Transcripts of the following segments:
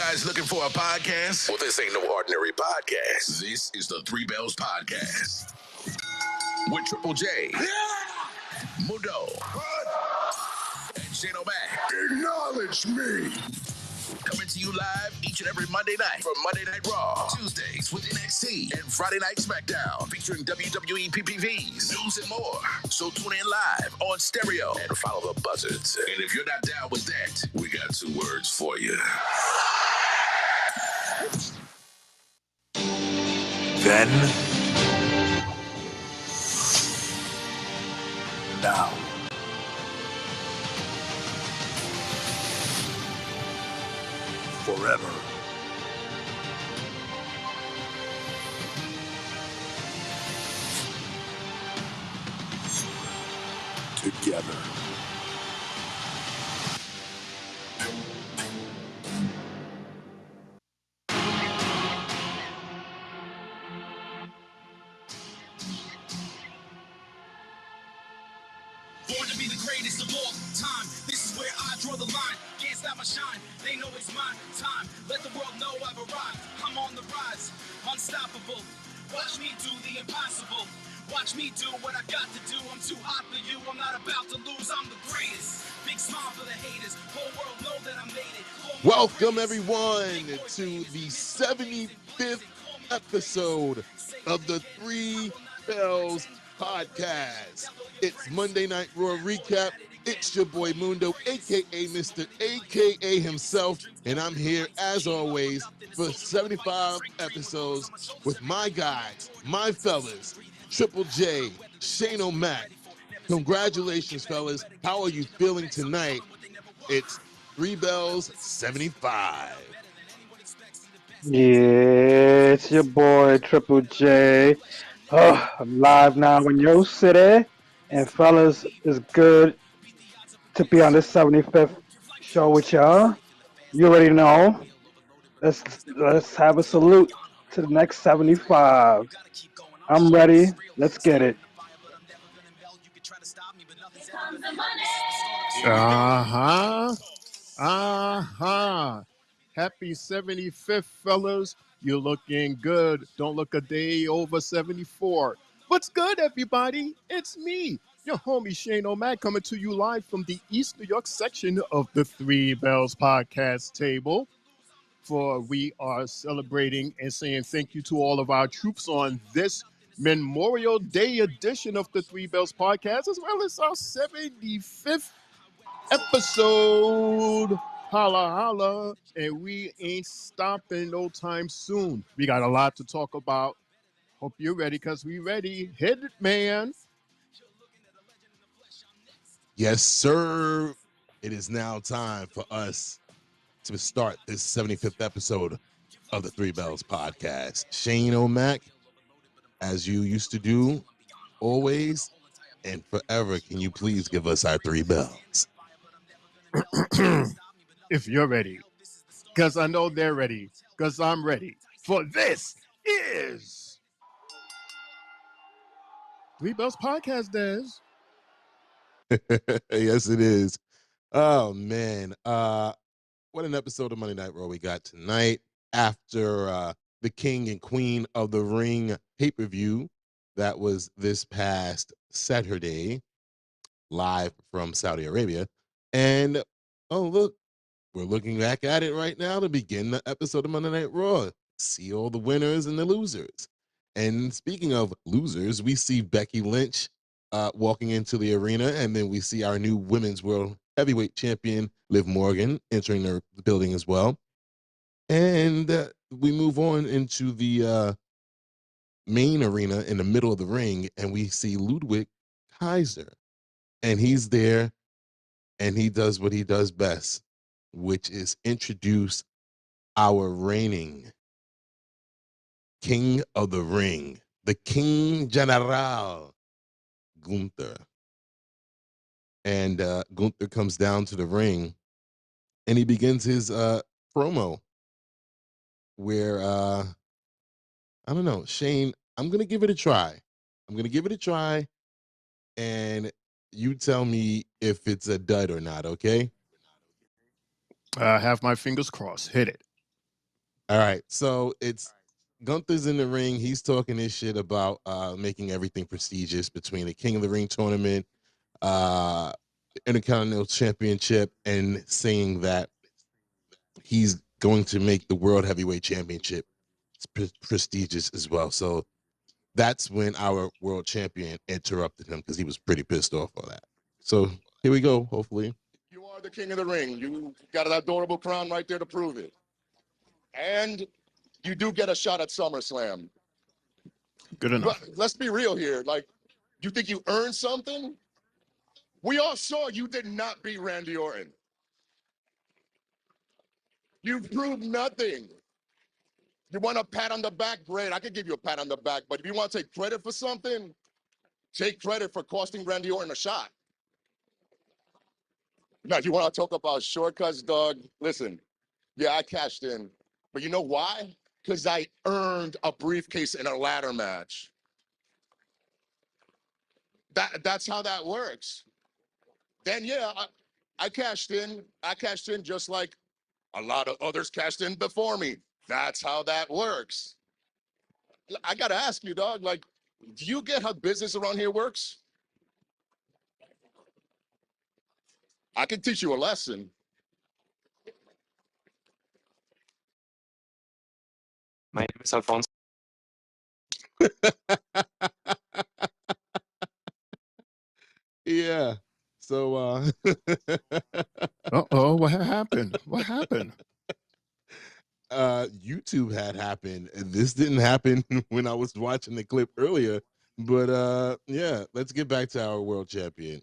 guys looking for a podcast? Well, this ain't no ordinary podcast. This is the Three Bells Podcast. With Triple J, Mundo, and Shane O'Mac. Acknowledge me. Coming to you live each and every Monday night from Monday Night Raw, Tuesdays with NXT, and Friday Night SmackDown featuring WWE PPVs, news, and more. So tune in live on stereo and follow the buzzards. And if you're not down with that, we got 2 words for you. Then, now, forever. Together. Born to be the greatest of all time. This is where I draw the line. Can't stop my shine. They know it's my time. Let the world know I've arrived. I'm on the rise. Unstoppable. Watch me do the impossible. Watch me do what I got to do. I'm too hot for you. I'm not about to lose. I'm the greatest. Big smile for the haters. Whole world know that I made it. Welcome everyone to the 75th episode of the Three Bells Podcast. It's Monday Night Raw Recap. It's your boy Mundo, aka Mr. AKA himself, and I'm here as always for 75 episodes with my guys, my fellas, Triple J, Shane O'Mac. Congratulations, fellas. How are you feeling tonight? It's Three Bells 75. Yeah, it's your boy Triple J. I'm live now in your city, and fellas, it's good to be on the 75th show with y'all. You already know. Let's have a salute to the next 75. I'm ready. Let's get it. Happy 75th, fellas. You're looking good. Don't look a day over 74. What's good, everybody? It's me, your homie Shane O'Mac, coming to you live from the East New York section of the Three Bells podcast table. For we are celebrating and saying thank you to all of our troops on this Memorial Day edition of the Three Bells podcast, as well as our 75th episode. Holla, holla. And we ain't stopping no time soon. We got a lot to talk about. Hope you're ready, because we ready. Hit it, man. Yes, sir. It is now time for us to start this 75th episode of the Three Bells Podcast. Shane O'Mac, as you used to do, always and forever, can you please give us our 3 bells? If you're ready, because I know they're ready, because I'm ready. For this is Three Bells Podcast, Des. Yes, it is. Oh, man. What an episode of Monday Night Raw we got tonight after the King and Queen of the Ring pay-per-view that was this past Saturday, live from Saudi Arabia. And, oh, look, we're looking back at it right now to begin the episode of Monday Night Raw. See all the winners and the losers. And speaking of losers, we see Becky Lynch walking into the arena, and then we see our new Women's World Heavyweight Champion, Liv Morgan, entering the building as well. And we move on into the main arena in the middle of the ring, and we see Ludwig Kaiser. And he's there, and he does what he does best, which is introduce our reigning King of the Ring, the King General, Gunther. And Gunther comes down to the ring, and he begins his promo where, I don't know, Shane, I'm going to give it a try. And you tell me if it's a dud or not, okay? I have my fingers crossed. Hit it. All right, so it's Gunther's in the ring. He's talking his shit about making everything prestigious between the King of the Ring tournament, the Intercontinental Championship, and saying that he's going to make the World Heavyweight Championship prestigious as well. So that's when our world champion interrupted him because he was pretty pissed off on that. So here we go, hopefully. You are the King of the Ring. You got an adorable crown right there to prove it. And you do get a shot at SummerSlam. Good enough. But let's be real here. Like, you think you earned something? We all saw you did not beat Randy Orton. You proved nothing. You want a pat on the back? Great. I could give you a pat on the back. But if you want to take credit for something, take credit for costing Randy Orton a shot. Now, if you want to talk about shortcuts, dog, listen. Yeah, I cashed in. But you know why? Because I earned a briefcase in a ladder match. That's how that works. Then, yeah, I cashed in. I cashed in just like a lot of others cashed in before me. That's how that works. I got to ask you, dog, like, do you get how business around here works? I can teach you a lesson. My name is Alfonso. Yeah. So Uh-oh, what happened? What happened? YouTube had happened. This didn't happen when I was watching the clip earlier. But yeah, let's get back to our world champion.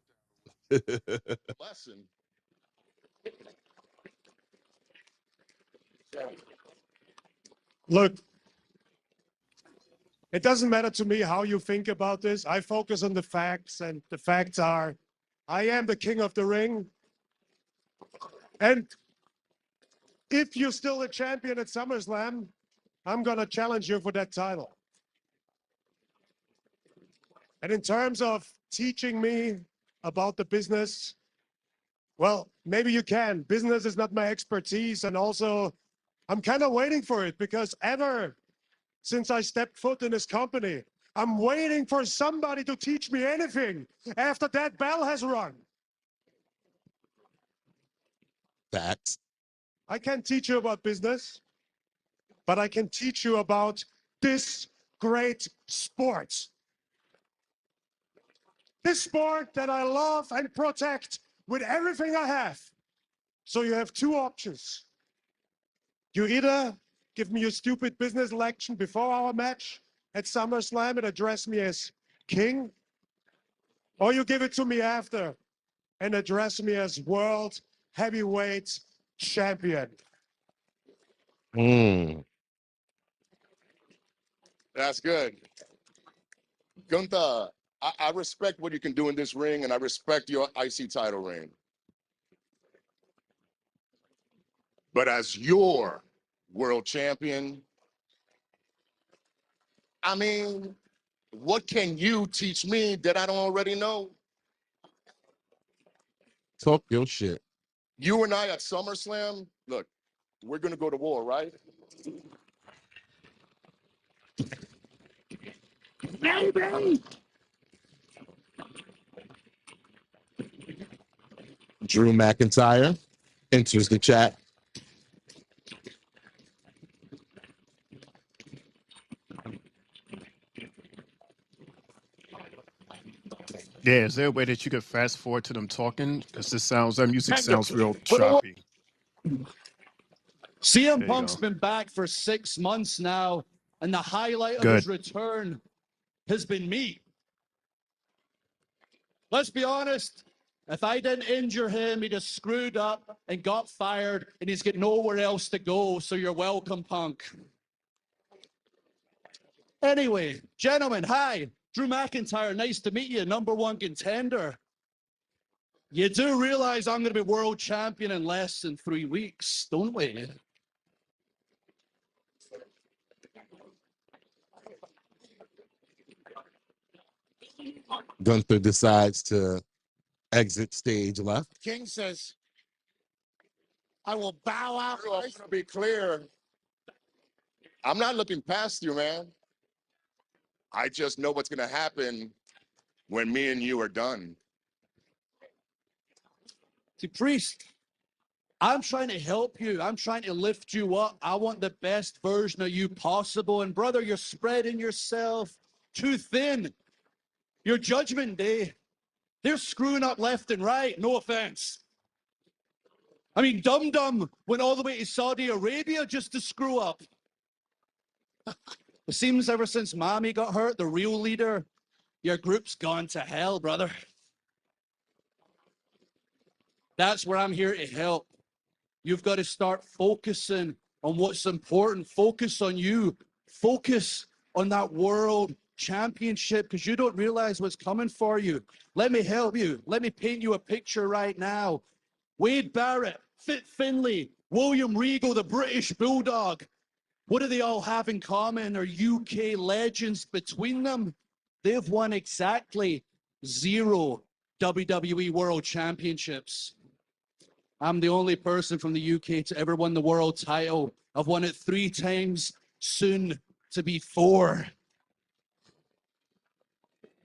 Lesson. Look, it doesn't matter to me how you think about this. I focus on the facts, and the facts are I am the king of the ring. And if you're still a champion at SummerSlam, I'm going to challenge you for that title. And in terms of teaching me about the business, well, maybe you can. Business is not my expertise. And also, I'm kind of waiting for it because ever since I stepped foot in this company, I'm waiting for somebody to teach me anything after that bell has rung. Facts. I can't teach you about business, but I can teach you about this great sport. This sport that I love and protect with everything I have. So you have two options. You either give me your stupid business lecture before our match at SummerSlam and address me as king, or you give it to me after and address me as world heavyweight champion. That's good. Gunther, I respect what you can do in this ring, and I respect your IC title reign. But as your world champion, I mean, what can you teach me that I don't already know? Talk your shit. You and I at SummerSlam, look, we're going to go to war, right? Baby! Drew McIntyre enters the chat. Yeah, is there a way that you could fast forward to them talking? Because that music Tender. sounds real For the war. choppy. CM There you Punk's go. been back for 6 months now, and the highlight of Good. his return has been me. Let's be honest, if I didn't injure him, he'd have screwed up and got fired, and he's got nowhere else to go, so you're welcome, Punk. Anyway, gentlemen, hi. Drew McIntyre, nice to meet you, #1 contender. You do realize I'm going to be world champion in less than 3 weeks, don't we? Gunther decides to exit stage left. King says, I will bow out. I'm going to be clear. I'm not looking past you, man. I just know what's going to happen when me and you are done. See, Priest, I'm trying to help you. I'm trying to lift you up. I want the best version of you possible. And brother, you're spreading yourself too thin. Your Judgment Day, they're screwing up left and right. No offense. I mean, Dum Dum went all the way to Saudi Arabia just to screw up. It seems ever since Mommy got hurt, the real leader, your group's gone to hell, brother. That's where I'm here to help. You've got to start focusing on what's important. Focus on you. Focus on that world championship because you don't realize what's coming for you. Let me help you. Let me paint you a picture right now. Wade Barrett, Fit Finlay, William Regal, the British Bulldog. What do they all have in common? Are UK legends between them? They've won exactly 0 WWE World Championships. I'm the only person from the UK to ever win the world title. I've won it 3 times, soon to be 4.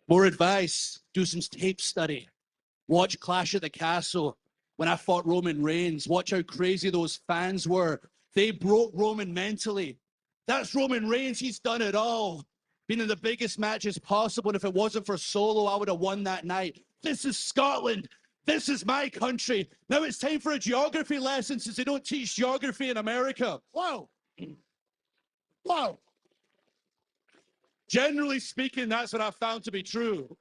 More advice, do some tape study. Watch Clash at the Castle when I fought Roman Reigns. Watch how crazy those fans were. They broke Roman mentally. That's Roman Reigns. He's done it all. Been in the biggest matches possible. And if it wasn't for Solo, I would have won that night. This is Scotland. This is my country. Now it's time for a geography lesson since they don't teach geography in America. Wow. Wow. Generally speaking, that's what I've found to be true.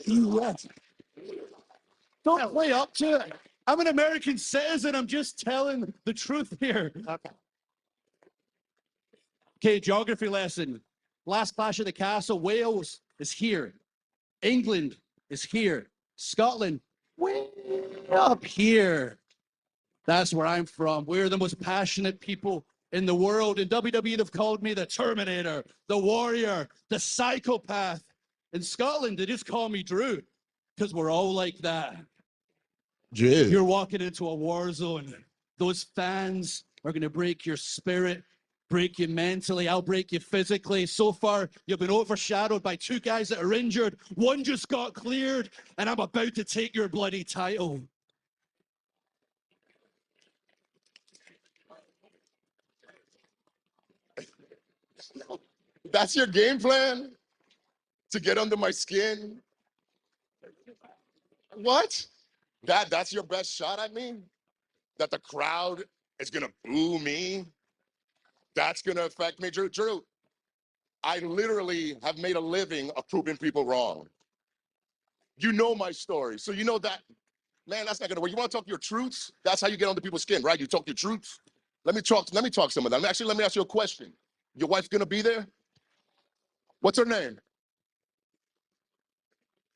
Yes. Don't play up to it. I'm an American citizen. I'm just telling the truth here. Okay, geography lesson. Last Clash of the Castle, Wales is here. England is here. Scotland, way up here. That's where I'm from. We're the most passionate people in the world. In WWE, they've called me the Terminator, the Warrior, the Psychopath. In Scotland, they just call me Drew because we're all like that. Drew. You're walking into a war zone. Those fans are going to break your spirit, break you mentally. I'll break you physically. So far, you've been overshadowed by 2 guys that are injured. One just got cleared, and I'm about to take your bloody title. That's your game plan? To get under my skin? What? That's your best shot at me? That the crowd is gonna boo me? That's gonna affect me? Drew, I literally have made a living of proving people wrong. You know my story, so you know that, man, that's not gonna work. You wanna talk your truths? That's how you get under people's skin, right? You talk your truths. Let me talk some of them. Actually, let me ask you a question. Your wife's gonna be there? What's her name?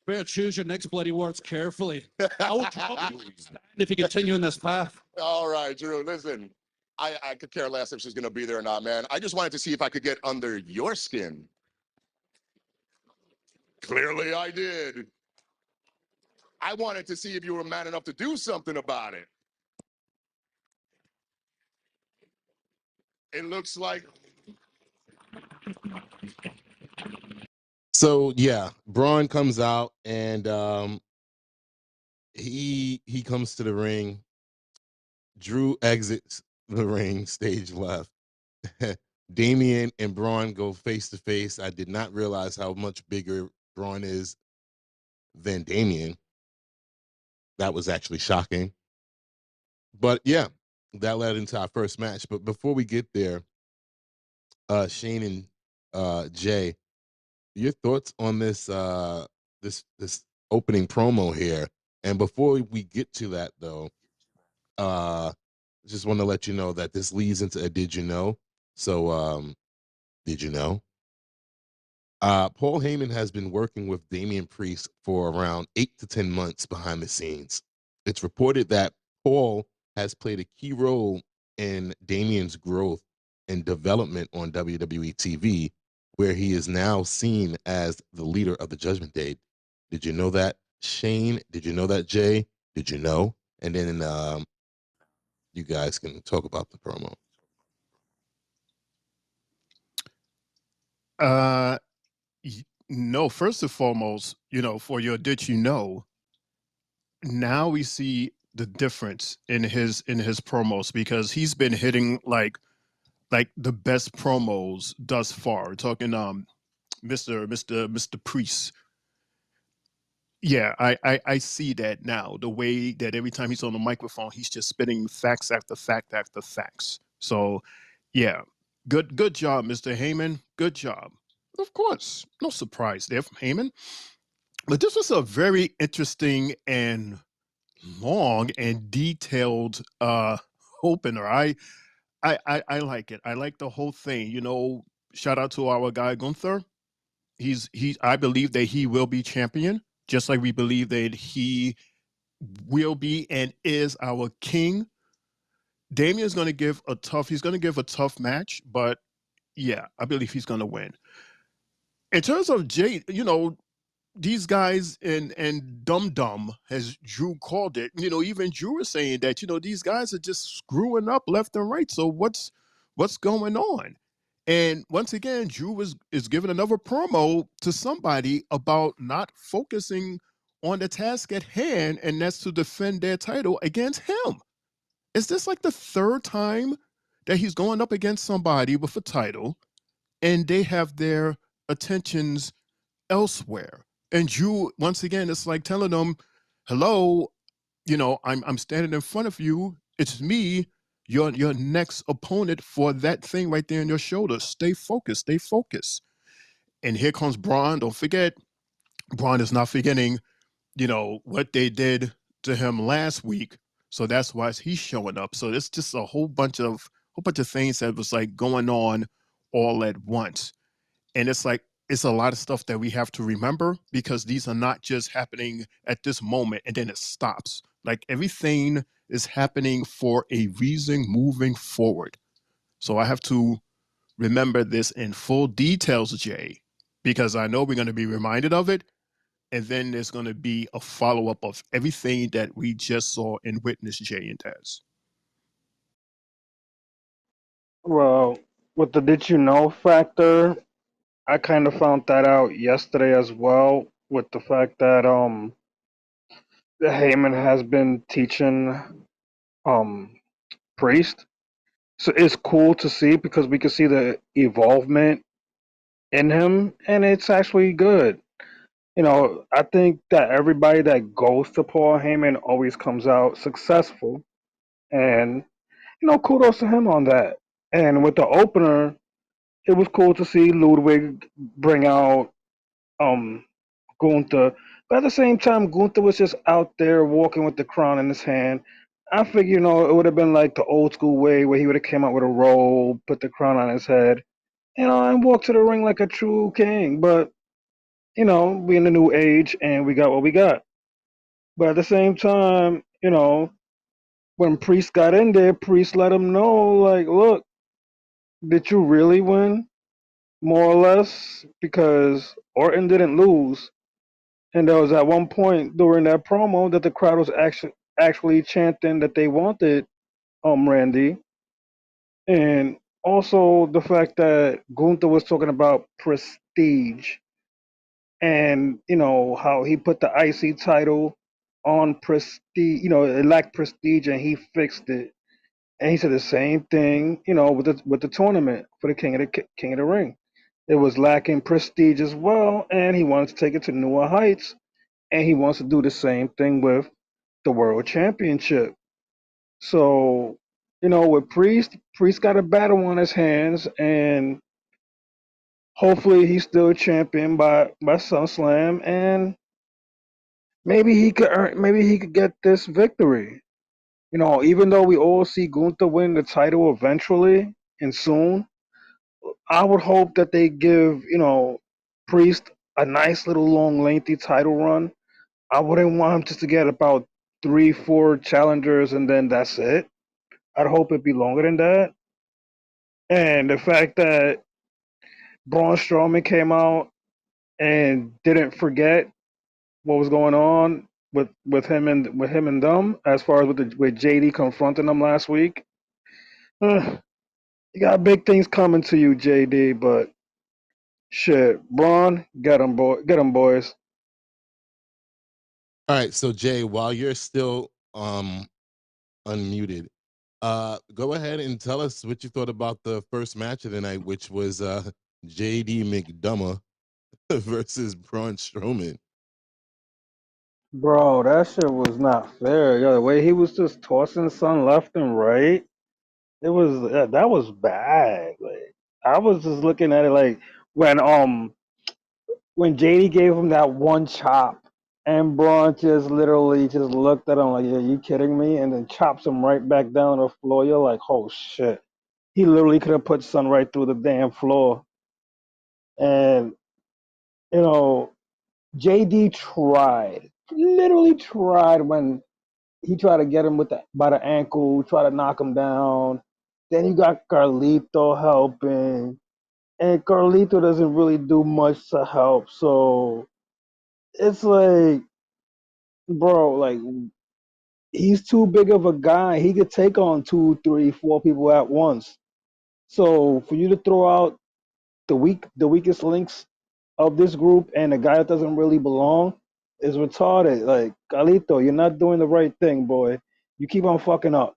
Better choose your next bloody words carefully. I will drop you if you continue in this path. All right, Drew, listen. I could care less if she's gonna be there or not, man. I just wanted to see if I could get under your skin. Clearly I did. I wanted to see if you were man enough to do something about it. It looks like. So yeah, Braun comes out and he comes to the ring. Drew exits the ring, stage left. Damian and Braun go face to face. I did not realize how much bigger Braun is than Damian. That was actually shocking. But yeah, that led into our first match. But before we get there, Shane and Jay, your thoughts on this this opening promo here? And before we get to that though, just want to let you know that this leads into a did you know? So did you know? Paul Heyman has been working with Damian Priest for around 8 to 10 months behind the scenes. It's reported that Paul has played a key role in Damian's growth and development on WWE TV, where he is now seen as the leader of the Judgment Day. Did you know that, Shane? Did you know that, Jay? Did you know? And then you guys can talk about the promo. No, first and foremost, for your did you know, now we see the difference in his promos because he's been hitting like the best promos thus far. We're talking Mr. Priest. Yeah, I see that now. The way that every time he's on the microphone, he's just spitting facts after fact after facts. So, yeah, good job, Mr. Heyman. Good job. Of course, no surprise there from Heyman. But this was a very interesting and long and detailed opener. I like it. I like the whole thing. Shout out to our guy Gunther. I believe that he will be champion, just like we believe that he will be and is our king. Damien's going to give a tough match, but yeah, I believe he's going to win. In terms of Jay, these guys and Dum Dum, as Drew called it, even Drew was saying that, these guys are just screwing up left and right. So what's going on? And once again, Drew is giving another promo to somebody about not focusing on the task at hand, and that's to defend their title against him. Is this like the third time that he's going up against somebody with a title and they have their attentions elsewhere? And Drew, once again, it's like telling them, hello, I'm standing in front of you. It's me, your next opponent for that thing right there in your shoulder. Stay focused, stay focused. And here comes Braun. Don't forget, Braun is not forgetting, what they did to him last week. So that's why he's showing up. So it's just a whole bunch of things that was like going on all at once. And it's a lot of stuff that we have to remember because these are not just happening at this moment and then it stops. Like everything is happening for a reason moving forward. So I have to remember this in full details, Jay, because I know we're going to be reminded of it. And then there's going to be a follow up of everything that we just saw and witnessed, Jay and Taz. Well, with the did you know factor, I kind of found that out yesterday as well. With the fact that Heyman has been teaching um Priest, so it's cool to see because we can see the evolvement in him, and it's actually good. I think that everybody that goes to Paul Heyman always comes out successful, and kudos to him on that. And with the opener, it was cool to see Ludwig bring out um Gunther. But at the same time, Gunther was just out there walking with the crown in his hand. I figure, it would have been like the old school way where he would have came out with a robe, put the crown on his head, and walked to the ring like a true king. But, we in the new age and we got what we got. But at the same time, when Priest got in there, Priest let him know, like, look, did you really win? More or less, because Orton didn't lose. And there was at one point during that promo that the crowd was actually chanting that they wanted Randy. And also the fact that Gunther was talking about prestige and how he put the IC title on prestige, it lacked prestige and he fixed it. And he said the same thing, with the tournament for the King of the Ring. It was lacking prestige as well, and he wanted to take it to newer heights. And he wants to do the same thing with the World Championship. So, with Priest got a battle on his hands, and hopefully he's still champion by SummerSlam, and maybe he could get this victory. Even though we all see Gunther win the title eventually and soon, I would hope that they give Priest a nice little long lengthy title run. I wouldn't want him just to get about 3, 4 challengers and then that's it. I'd hope it'd be longer than that. And the fact that Braun Strowman came out and didn't forget what was going on, with him and them, as far as with JD confronting them last week. You got big things coming to you, JD. But shit, Braun, get 'em, boys. All right, so Jay, while you're still unmuted, go ahead and tell us what you thought about the first match of the night, which was JD McDonough versus Braun Strowman. Bro, that shit was not fair. Yo, the way he was just tossing son left and right, it was that was bad. Like I was just looking at it like when when JD gave him that one chop, and Braun just literally just looked at him like, "Yeah, you kidding me?" And then chops him right back down the floor. You're like, "Oh shit!" He literally could have put Son right through the damn floor. And you know, JD tried, literally tried when he tried to get him with the by the ankle, try to knock him down. Then you got Carlito helping, and Carlito doesn't really do much to help. So it's like, bro, like he's too big of a guy. He could take on two, three, four people at once. So for you to throw out the weakest links of this group and a guy that doesn't really belong is retarded. Like Carlito, you're not doing the right thing, boy. You keep on fucking up.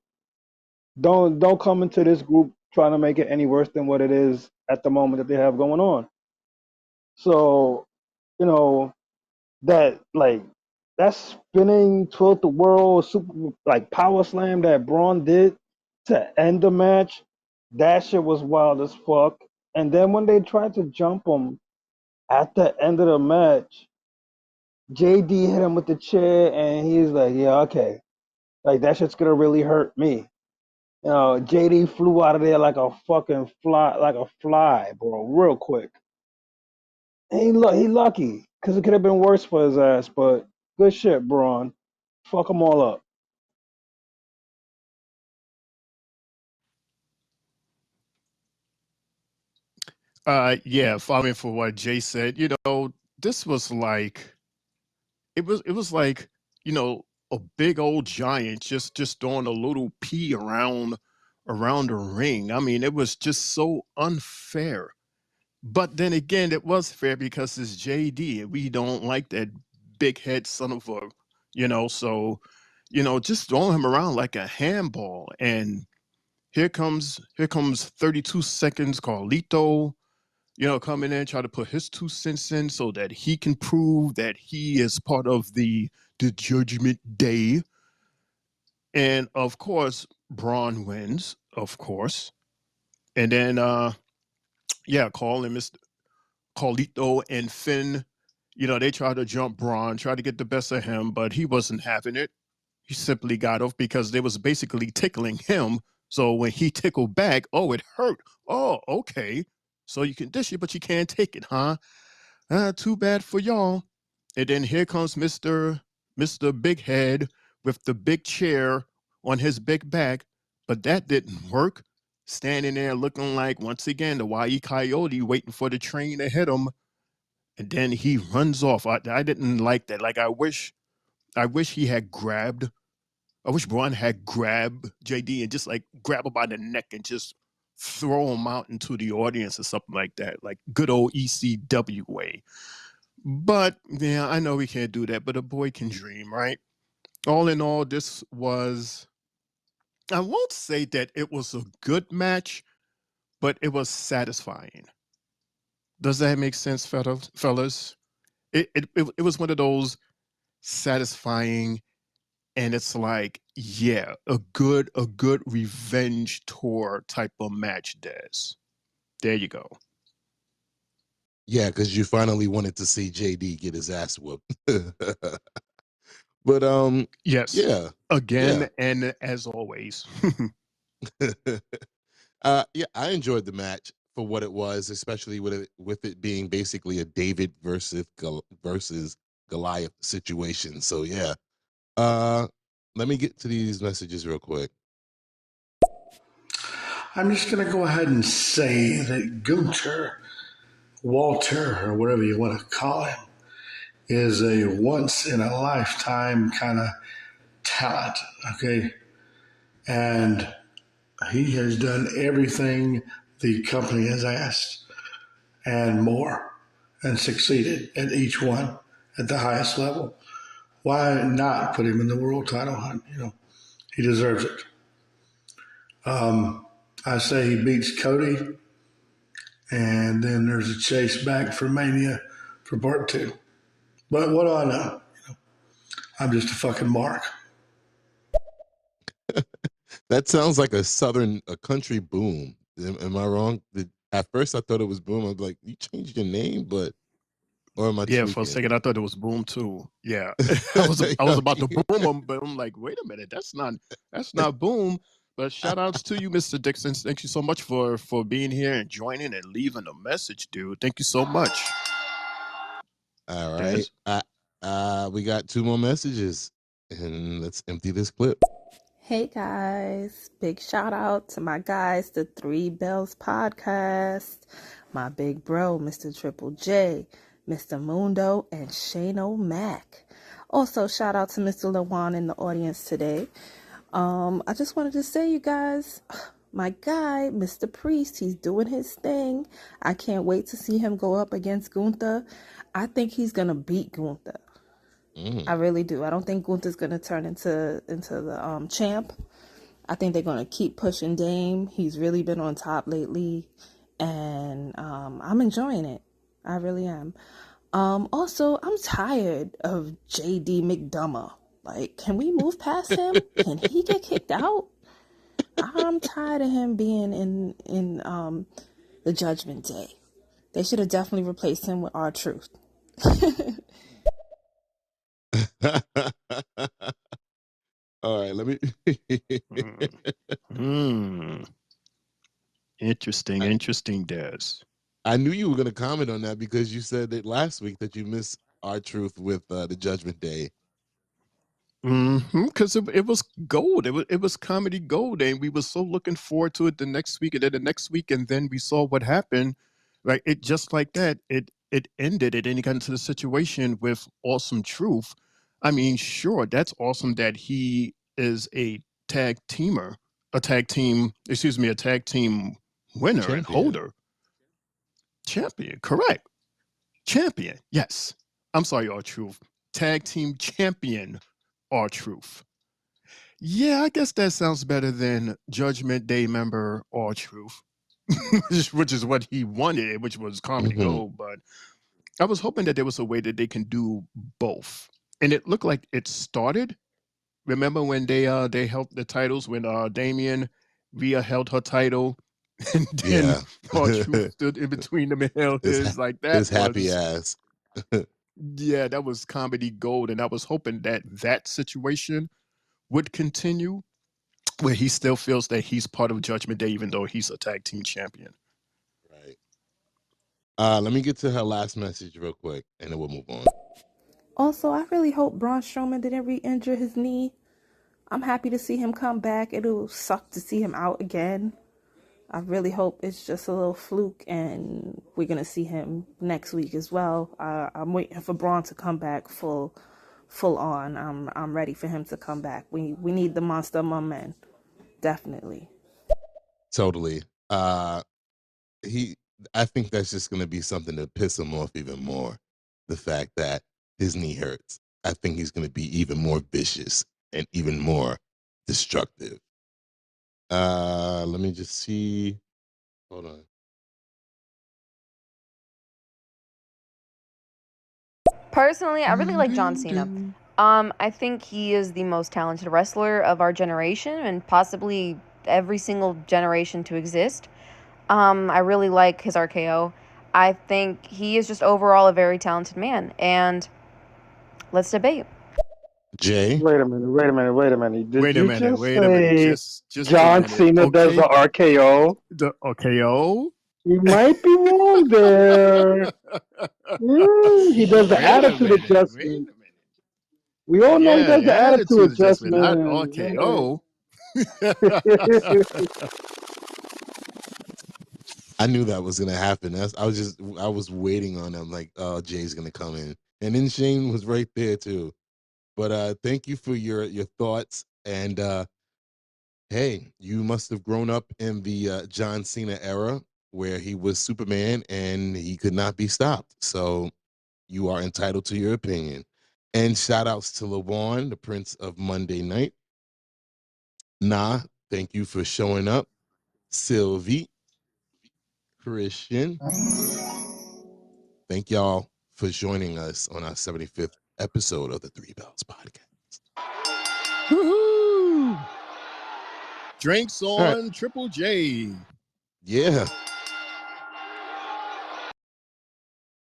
Don't come into this group trying to make it any worse than what it is at the moment that they have going on. So, you know, that like that spinning tilt the world super like power slam that Braun did to end the match, that shit was wild as fuck. And then when they tried to jump him at the end of the match, JD hit him with the chair and he's like, "Yeah, okay. Like that shit's gonna really hurt me." JD flew out of there like a fucking fly, like a fly, bro, real quick. And he lucky, because it could have been worse for his ass, but good shit, Braun. Fuck them all up. Yeah, following for what Jay said, this was like it was like, you know, a big old giant just throwing a little pea around the ring. I mean, it was just so unfair. But then again, it was fair because it's JD and we don't like that big head son of a, so just throwing him around like a handball. And here comes 32 seconds Carlito, coming in, try to put his 2 cents in so that he can prove that he is part of the Judgment Day. And of course, Braun wins, of course. And then Carl and Mr. Carlito and Finn, they tried to jump Braun, tried to get the best of him, but he wasn't having it. He simply got off because they was basically tickling him. So when he tickled back, oh, it hurt. Oh, okay. So you can dish it, but you can't take it, huh? Too bad for y'all. And then here comes Mr. Big Head with the big chair on his big back, but that didn't work. Standing there looking like, once again, the Wile E. Coyote waiting for the train to hit him. And then he runs off. I didn't like that. Like I wish he had grabbed. I wish Braun had grabbed JD and just like grab him by the neck and just throw him out into the audience or something like that, like good old ECW way. But yeah, I know we can't do that, but a boy can dream, right? All in all, this was, I won't say that it was a good match, but it was satisfying. Does that make sense, fellas? It was one of those satisfying, and it's like, yeah, a good revenge tour type of match, Des. There you go. Yeah, because you finally wanted to see JD get his ass whooped. But Yes. yeah, yeah. Again, and as always. Yeah, I enjoyed the match for what it was, especially with it being basically a David versus Goliath situation. So yeah. Uh Let me get to these messages real quick. I'm just going to go ahead and say that Gunter, Walter, or whatever you want to call him, is a once in a lifetime kind of talent. Okay. And he has done everything the company has asked and more and succeeded at each one at the highest level. Why not put him in the world title hunt? He deserves it. I say he beats Cody, and then there's a chase back for Mania for part two. But what do I know? I'm just a fucking mark. That sounds like a country boom. Am I wrong? At first I thought it was boom. I was like, you changed your name, or am I Yeah, for a tweaking? second I thought it was Boom too. Yeah, I was about to boom him, but I'm like, wait a minute, that's not Boom. But shout outs to you, Mr. Dixon. Thank you so much for being here and joining and leaving a message, dude. Thank you so much. All Des? right. We got 2 more messages, and let's empty this clip. Hey guys, big shout out to my guys, the Three Bells podcast, my big bro, Mr. Triple J, Mr. Mundo, and Shano Mac. Also, shout out to Mr. Lawan in the audience today. I just wanted to say, you guys, my guy, Mr. Priest, he's doing his thing. I can't wait to see him go up against Gunther. I think he's gonna beat Gunther. I really do. I don't think Gunther's gonna turn into the champ. I think they're gonna keep pushing Dame. He's really been on top lately, and I'm enjoying it. I really am. Also, I'm tired of JD McDonough. Like, can we move past him? Can he get kicked out? I'm tired of him being in the Judgment Day. They should have definitely replaced him with R-Truth. All right, let me. Interesting, Des. I knew you were going to comment on that because you said that last week that you missed R-Truth with the Judgment Day. Because it was gold. It was comedy gold, and we were so looking forward to it the next week, and then the next week, and then we saw what happened. Right, it just like that. It ended. It ended into the situation with Awesome Truth. I mean, sure, that's awesome that he is a tag teamer, a tag team. Excuse me, a tag team winner and holder, champion. Correct, champion. Yes, I'm sorry, R-Truth. Tag team champion, R-Truth. Yeah, I guess that sounds better than Judgment Day member R-Truth, which is what he wanted, which was comedy gold. But I was hoping that there was a way that they can do both, and it looked like it started. Remember when they held the titles when Damian Rhea held her title, and then R-Truth stood in between them and held his. Like that his happy was ass. yeah, that was comedy gold, and I was hoping that that situation would continue where he still feels that he's part of Judgment Day, even though he's a tag team champion. Right. Let me get to her last message real quick, and then we'll move on. Also, I really hope Braun Strowman didn't re-injure his knee. I'm happy to see him come back. It'll suck to see him out again. I really hope it's just a little fluke, and we're gonna see him next week as well. I'm waiting for Braun to come back full on. I'm ready for him to come back. We need the Monster Among Men, definitely. Totally. I think that's just going to be something to piss him off even more. The fact that his knee hurts. I think he's going to be even more vicious and even more destructive. Let me just see. Hold on. Personally, I really like John Cena. I think he is the most talented wrestler of our generation and possibly every single generation to exist. I really like his RKO. I think he is just overall a very talented man. And let's debate. Jay? Wait a minute. Did you just wait a minute. say Just John a minute. Cena does the RKO? The RKO? You might be wrong there. He does the attitude adjustment. We all know he does the attitude adjustment. Not RKO. I knew that was gonna happen. I was waiting on him. Like, oh, Jay's gonna come in And then Shane was right there too. But thank you for your thoughts. And hey, you must have grown up in the John Cena era where he was Superman and he could not be stopped. So you are entitled to your opinion. And shout outs to LaVon, the Prince of Monday Night. Nah, thank you for showing up. Sylvie, Christian, thank y'all for joining us on our 75th episode of the Three Bells Podcast. Woohoo! Drinks All right. on Triple J. Yeah.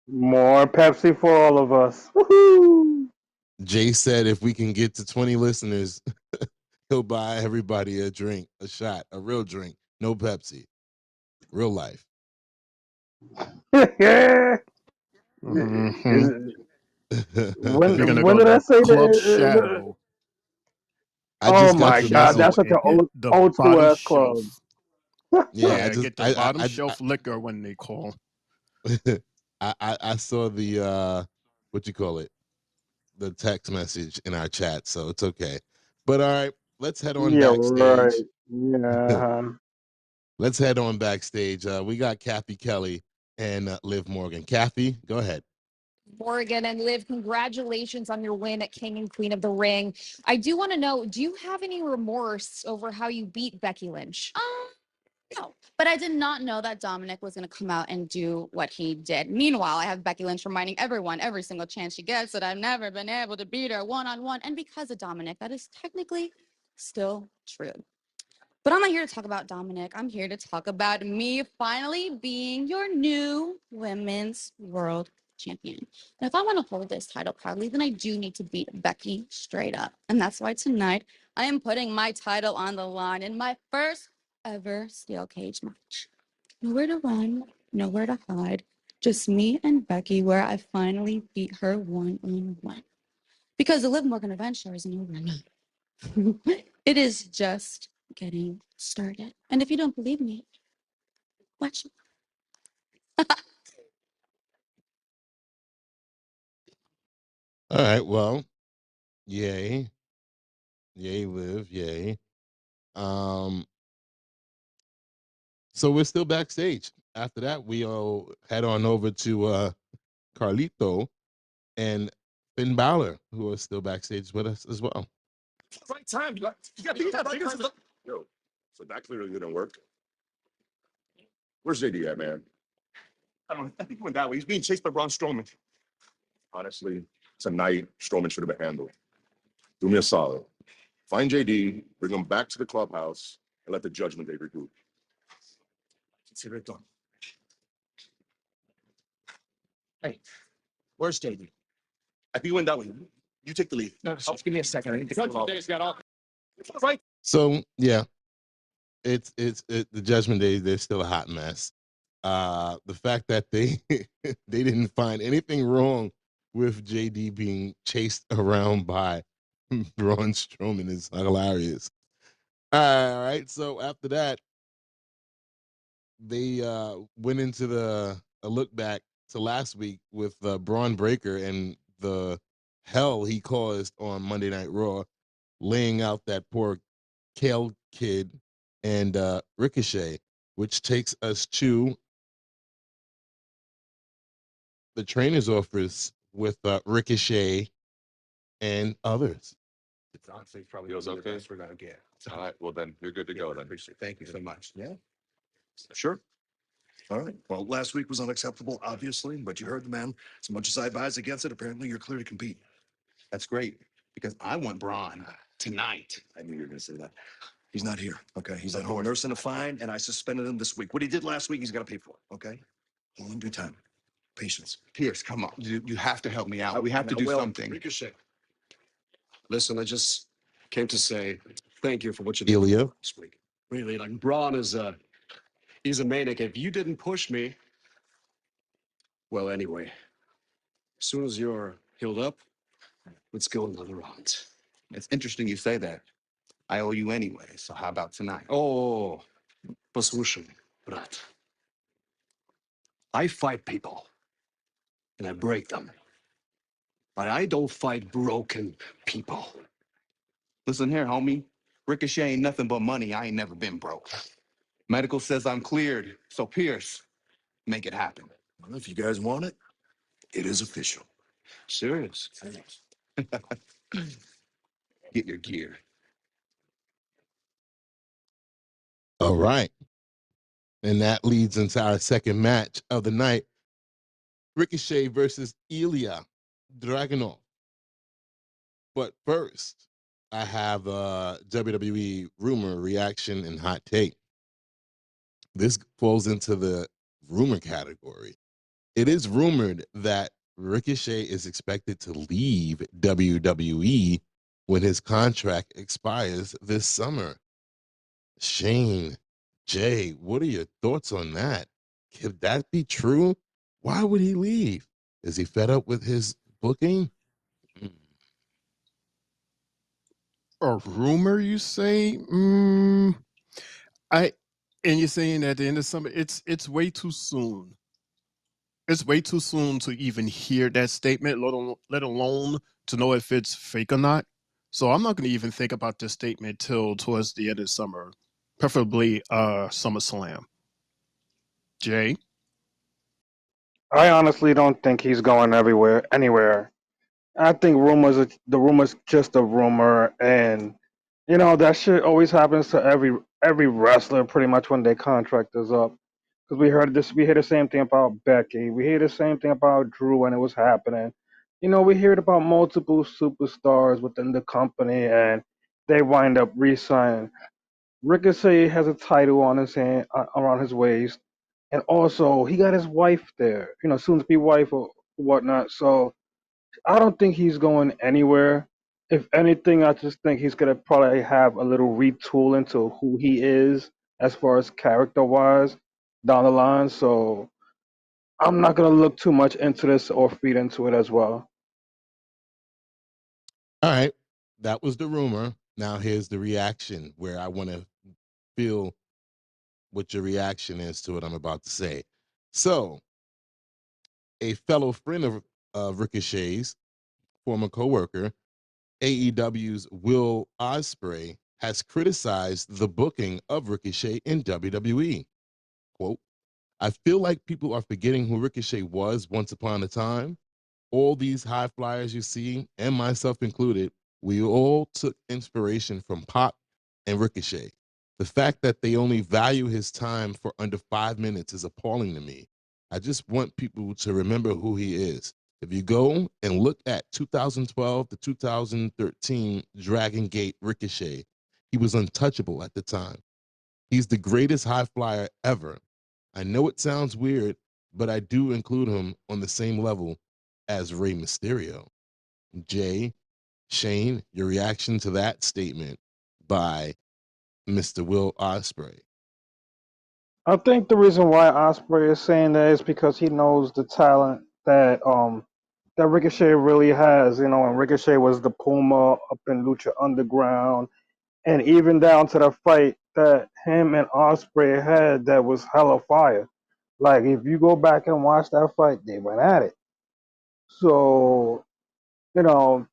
More Pepsi for all of us. Woohoo! Jay said if we can get to 20 listeners, he'll buy everybody a drink, a shot, a real drink, no Pepsi, real life. Yeah. Mm-hmm. You're gonna When go did I to say Club that? Shadow. I Oh just got my the God, Shadow that's message. such an and get the old school bottom ass shelf. club. Yeah, Yeah, get the bottom shelf liquor when they call. I saw the what you call it, the text message in our chat, so it's okay. But all right, let's head on Yeah, right. backstage. Yeah. Let's head on backstage. We got Kathy Kelly and Liv Morgan. Kathy, go ahead. Morgan and Liv, congratulations on your win at King and Queen of the Ring. I do want to know, do you have any remorse over how you beat Becky Lynch? No, but I did not know that Dominic was going to come out and do what he did. Meanwhile, I have Becky Lynch reminding everyone every single chance she gets that I've never been able to beat her one-on-one. And because of Dominic, that is technically still true. But I'm not here to talk about Dominic. I'm here to talk about me finally being your new women's world champion. And if I want to hold this title proudly, then I do need to beat Becky straight up. And that's why tonight I am putting my title on the line in my first ever steel cage match. Nowhere to run, nowhere to hide. Just me and Becky, where I finally beat her one-on-one. Because the Liv Morgan adventure isn't over now. It is just getting started. And if you don't believe me, watch. All right, well, yay. Yay, Liv, yay. So we're still backstage. After that, we all head on over to Carlito and Finn Balor, who are still backstage with us as well. Right time. You got right time. Yo, so that clearly didn't work. Where's JD at, man? I don't know. I think he went that way. He's being chased by Braun Strowman. Honestly, tonight, Strowman should have been handled. Do me a solid. Find JD, bring him back to the clubhouse, and let the Judgment Day regroup. Consider it done. Hey, where's JD? I think he went that way. You take the lead. No, just give me a second. I need to Judgment Day's got all. Right. So yeah, it's the Judgment Day. They're still a hot mess. The fact that they they didn't find anything wrong with JD being chased around by Braun Strowman is hilarious. All right, so after that, they went into a look back to last week with Braun Breaker and the hell he caused on Monday Night Raw, laying out that poor Kale Kid and Ricochet, which takes us to the trainer's office with Ricochet and others. It's honestly probably Feels the okay? best we're gonna get. All right, well then you're good to go then. Appreciate it. Thank you so much. Yeah, sure. All right. Well, last week was unacceptable, obviously, but you heard the man. As much as I advise against it, apparently you're clear to compete. That's great because I want Braun tonight. I knew you were going to say that. He's not here. Okay. He's at home nursing a fine, and I suspended him this week. What he did last week, he's got to pay for. Okay. Hold on, do time. Patience. Pierce, come on. You have to help me out. We have to do something. Ricochet. Listen, I just came to say thank you for what you did Ilya. this week. Really, like Braun is he's a maniac. If you didn't push me, well, anyway, as soon as you're healed up, let's go another round. It's interesting you say that. I owe you anyway, so how about tonight? Oh, послушай, брат. I fight people, and I break them. But I don't fight broken people. Listen here, homie. Ricochet ain't nothing but money. I ain't never been broke. Medical says I'm cleared. So Pierce, make it happen. Well, if you guys want it, it is official. Serious. Get your gear. All right. And that leads into our second match of the night. Ricochet versus Ilya Dragunov. But first, I have a WWE rumor, reaction, and hot take. This falls into the rumor category. It is rumored that Ricochet is expected to leave WWE when his contract expires this summer. Shane, Jay, what are your thoughts on that? Could that be true? Why would he leave? Is he fed up with his booking? A rumor, you say? And you're saying at the end of summer, it's way too soon. It's way too soon to even hear that statement, let alone to know if it's fake or not. So I'm not going to even think about this statement till towards the end of summer, preferably SummerSlam. Jay? I honestly don't think he's going anywhere. I think the rumors just a rumor, and that shit always happens to every wrestler pretty much when their contract is up. Because we hear the same thing about Becky, we hear the same thing about Drew when it was happening. We hear it about multiple superstars within the company, and they wind up re-signing. Ricochet has a title on his hand, around his waist, and also he got his wife there, soon to be wife or whatnot. So I don't think he's going anywhere. If anything, I just think he's gonna probably have a little retool into who he is as far as character wise down the line. So I'm not gonna look too much into this or feed into it as well. All right. That was the rumor. Now here's the reaction where I want to feel what your reaction is to what I'm about to say. So, a fellow friend of Ricochet's, former coworker, AEW's Will Ospreay, has criticized the booking of Ricochet in WWE. Quote, I feel like people are forgetting who Ricochet was once upon a time. All these high flyers you see, and myself included, we all took inspiration from Pop and Ricochet. The fact that they only value his time for under 5 minutes is appalling to me. I just want people to remember who he is. If you go and look at 2012 to 2013 Dragon Gate Ricochet, he was untouchable at the time. He's the greatest high flyer ever. I know it sounds weird, but I do include him on the same level as Rey Mysterio. Jay, Shane, your reaction to that statement by Mr. Will Ospreay. I think the reason why Osprey is saying that is because he knows the talent that Ricochet really has. And Ricochet was the Puma up in Lucha Underground, and even down to the fight that him and Osprey had, that was hella fire. Like if you go back and watch that fight, they went at it. So you know,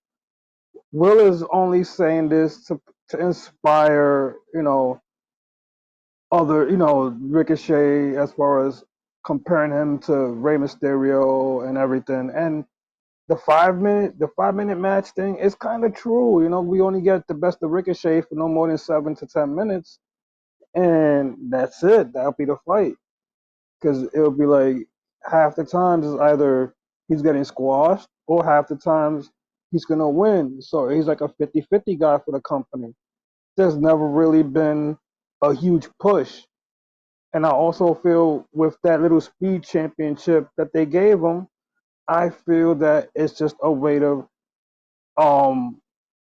Will is only saying this to inspire other Ricochet as far as comparing him to Rey Mysterio and everything. And the 5 minute match thing is kind of true. We only get the best of Ricochet for no more than 7 to 10 minutes, and that's it. That'll be the fight, because it'll be like half the times is either he's getting squashed or half the times he's gonna win. So he's like a 50-50 guy for the company. There's never really been a huge push. And I also feel with that little speed championship that they gave him, I feel that it's just a way to um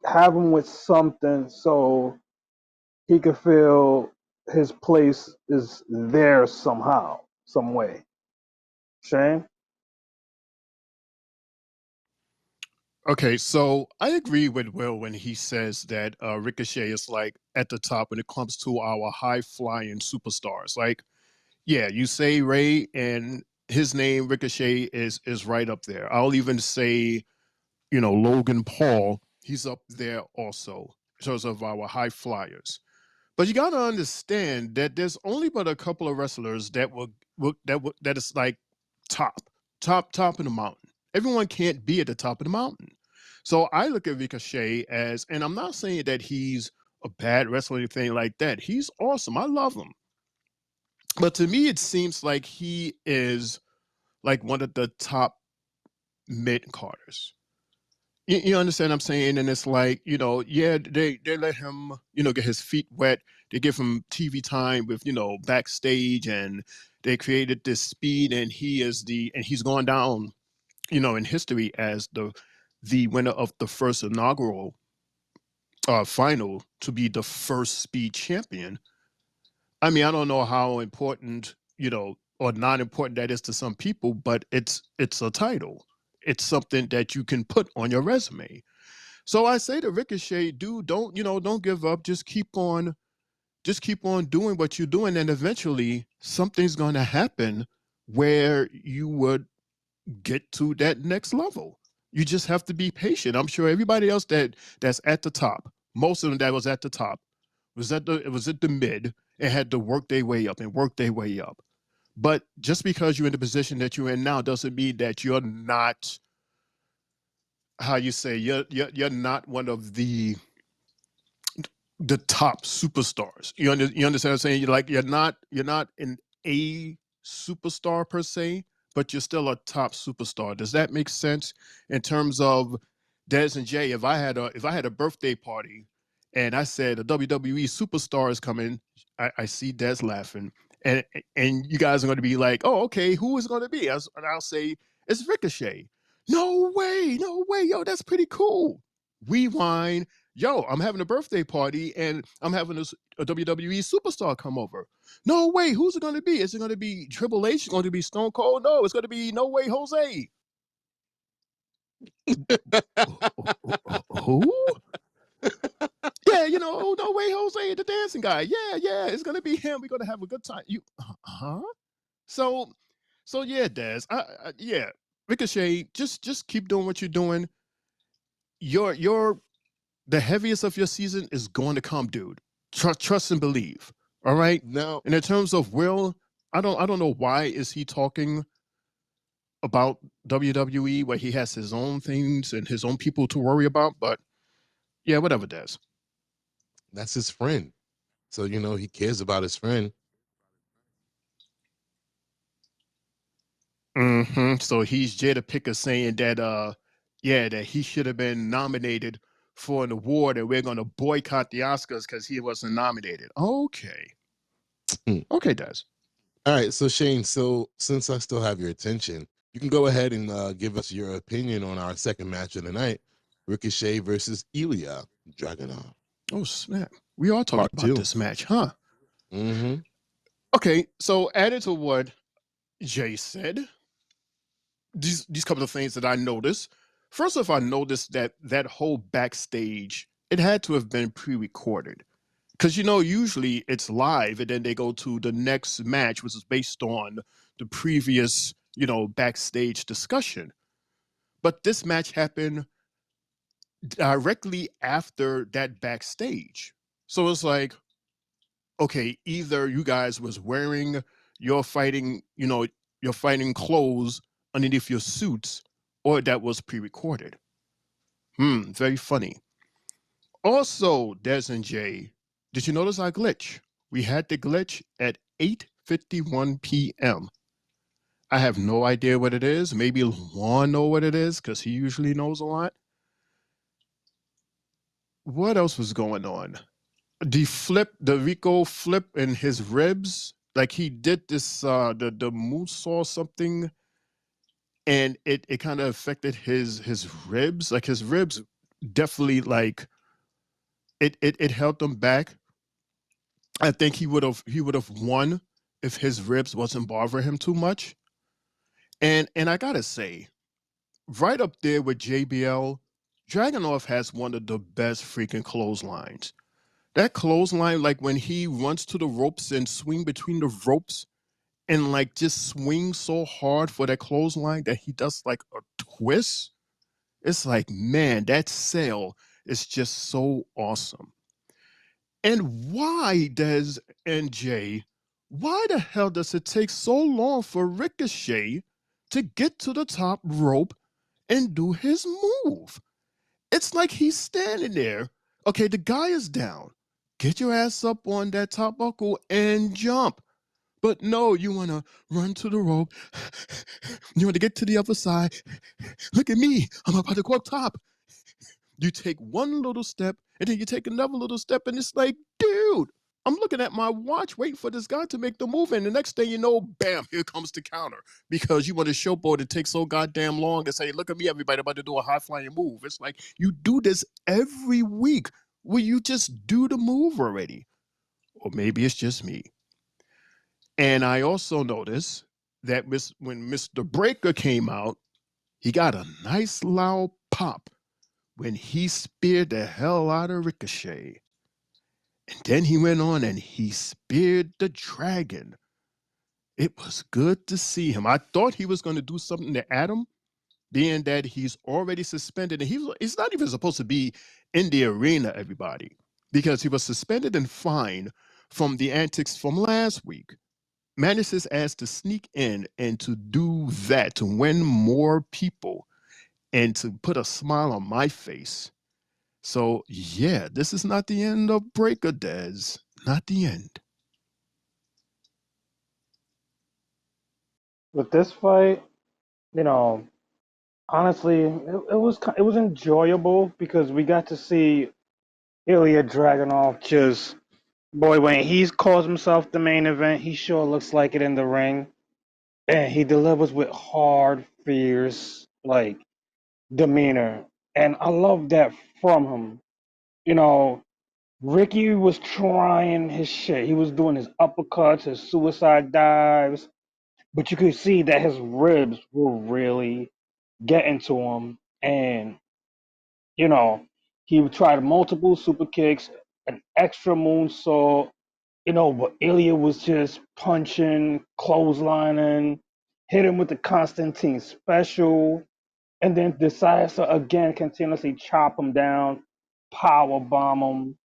have him with something so he could feel his place is there somehow, some way. Shane? Okay, so I agree with Will when he says that Ricochet is like at the top when it comes to our high flying superstars. Like, yeah, you say Ray, and his name Ricochet is right up there. I'll even say Logan Paul, he's up there also in terms of our high flyers. But you got to understand that there's only but a couple of wrestlers that is like top of the mountain. Everyone can't be at the top of the mountain. So I look at Ricochet as, and I'm not saying that he's a bad wrestler or anything like that. He's awesome. I love him. But to me, it seems like he is like one of the top mid carders. You understand what I'm saying? And it's like, yeah, they let him, get his feet wet. They give him TV time with, backstage, and they created this speed, and he's gone down, in history as the winner of the first inaugural final to be the first speed champion. I mean, I don't know how important, or not important that is to some people, but it's a title. It's something that you can put on your resume. So I say to Ricochet, dude, don't give up. Just keep on doing what you're doing, and eventually something's going to happen where you would get to that next level. You just have to be patient. I'm sure everybody else that's at the top, most of them that was at the top, was at the mid and had to work their way up and work their way up. But just because you're in the position that you're in now doesn't mean that you're not, how you say, you're not one of the top superstars. You understand what I'm saying? You're not an A superstar per se, but you're still a top superstar. Does that make sense in terms of Des and Jay? If I had a birthday party and I said a WWE superstar is coming, I see Des laughing, and you guys are going to be like, oh, okay, who is it going to be? And I'll say it's Ricochet. No way, yo, that's pretty cool. Rewind. Yo, I'm having a birthday party and I'm having a WWE superstar come over. No way, who's it going to be? Is it going to be Triple H? Is it going to be Stone Cold? No, it's going to be No Way Jose. Who? Yeah, No Way Jose, the dancing guy. Yeah, it's going to be him. We're going to have a good time. Huh? So yeah, Des. Yeah, Ricochet, just keep doing what you're doing. Your the heaviest of your season is going to come, dude. Trust and believe. All right. Now, And in terms of Will, I don't know why is he talking about WWE where he has his own things and his own people to worry about. But yeah, whatever, Des. that's his friend. So, he cares about his friend. So he's Jada Picker saying that that he should have been nominated for an award and we're gonna boycott the Oscars because he wasn't nominated. Okay. Okay, Des. All right, so Shane, since I still have your attention, you can go ahead and give us your opinion on our second match of the night, Ricochet versus Ilya Dragunov. Oh snap! We are talking Part about 2. this match, huh? Mm-hmm. Okay, so added to what Jay said, these couple of things that I noticed. First off, I noticed that whole backstage, it had to have been pre-recorded. Because usually it's live and then they go to the next match, which is based on the previous, backstage discussion. But this match happened directly after that backstage. So it's like, okay, either you guys was wearing your fighting, your fighting clothes underneath your suits, or that was pre-recorded. Very funny. Also, Des and Jay, did you notice our glitch? We had the glitch at 8:51 p.m. I have no idea what it is. Maybe Juan know what it is because he usually knows a lot. What else was going on? The Rico flip in his ribs, like he did this the moose or something, and it kind of affected his ribs. Like his ribs definitely like it held them back. I think he would have won if his ribs wasn't bothering him too much. And I gotta say, right up there with JBL, Dragunov has one of the best freaking clotheslines. That clothesline, like when he runs to the ropes and swing between the ropes and like just swing so hard for that clothesline that he does like a twist. It's like, man, that sale is just so awesome. And why does NJ, why the hell does it take so long for Ricochet to get to the top rope and do his move? It's like he's standing there. Okay, the guy is down. Get your ass up on that top buckle and jump. But no, you want to run to the rope. You want to get to the other side. Look at me. I'm about to go up top. You take one little step and then you take another little step, and it's like, dude, I'm looking at my watch waiting for this guy to make the move. And the next thing you know, bam, here comes the counter because you want to showboat it takes so goddamn long and say, look at me, everybody, about to do a high flying move. It's like you do this every week. Will you just do the move already? Or maybe it's just me. And I also noticed that when Mr. Breaker came out, he got a nice loud pop when he speared the hell out of Ricochet. And then he went on and he speared the dragon. It was good to see him. I thought he was going to do something to Adam, being that he's already suspended. And he's not even supposed to be in the arena, everybody, because he was suspended and fined from the antics from last week. Managed his ass to sneak in and to do that, to win more people and to put a smile on my face. So, yeah, this is not the end of Breaker, Dez. Not the end. With this fight, you know, honestly, it was enjoyable because we got to see Ilya Dragunov just boy when he calls himself the main event, he sure looks like it in the ring, and he delivers with hard, fierce like demeanor, and I love that from him. You know, Ricky was trying his shit. He was doing his uppercuts, his suicide dives, but you could see that his ribs were really getting to him, and you know, he tried multiple super kicks, an extra moonsault, but Ilya was just punching, clotheslining, hit him with the Constantine special, and then decides to again continuously chop him down, power bomb him,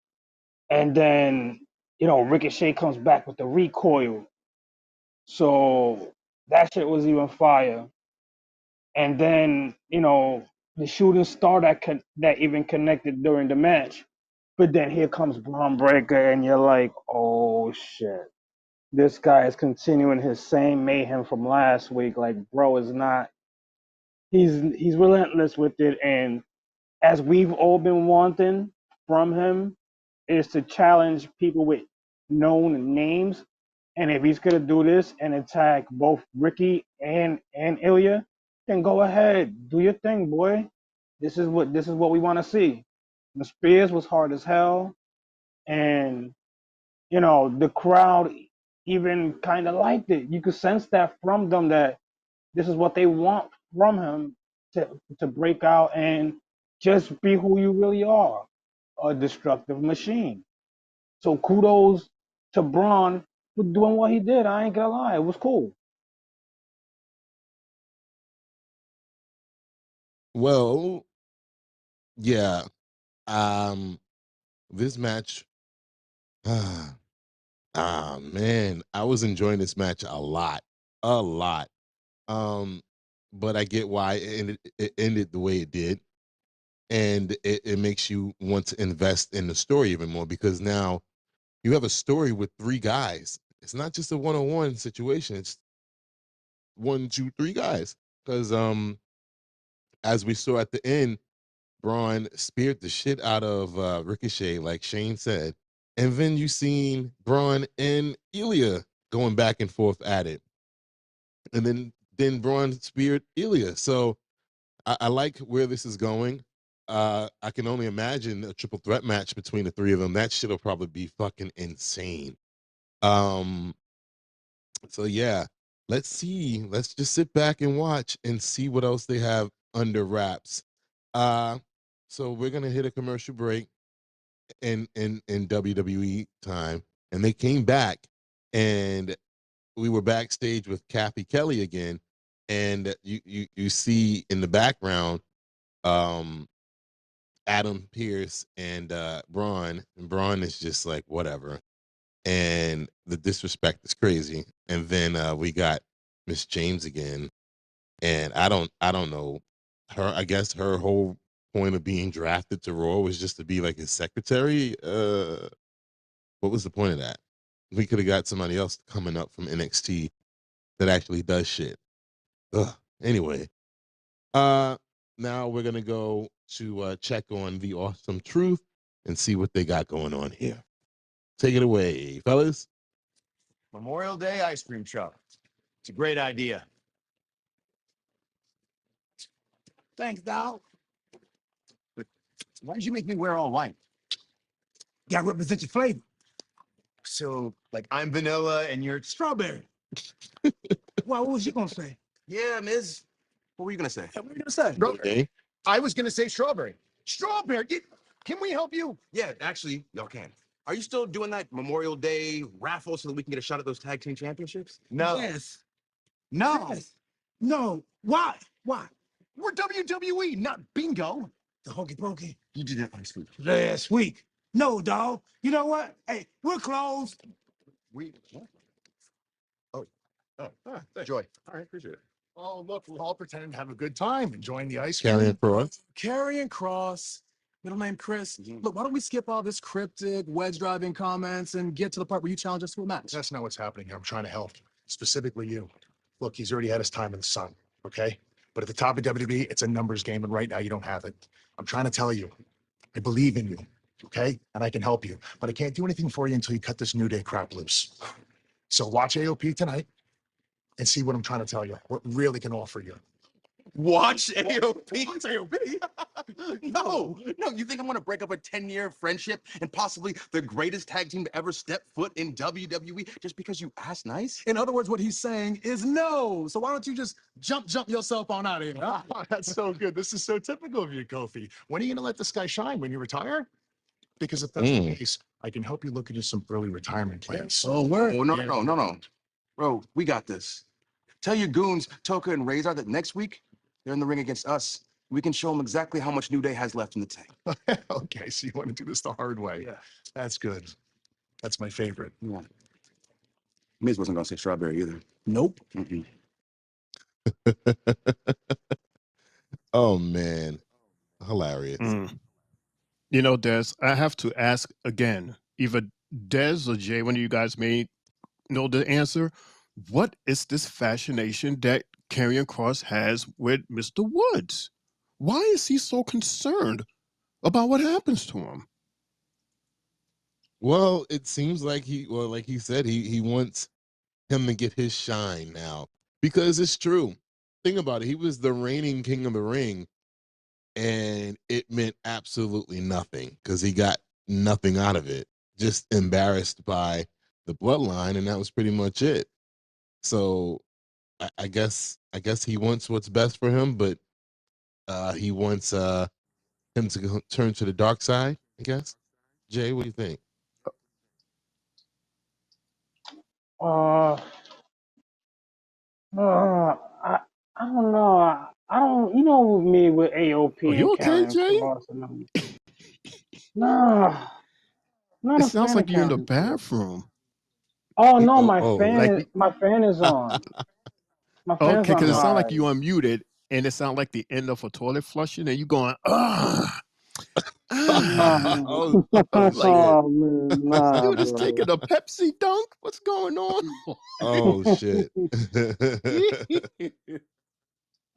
and then Ricochet comes back with the recoil. So that shit was even fire. And then the shooting star that even connected during the match. But then here comes Braun Breaker, and you're like, oh shit, this guy is continuing his same mayhem from last week. Like, bro is not. He's relentless with it, and as we've all been wanting from him, is to challenge people with known names. And if he's gonna do this and attack both Ricky and Ilya, then go ahead, do your thing, boy. This is what we want to see. The Spears was hard as hell, and the crowd even kind of liked it. You could sense that from them that this is what they want from him to break out and just be who you really are, a destructive machine. So kudos to Braun for doing what he did. I ain't gonna lie, it was cool. Well, yeah. Um, this match. Man, I was enjoying this match a lot. Um, but I get why it ended the way it did, and it makes you want to invest in the story even more because now you have a story with three guys. It's not just a one-on-one situation. It's one, two, three guys. Because as we saw at the end, Braun speared the shit out of Ricochet, like Shane said, and then you seen Braun and Ilya going back and forth at it, and then Braun speared Ilya. So I like where this is going. I can only imagine a triple threat match between the three of them. That shit'll probably be fucking insane. Um, so yeah, let's see. Let's just sit back and watch and see what else they have under wraps. Uh, so we're gonna hit a commercial break in WWE time, and they came back, and we were backstage with Kathy Kelly again, and you see in the background Adam Pierce and Braun, and Braun is just like whatever, and the disrespect is crazy. And then we got Miss James again, and I don't know her. I guess her whole point of being drafted to Raw was just to be like his secretary. What was the point of that? We could have got somebody else coming up from NXT that actually does shit. Ugh. Anyway, now we're gonna go to check on the Awesome Truth and see what they got going on here. Take it away, fellas. Memorial Day ice cream truck. It's a great idea. Thanks, dog. But why did you make me wear all white? Gotta represent your flavor. So, like, I'm vanilla and you're Strawberry. Well, what was you gonna say? Yeah, Miz. What were you gonna say? What were you gonna say? Okay. I was gonna say strawberry. Strawberry. Can we help you? Yeah, actually, y'all can. Are you still doing that Memorial Day raffle so that we can get a shot at those tag team championships? No. Yes. No. Yes. No. Why? Why? We're WWE, not bingo. The hokey pokey. You did that last week. Last week. No, dog. You know what? Hey, we're closed. What? Joy. All right, appreciate it. Oh, look, we're all pretending to have a good time, enjoying the ice cream. Karrion Kross. Karrion Kross, middle name Chris. Look, why don't we skip all this cryptic, wedge driving comments and get to the part where you challenge us to a match? That's not what's happening here. I'm trying to help, specifically you. Look, he's already had his time in the sun, okay? But at the top of WWE, it's a numbers game, and right now you don't have it. I'm trying to tell you, I believe in you, okay? And I can help you, but I can't do anything for you until you cut this New Day crap loose. So watch AOP tonight and see what I'm trying to tell you, what really can offer you. Watch AOP. Watch AOP. No. You think I'm gonna break up a 10-year friendship and possibly the greatest tag team to ever step foot in WWE just because you asked nice? In other words, what he's saying is no. So why don't you just jump yourself on out of here? Huh? Oh, that's so good. This is so typical of you, Kofi. When are you gonna let this guy shine? When you retire? Because if that's the case, I can help you look into some early retirement plans. Oh, word. Oh, no. Bro, we got this. Tell your goons, Toka and Razor, that next week they're in the ring against us. We can show them exactly how much New Day has left in the tank. Okay, so you want to do this the hard way. Yeah. That's good. That's my favorite. Yeah. Miz wasn't gonna say strawberry either. Nope. Oh man, hilarious. You know, Des, I have to ask again. Either Des or Jay, one of you guys may know the answer. What is this fascination that Karrion Kross has with Mr. Woods? Why is he so concerned about what happens to him? Well, it seems like like he said, he wants him to get his shine now, because it's true. Think about it. He was the reigning king of the ring, and it meant absolutely nothing because he got nothing out of it. Just embarrassed by the bloodline, and that was pretty much it. So I guess he wants what's best for him, but he wants him to turn to the dark side, I guess. Jay, what do you think? I don't know. I don't. You know me with AOP Are and you okay, Karrion Jay? Kross and them. No, not It a sounds fan of like you're in the Karrion Kross. bathroom. Oh no, Like, my fan is on. My fan's okay, on because it sounds high. like you unmuted, and it sounds like the end of a toilet flushing, and you going, ah. Oh Like, Oh man, nah, dude is bro. taking a Pepsi dunk. What's going on? oh shit.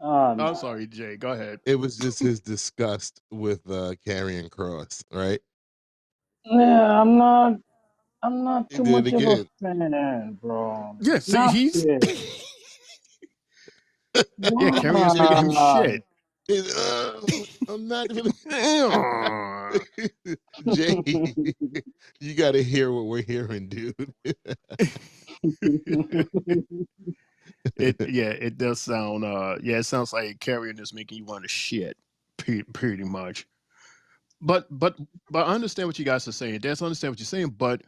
Oh I'm no. sorry, Jay. Go ahead. It was just his disgust with Karrion Kross, right? Yeah, I'm not He too did it much of a again. fan, bro. Yeah, see, Not he's fit. yeah, Carrier's giving him Why? shit. I'm not gonna Jay, you gotta hear what we're hearing, dude. It does sound it sounds like Carrier is making you want to shit, pretty much. But I understand what you guys are saying. That's understand what you're saying, but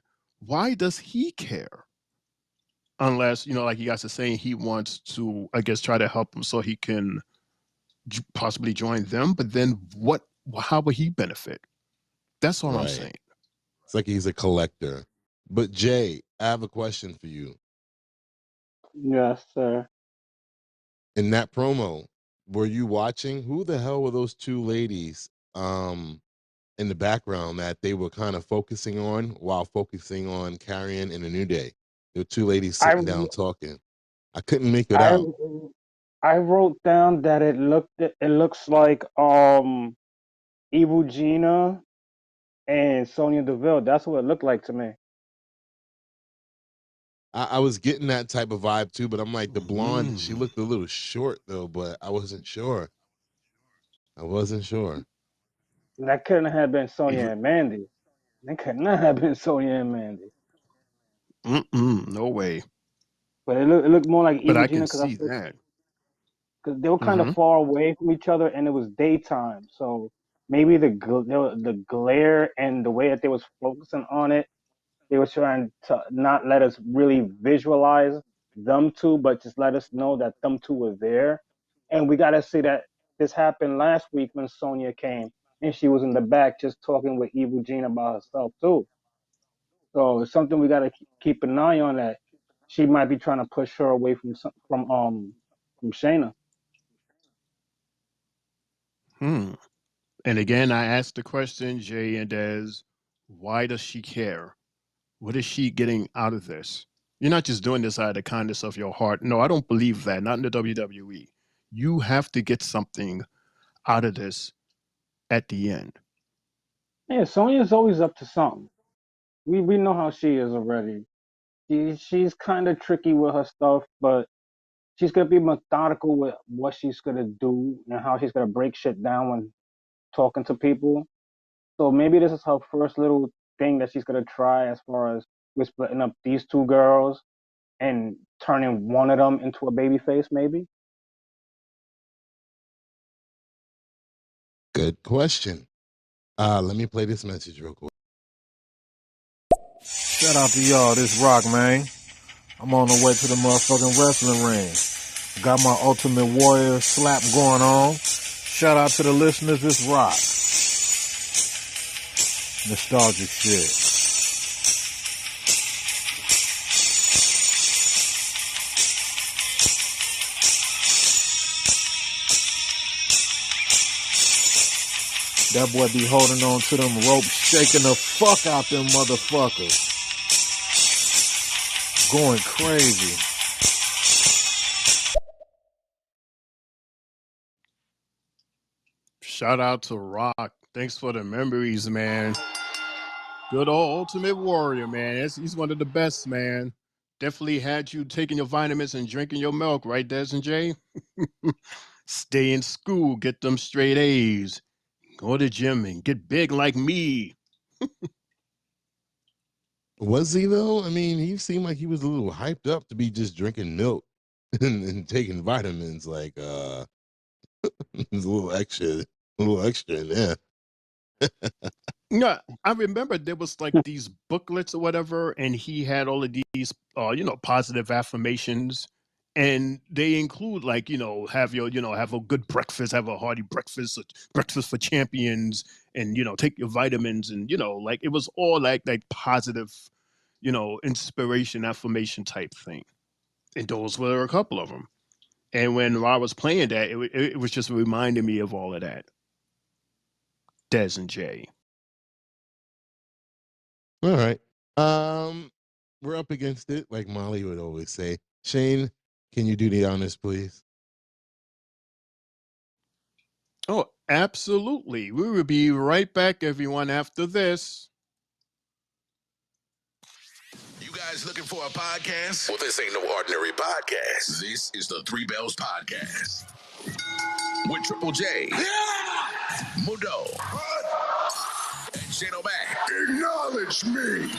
why does he care? Unless, like you guys are saying, he wants to, I guess, try to help him so he can possibly join them, but then what? How would he benefit? That's all I'm Right. saying. It's like he's a collector. But Jay, I have a question for you. Yes, sir. In that promo, were you watching? Who the hell were those two ladies in the background that they were kind of focusing on while focusing on Carrion and a New Day? There were two ladies I sitting down talking. I couldn't make it I out. I wrote down that it looks like Evil Gina and Sonya Deville. That's what it looked like to me. I was getting that type of vibe too, but I'm like, the blonde, she Mm. looked a little short though, but I wasn't sure. I wasn't sure. That couldn't have been Sonya and Mandy. That could not have been Sonya and Mandy. No way. But it looked more like But Evil I can Gina see that. because they were kind of Mm-hmm. far away from each other and it was daytime. So maybe the glare and the way that they was focusing on it, they were trying to not let us really visualize them two, but just let us know that them two were there. And we got to see that this happened last week when Sonya came and she was in the back just talking with Evil Gina about herself too. So it's something we got to keep an eye on that she might be trying to push her away from Shayna. Hmm. And again, I asked the question, Jay and Des, why does she care? What is she getting out of this? You're not just doing this out of the kindness of your heart. No, I don't believe that. Not in the WWE. You have to get something out of this at the end. Yeah, Sonya's always up to something. We know how she is already. She's kind of tricky with her stuff, but she's gonna be methodical with what she's gonna do and how she's gonna break shit down when talking to people. So maybe this is her first little thing that she's gonna try as far as we're splitting up these two girls and turning one of them into a baby face, maybe. Good question. Let me play this message real quick. Shout out to y'all. This Rock, man. I'm on the way to the motherfucking wrestling ring. Got my Ultimate Warrior slap going on. Shout out to the listeners. This Rock. Nostalgic shit. That boy be holding on to them ropes, shaking the fuck out them motherfuckers. Going crazy. Shout out to Rock. Thanks for the memories, man. Good old Ultimate Warrior, man. He's one of the best, man. Definitely had you taking your vitamins and drinking your milk, right, Des and Jay? Stay in school, get them straight A's. Go to the gym and get big like me. Was he though? I mean, he seemed like he was a little hyped up to be just drinking milk and taking vitamins. Like, there's a little extra in there. Yeah, I remember there was like these booklets or whatever, and he had all of these, positive affirmations, and they include like, have a good breakfast, have a hearty breakfast, breakfast for champions, and take your vitamins, and like it was all like positive, inspiration affirmation type thing, and those were a couple of them. And when I was playing that, it was just reminding me of all of that. Des and Jay. All right. We're up against it, like Molly would always say. Shane, can you do the honors, please? Oh, absolutely. We will be right back, everyone, after this. You guys looking for a podcast? Well, this ain't no ordinary podcast. This is the Three Bells Podcast with Triple J, Mundo, and Shane O'Mac. Acknowledge me.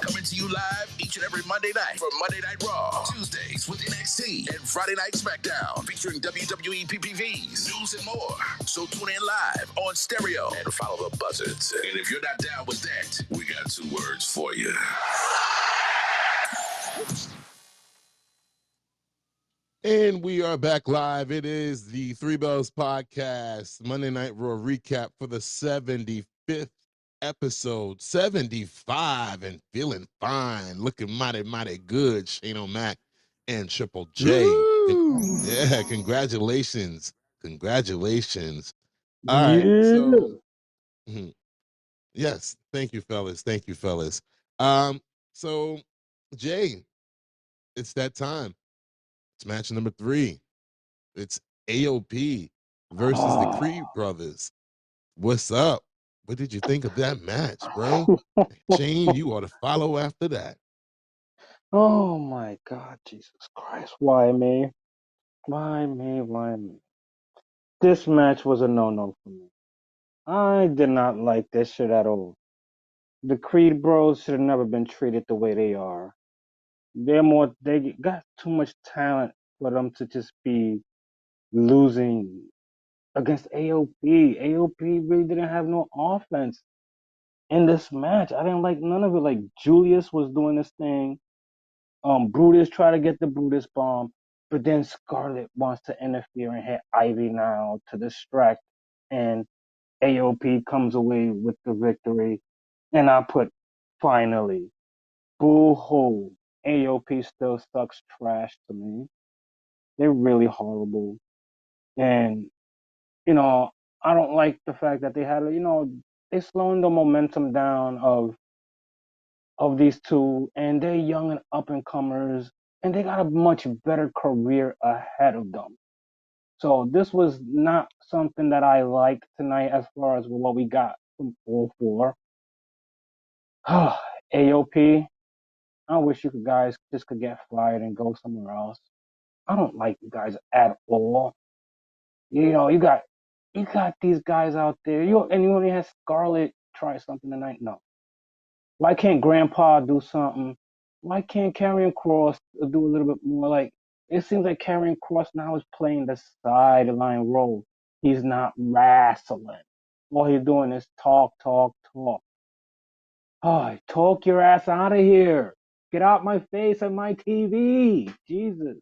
Coming to you live each and every Monday night for Monday Night Raw, Tuesdays with NXT, and Friday Night SmackDown featuring WWE PPVs, news, and more. So tune in live on stereo and follow the buzzards. And if you're not down with that, we got two words for you. And we are back live. It is the Three Bells Podcast, Monday Night Raw recap for the 75th episode. 75 and feeling fine. Looking mighty, mighty good. Shane O'Mac and Triple J. Yeah, congratulations. Congratulations. All right. Yeah. So, yes, thank you, fellas. Thank you, fellas. So, Jay, it's that time. It's match number 3. It's AOP versus the Creed brothers. What's up? What did you think of that match, bro? Shane, you ought to follow after that. Oh my God, Jesus Christ. Why me? Why me? Why me? This match was a no-no for me. I did not like this shit at all. The Creed bros should have never been treated the way they are. They got too much talent for them to just be losing against AOP. AOP really didn't have no offense in this match. I didn't like none of it. Like Julius was doing this thing. Brutus tried to get the Brutus bomb, but then Scarlett wants to interfere and hit Ivy now to distract, and AOP comes away with the victory. And I put finally, boo hoo. AOP still sucks trash to me. They're really horrible. And, you know, I don't like the fact that they're slowing the momentum down of these two, and they're young and up and comers, and they got a much better career ahead of them. So this was not something that I liked tonight as far as what we got from all four. AOP, I wish you guys just could get fired and go somewhere else. I don't like you guys at all. You got these guys out there. You only had Scarlett try something tonight. No. Why can't Grandpa do something? Why can't Karrion Cross do a little bit more? Like it seems like Karrion Cross now is playing the sideline role. He's not wrestling. All he's doing is talk, talk, talk. Oh, talk your ass out of here. Get out my face and my TV. Jesus.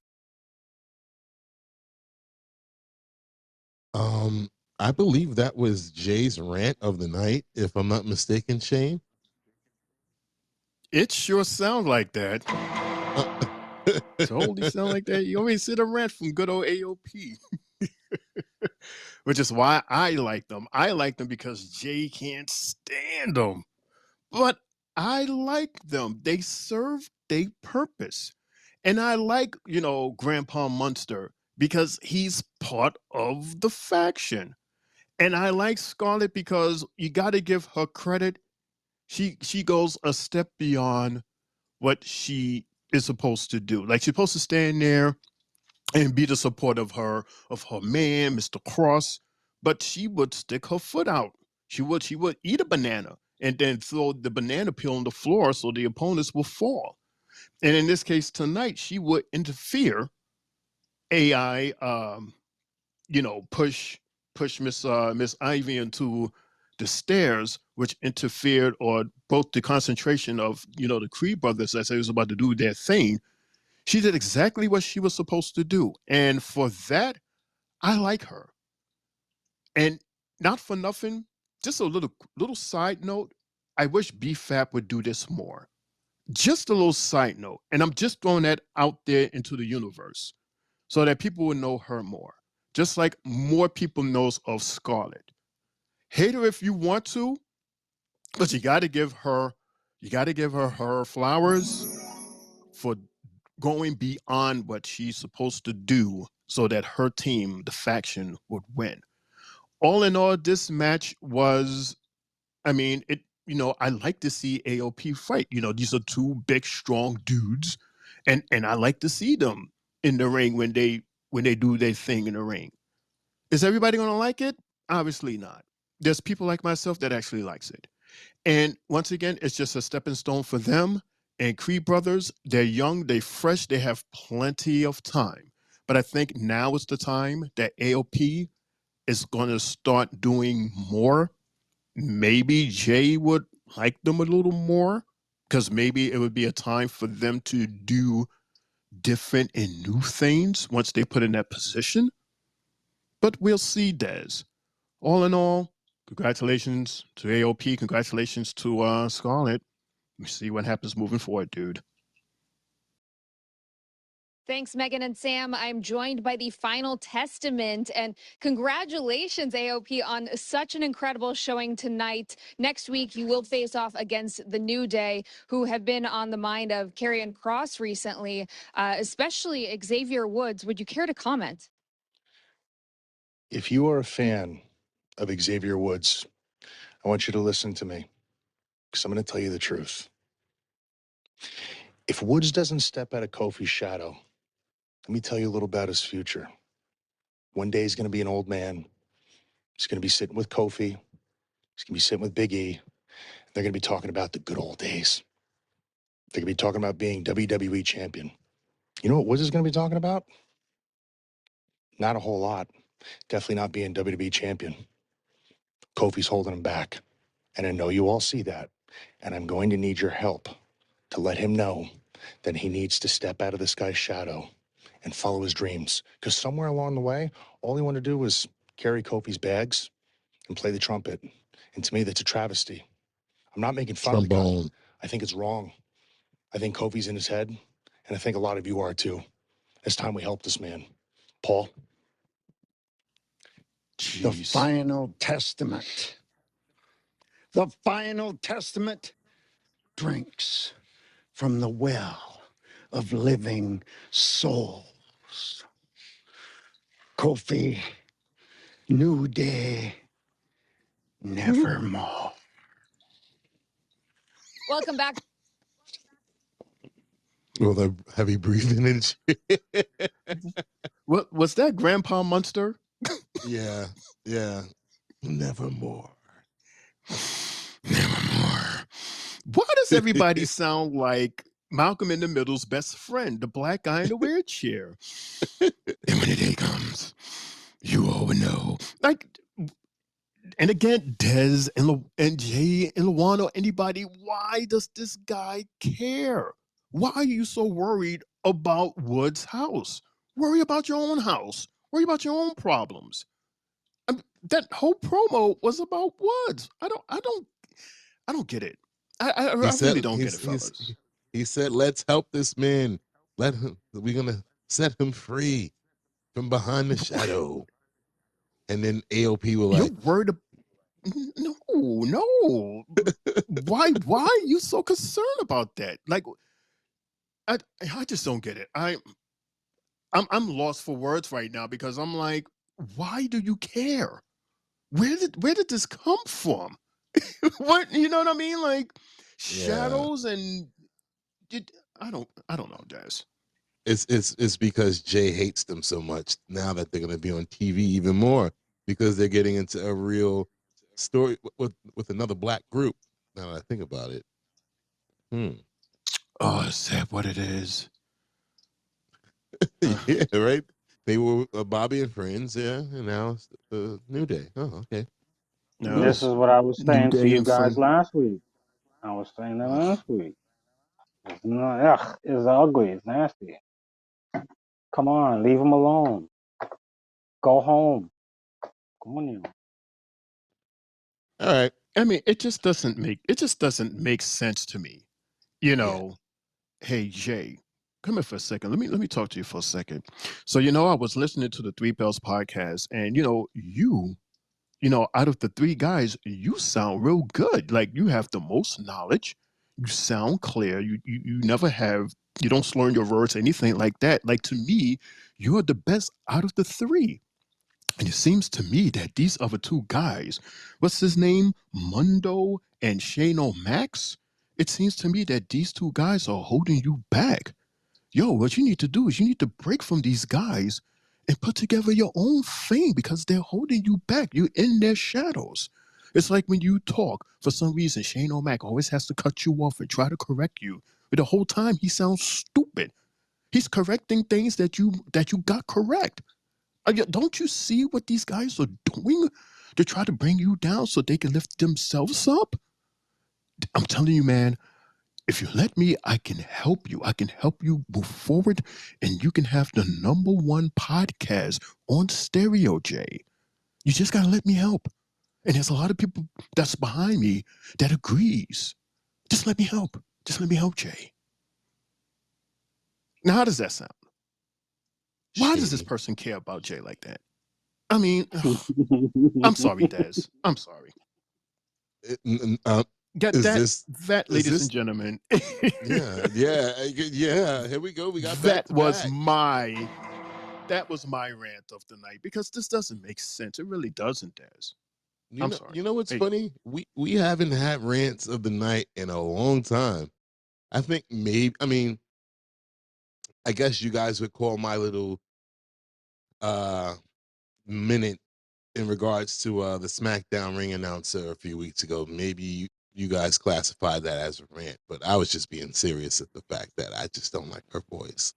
I believe that was Jay's rant of the night, if I'm not mistaken, Shane. It sure sounds like that. Totally sound like that. You always sit a rant from good old AOP. Which is why I like them. I like them because Jay can't stand them. But I like them. They serve their purpose. And I like, Grandpa Munster because he's part of the faction. And I like Scarlett because you got to give her credit. She goes a step beyond what she is supposed to do. Like she's supposed to stand there and be the support of her man, Mr. Cross, but she would stick her foot out. She would eat a banana and then throw the banana peel on the floor so the opponents will fall. And in this case tonight, she would interfere. AI, push Miss Ivy into the stairs, which interfered or broke the concentration of the Creed brothers as they was about to do their thing. She did exactly what she was supposed to do, and for that, I like her. And not for nothing, just a little side note. I wish BFAP would do this more. Just a little side note, and I'm just throwing that out there into the universe so that people will know her more. Just like more people knows of Scarlett. Hate her if you want to, but you got to give her her flowers for going beyond what she's supposed to do so that her team, the faction, would win. All in all, this match was, I mean, I like to see AOP fight. These are two big, strong dudes, and I like to see them in the ring when they do their thing in the ring. Is everybody gonna like it? Obviously not. There's people like myself that actually likes it. And once again, it's just a stepping stone for them. And Creed brothers, they're young, they're fresh, they have plenty of time. But I think now is the time that AOP is going to start doing more. Maybe Jay would like them a little more because maybe it would be a time for them to do different and new things once they put in that position. But we'll see, Des. All in all, congratulations to AOP. Congratulations to Scarlett. We see what happens moving forward, dude. Thanks, Megan and Sam. I'm joined by the Final Testament. And congratulations, AOP, on such an incredible showing tonight. Next week, you will face off against the New Day, who have been on the mind of Karrion Kross recently, especially Xavier Woods. Would you care to comment? If you are a fan of Xavier Woods, I want you to listen to me because I'm going to tell you the truth. If Woods doesn't step out of Kofi's shadow, let me tell you a little about his future. One day he's going to be an old man. He's going to be sitting with Kofi. He's going to be sitting with Big E. They're going to be talking about the good old days. They're going to be talking about being WWE champion. You know what Woods is going to be talking about? Not a whole lot. Definitely not being WWE champion. Kofi's holding him back. And I know you all see that. And I'm going to need your help to let him know that he needs to step out of this guy's shadow and follow his dreams. Because somewhere along the way, all he wanted to do was carry Kofi's bags and play the trumpet. And to me, that's a travesty. I'm not making fun of the guy. I think it's wrong. I think Kofi's in his head, and I think a lot of you are too. It's time we help this man. Paul? The Final Testament. The Final Testament drinks from the well of living souls. Kofi, New Day, nevermore. Welcome back. Well, the heavy breathing and shit. What was that, Grandpa Munster? Yeah. Nevermore. Why does everybody sound like Malcolm in the Middle's best friend, the black guy in the wheelchair? And when the day comes, you all will know. Like, and again, Dez and Jay and Luana, anybody, why does this guy care? Why are you so worried about Wood's house? Worry about your own house. Worry about your own problems. That whole promo was about Woods. I don't get it. I really don't get it, fellas. He said, "Let's help this man. Let him. We're gonna set him free from behind the shadow." And then AOP were like, "You're worried? No. Why are you so concerned about that? Like, I just don't get it. I'm lost for words right now because I'm like, why do you care? Where did this come from? What, you know what I mean? Like shadows and I don't know, Jazz. It's because Jay hates them so much now that they're gonna be on TV even more because they're getting into a real story with another black group. Now that I think about it. Oh, is that what it is? Yeah, right. They were Bobby and Friends, yeah, and now it's the New Day. Oh, okay. No, This is what I was New saying to Day you and guys Friend. last week. I was saying that last week. It's ugly. It's nasty. Come on, leave him alone. Go home. Come on, you. All right. I mean, it just doesn't make sense to me. You know, hey Jay, come here for a second. Let me talk to you for a second. So, I was listening to the Three Bells podcast, and out of the three guys, you sound real good. Like you have the most knowledge. You sound clear. You never have. You don't slur in your words, anything like that. Like to me, you're the best out of the three. And it seems to me that these other two guys, what's his name, Mundo and Shane O'Max, it seems to me that these two guys are holding you back. Yo, what you need to do is you need to break from these guys and put together your own thing because they're holding you back. You're in their shadows. It's like when you talk, for some reason, Shane O'Mac always has to cut you off and try to correct you. But the whole time he sounds stupid. He's correcting things that you got correct. Don't you see what these guys are doing to try to bring you down so they can lift themselves up? I'm telling you, man, If you let me, I can help you. I can help you move forward, and you can have the #1 podcast on stereo, Jay. You just gotta let me help. And there's a lot of people that's behind me that agrees. Just let me help. Just let me help, Jay. Now, how does that sound? Why does this Shady. person care about Jay like that? I mean, I'm sorry, Des. I'm sorry. Get Is that, this ladies and gentlemen. yeah. Here we go. We got back that to was back. my rant of the night because this doesn't make sense. It really doesn't, Des. I'm sorry. You know what's Hey, funny? We haven't had rants of the night in a long time. I think maybe I guess you guys would call my little uh minute in regards to the SmackDown ring announcer a few weeks ago. Maybe you guys classified that as a rant, but I was just being serious at the fact that I just don't like her voice.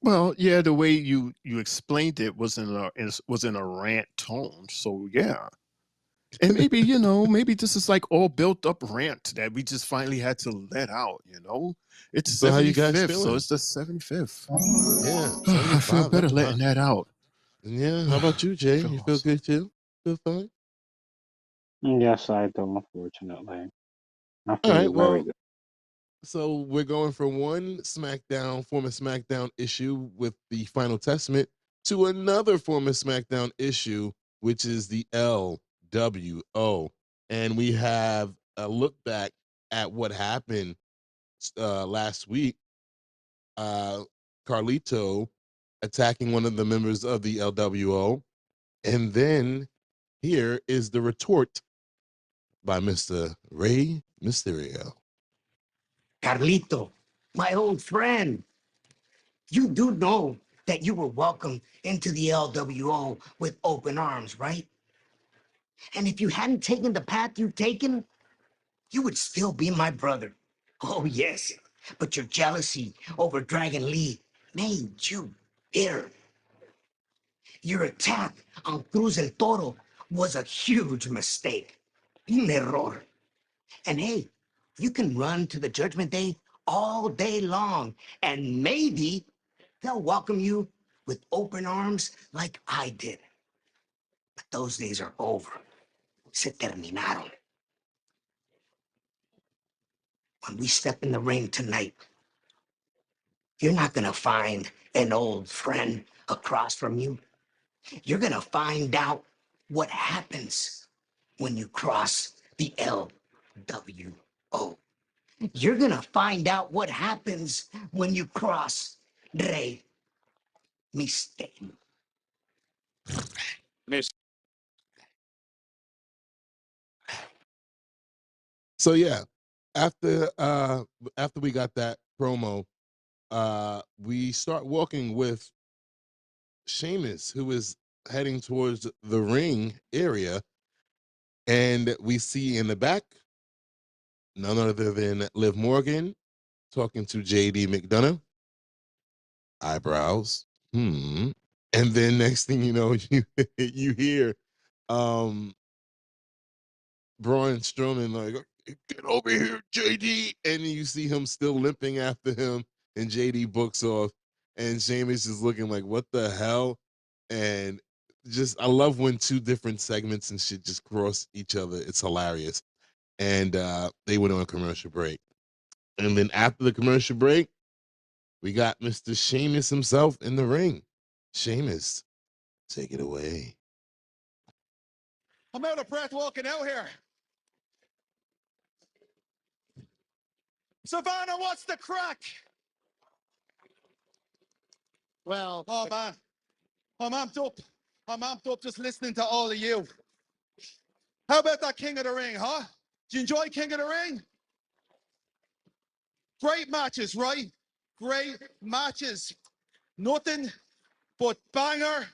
well, yeah, the way you explained it was in a rant tone. So yeah. And maybe, maybe this is like all built up rant that we just finally had to let out. It's So how you guys 75th, so feeling? it's the 75th. Yeah, I feel 75. better letting that out. Yeah, how about you, Jay? Feel You feel awesome. good too? Feel fine? Yes, I do, unfortunately. I All right, feel very well, good. so we're going from one former SmackDown issue with the Final Testament to another former SmackDown issue, which is the LWO. And we have a look back at what happened last week. Carlito attacking one of the members of the LWO. And then here is the retort by Mr. Rey Mysterio. Carlito, my old friend, you do know that you were welcomed into the LWO with open arms, right? And if you hadn't taken the path you've taken, you would still be my brother. Oh, yes. But your jealousy over Dragon Lee made you bitter. Your attack on Cruz el Toro was a huge mistake. Un error. And hey, you can run to the Judgment Day all day long, and maybe they'll welcome you with open arms like I did. But those days are over. Se terminaron. When we step in the ring tonight, you're not gonna find an old friend across from you. You're gonna find out what happens when you cross the LWO. You're gonna find out what happens when you cross Rey Mysterio. So yeah, after after we got that promo, we start walking with Sheamus, who is heading towards the ring area, and we see in the back none other than Liv Morgan talking to JD McDonough. Eyebrows. And then next thing you know, you hear um Braun Strowman like, get over here, JD. And you see him still limping after him, and JD books off. And Sheamus is looking like, what the hell? And just, I love when two different segments and shit just cross each other. It's hilarious. And they went on a commercial break. And then after the commercial break, we got Mr. Sheamus himself in the ring. Sheamus, take it away. I'm out of breath walking out here. Savannah, what's the crack? Well, oh man, I'm amped up. I'm amped up just listening to all of you. How about that King of the Ring, huh? Do you enjoy King of the Ring? Great matches, right? Great matches. Nothing but banger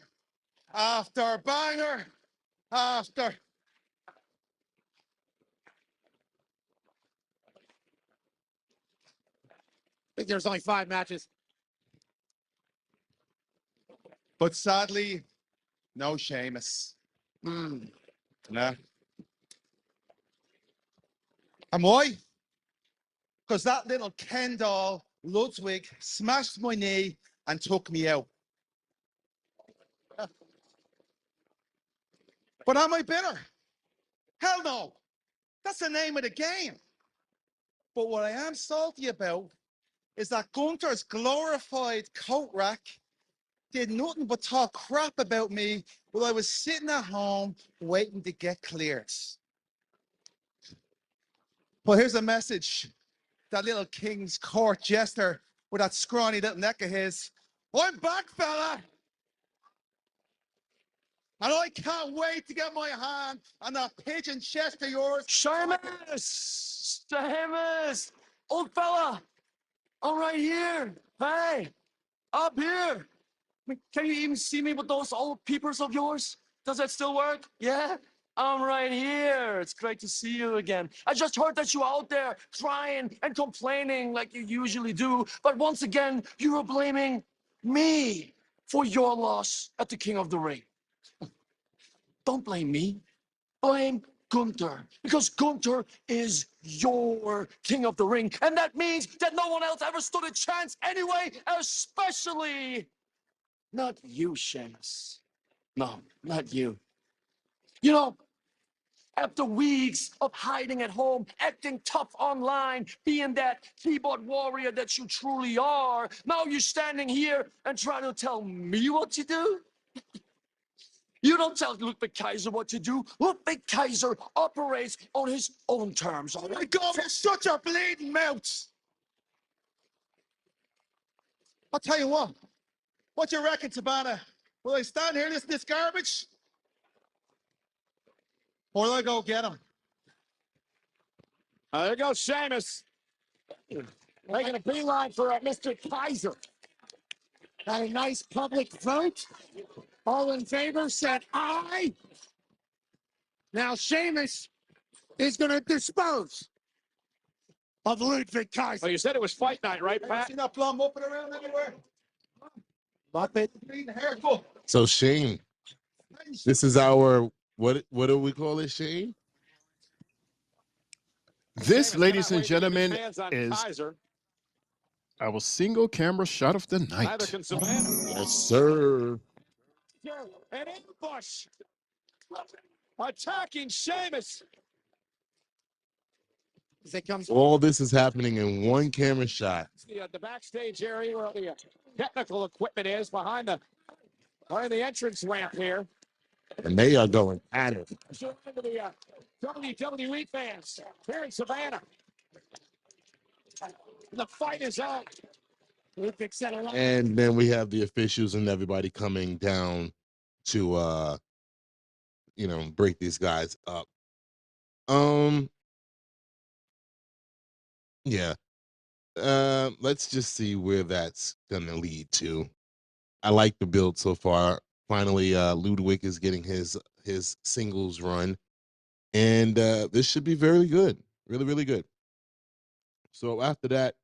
after banger after. I think there's only 5 matches. But sadly, no Sheamus. Nah. And why? Because that little Ken doll, Ludwig, smashed my knee and took me out. But am I bitter? Hell no. That's the name of the game. But what I am salty about is that Gunter's glorified coat rack did nothing but talk crap about me while I was sitting at home waiting to get cleared. Well, here's a message. That little King's Court jester with that scrawny little neck of his. I'm back, fella! And I can't wait to get my hand on that pigeon chest of yours. Seamus! Seamus! Old fella! I'm right here! Hey! Up here! Can you even see me with those old peepers of yours? Does that still work? Yeah? I'm right here. It's great to see you again. I just heard that you out there crying and complaining like you usually do, but once again, you are blaming me for your loss at the King of the Ring. Don't blame me. Blame Gunther, because Gunther is your King of the Ring, and that means that no one else ever stood a chance anyway, especially not you, Seamus. No, not you. You know, after weeks of hiding at home, acting tough online, being that keyboard warrior that you truly are, now you're standing here and trying to tell me what to do? You don't tell Ludwig Kaiser what to do. Ludwig Kaiser operates on his own terms. Oh my God, you're such a bleeding mouth! I'll tell you what. What you reckon, Tabana? Will I stand here listening to this garbage? Or will I go get him? There goes Seamus. Making a beeline for Mr. Kaiser. Got a nice public vote. All in favor said aye. Now Sheamus is going to dispose of Ludwig Kaiser. Well, you said it was fight night, right, Ever Pat? seen that plum whooping around anywhere? Muppet. Bleeding haircut. So Shane, this is our what do we call it, Shane? This, Seamus ladies cannot and wait to get his gentlemen, hands on is Kaiser. our single camera shot of the Neither night. can Savannah. Yes, sir. An ambush. Attacking Sheamus. All this is happening in one camera shot. The backstage area where the technical equipment is behind the entrance ramp here. And they are going at it. Show it to the WWE fans here in Savannah. The fight is on. And then we have the officials and everybody coming down to break these guys up. Yeah. Let's just see where that's gonna lead to. I like the build so far. Finally, Ludwig is getting his singles run. And this should be very good. Really, really good. So after that,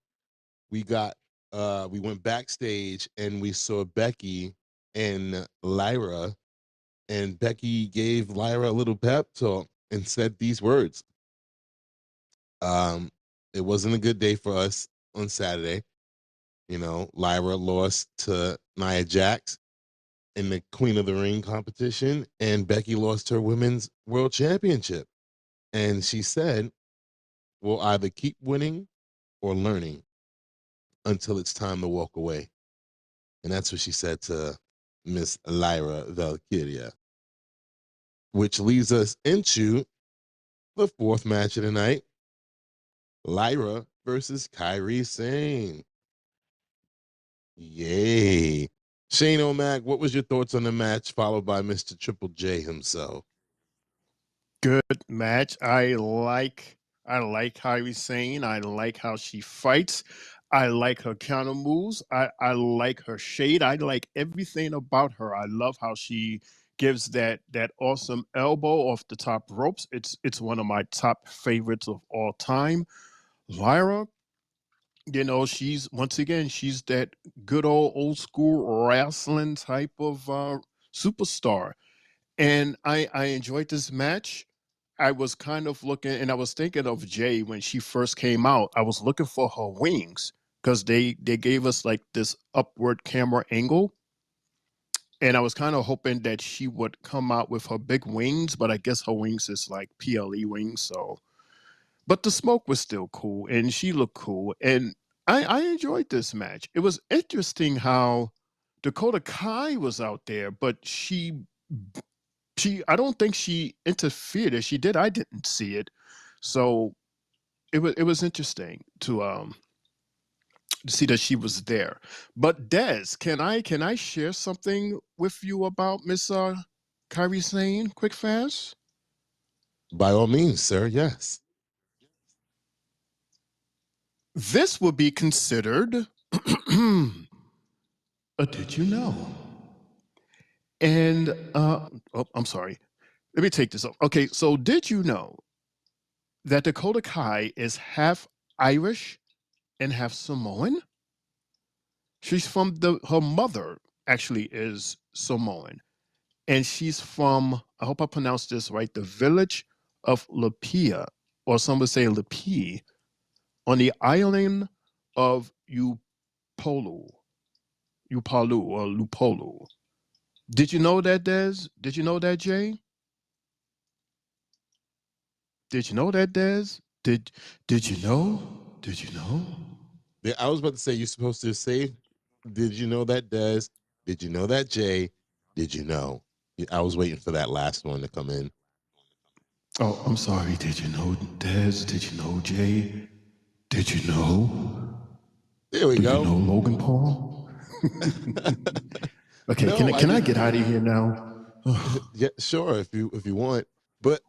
we went backstage and we saw Becky and Lyra, and Becky gave Lyra a little pep talk and said these words. It wasn't a good day for us on Saturday. You know, Lyra lost to Nia Jax in the Queen of the Ring competition, and Becky lost her women's world championship. And she said, we'll either keep winning or learning until it's time to walk away. And that's what she said to Miss Lyra Valkyria. Which leads us into the fourth match of the night. Lyra versus Kairi Sane. Yay. Shane O'Mac, what was your thoughts on the match, followed by Mr. Triple J himself? Good match. I like Kairi Sane. I like how she fights. I like her counter moves. I like her shade. I like everything about her. I love how she gives that awesome elbow off the top ropes. It's one of my top favorites of all time. Lyra, she's that good old school wrestling type of superstar. And I enjoyed this match. I was kind of looking, and I was thinking of Jay when she first came out. I was looking for her wings because they gave us like this upward camera angle, and I was kind of hoping that she would come out with her big wings, but I guess her wings is like PLE wings. So, but the smoke was still cool, and she looked cool, and I enjoyed this match. It was interesting how Dakota Kai was out there, but she I don't think she interfered. If she did, I didn't see it. So it was interesting to see that she was there. But Des, can I share something with you about Miss Kyrie Sane quick fast? By all means, sir. Yes. This would be considered a did you know? And oh, I'm sorry. Let me take this off. Okay, so did you know that Dakota Kai is half Irish and half Samoan? She's from her mother actually is Samoan, and she's from, I hope I pronounced this right, the village of Lapia, or some would say Lipi, on the island of Upolu, Upalu or Lupolu. Did you know that, Des? Did you know that, Jay? Did you know that, Des? Did you know? Did you know? Yeah, I was about to say you're supposed to say, "Did you know that, Des? Did you know that, Jay? Did you know?" I was waiting for that last one to come in. Oh, I'm sorry. Did you know, Des? Did you know, Jay? Did you know? There we Do you go. know Logan Paul? Okay, No, I can I did. get out of here now? Yeah, sure, if you want. But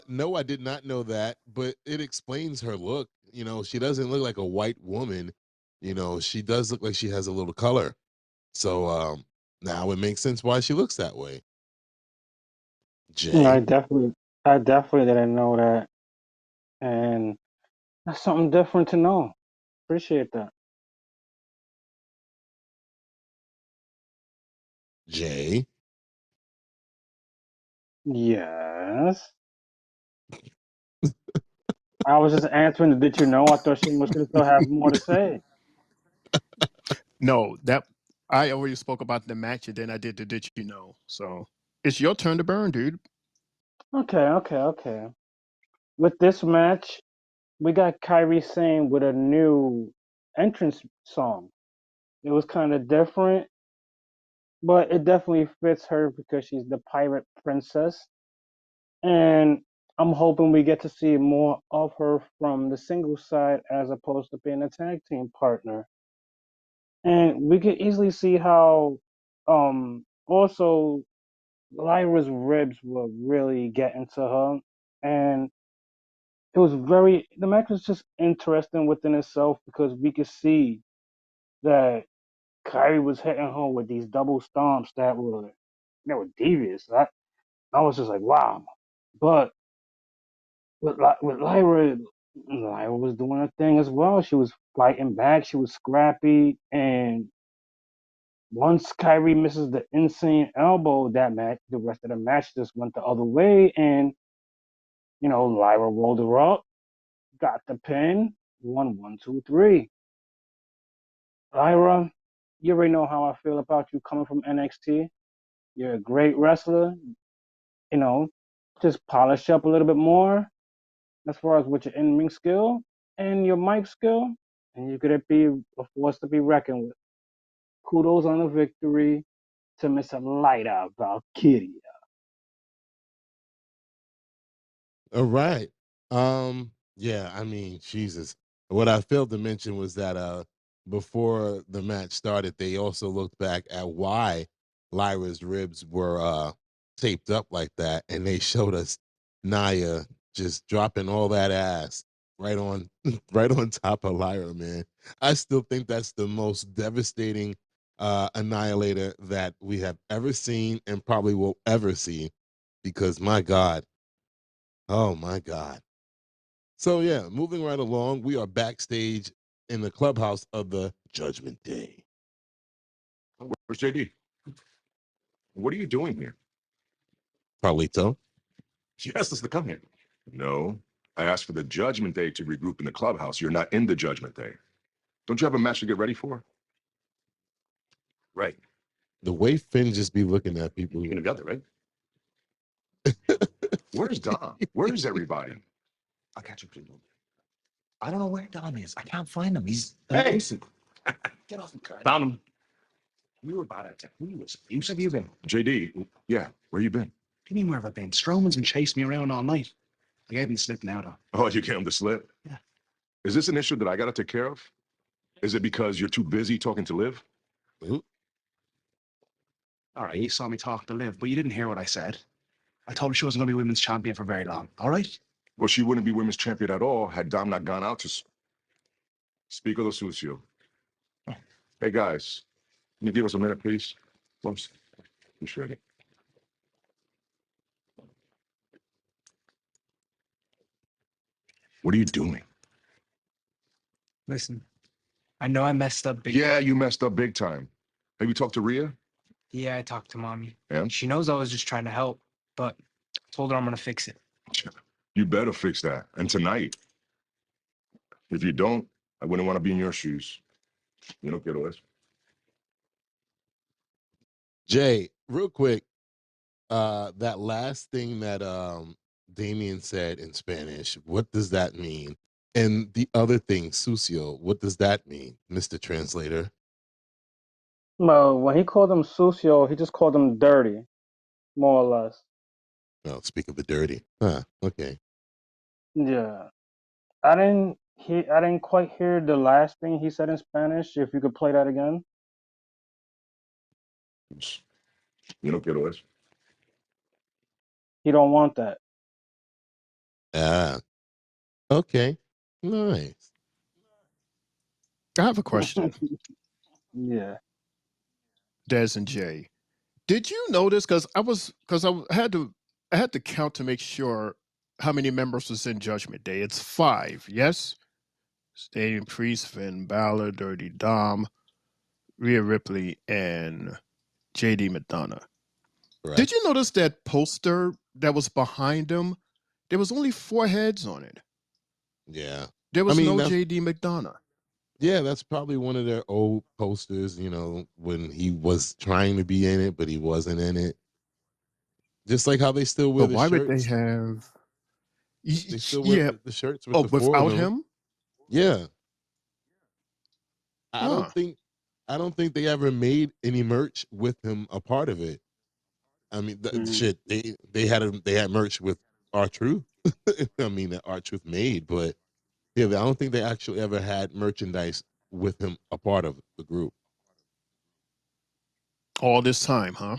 no, I did not know that. But it explains her look. She doesn't look like a white woman. She does look like she has a little color. So now it makes sense why she looks that way. No, Jay, I definitely didn't know that, and that's something different to know. Appreciate that. Jay. Yes, I was just answering the "Did you know?" I thought she was gonna still have more to say. No, that I already spoke about the match, and then I did the did you know. So it's your turn to burn, dude. Okay. With this match, we got Kyrie Sane with a new entrance song. It was kind of different, but it definitely fits her because she's the pirate princess. And I'm hoping we get to see more of her from the single side as opposed to being a tag team partner. And we can easily see how also Lyra's ribs were really getting to her. And the match was just interesting within itself because we could see that Kyrie was hitting her with these double stomps that were devious. I was just like, wow. But with Lyra was doing her thing as well. She was fighting back. She was scrappy. And once Kyrie misses the insane elbow, that match, the rest of the match just went the other way. And Lyra rolled her up, got the pin, won 1, 2, 3. Lyra, you already know how I feel about you coming from NXT. You're a great wrestler. You know, just polish up a little bit more as far as with your in-ring skill and your mic skill, and you're gonna be a force to be reckoned with. Kudos on the victory to Miss Lyra Valkyria. All right. Yeah, I mean, Jesus. What I failed to mention was that before the match started, they also looked back at why Lyra's ribs were taped up like that, and they showed us Naya just dropping all that ass right on right on top of Lyra, man. I still think that's the most devastating annihilator that we have ever seen and probably will ever see, because my God. Oh my God. So yeah, moving right along, we are backstage in the clubhouse of the Judgment Day. Where's JD? What are you doing here? Carlito. She asked us to come here. No. I asked for the Judgment Day to regroup in the clubhouse. You're not in the Judgment Day. Don't you have a match to get ready for? Right. The way Finn just be looking at people. You're gonna be out there, right? Where's Dom? Where's everybody? I'll catch you, people. I don't know where Dom is. I can't find him. He's Hey! elusive. Get off the card. Found him. We were about to. Who was have you been? JD, yeah, where you been? What do you mean where have I been? Strowman's been chasing me around all night. I gave him the slip now, though. Oh, you gave him the slip? Yeah. Is this an issue that I gotta take care of? Is it because you're too busy talking to Liv? All right, you saw me talk to Liv, but you didn't hear what I said. I told her she wasn't going to be women's champion for very long. All right? Well, she wouldn't be women's champion at all had Dom not gone out to speak with Sucio. Hey, guys, can you give us a minute, please? Oops. You sure? What are you doing? Listen, I know I messed up big. Yeah, you messed up big time. Have you talked to Rhea? Yeah, I talked to mommy. And? She knows I was just trying to help, but I told her I'm gonna fix it. You better fix that. And tonight. If you don't, I wouldn't want to be in your shoes. You know, quiero eso. Jay, real quick, that last thing that Damien said in Spanish, what does that mean? And the other thing, sucio, what does that mean, Mr. Translator? Well, when he called him sucio, he just called him dirty, more or less. Oh, speak of the dirty. Huh, okay. Yeah. I didn't quite hear the last thing he said in Spanish. If you could play that again. You know, quiero eso. He don't want that. Ah, okay. Nice. I have a question. Yeah. Des and Jay, did you notice? Because I had to count to make sure how many members was in Judgment Day. It's 5, yes. Stadium Priest, Finn Balor, Dirty Dom, Rhea Ripley, and JD McDonough. Correct. Did you notice that poster that was behind him? There was only 4 heads on it. Yeah. There was no JD McDonough. Yeah, that's probably one of their old posters, you know, when he was trying to be in it, but he wasn't in it. Just like how they still wear But the why shirts. would they have? They still wear the shirts with Oh, the 4 without of them. him? Yeah. I Huh. don't think they ever made any merch with him a part of it. I mean, shit, they had merch with R-Truth. I mean, that R-Truth made, but yeah, I don't think they actually ever had merchandise with him a part of the group. All this time, huh?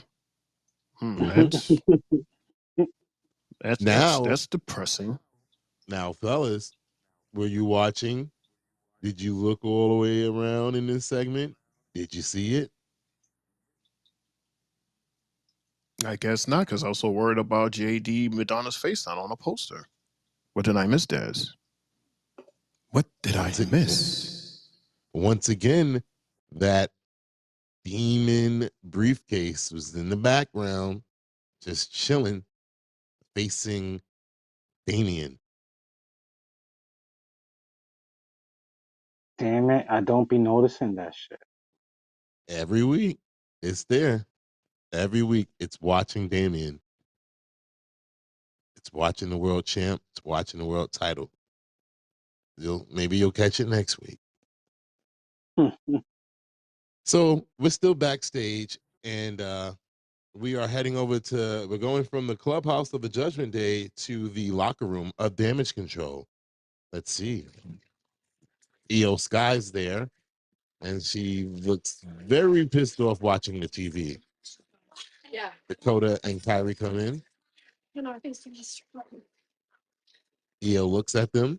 That's depressing. Now, fellas, were you watching? Did you look all the way around in this segment? Did you see it? I guess not, because I was so worried about JD Madonna's face not on a poster. What did I miss, Des? What did I miss? Once again, that demon briefcase was in the background, just chilling, facing Damien. Damn it! I don't be noticing that shit. Every week, it's there. Every week, it's watching Damien. It's watching the world champ. It's watching the world title. Maybe you'll catch it next week. So we're still backstage, and we are heading over we're going from the clubhouse of the Judgment Day to the locker room of Damage Control. Let's see. Io Sky's there, and she looks very pissed off watching the TV. Yeah. Dakota and Kyrie come in. You know, I think it's Io looks at them.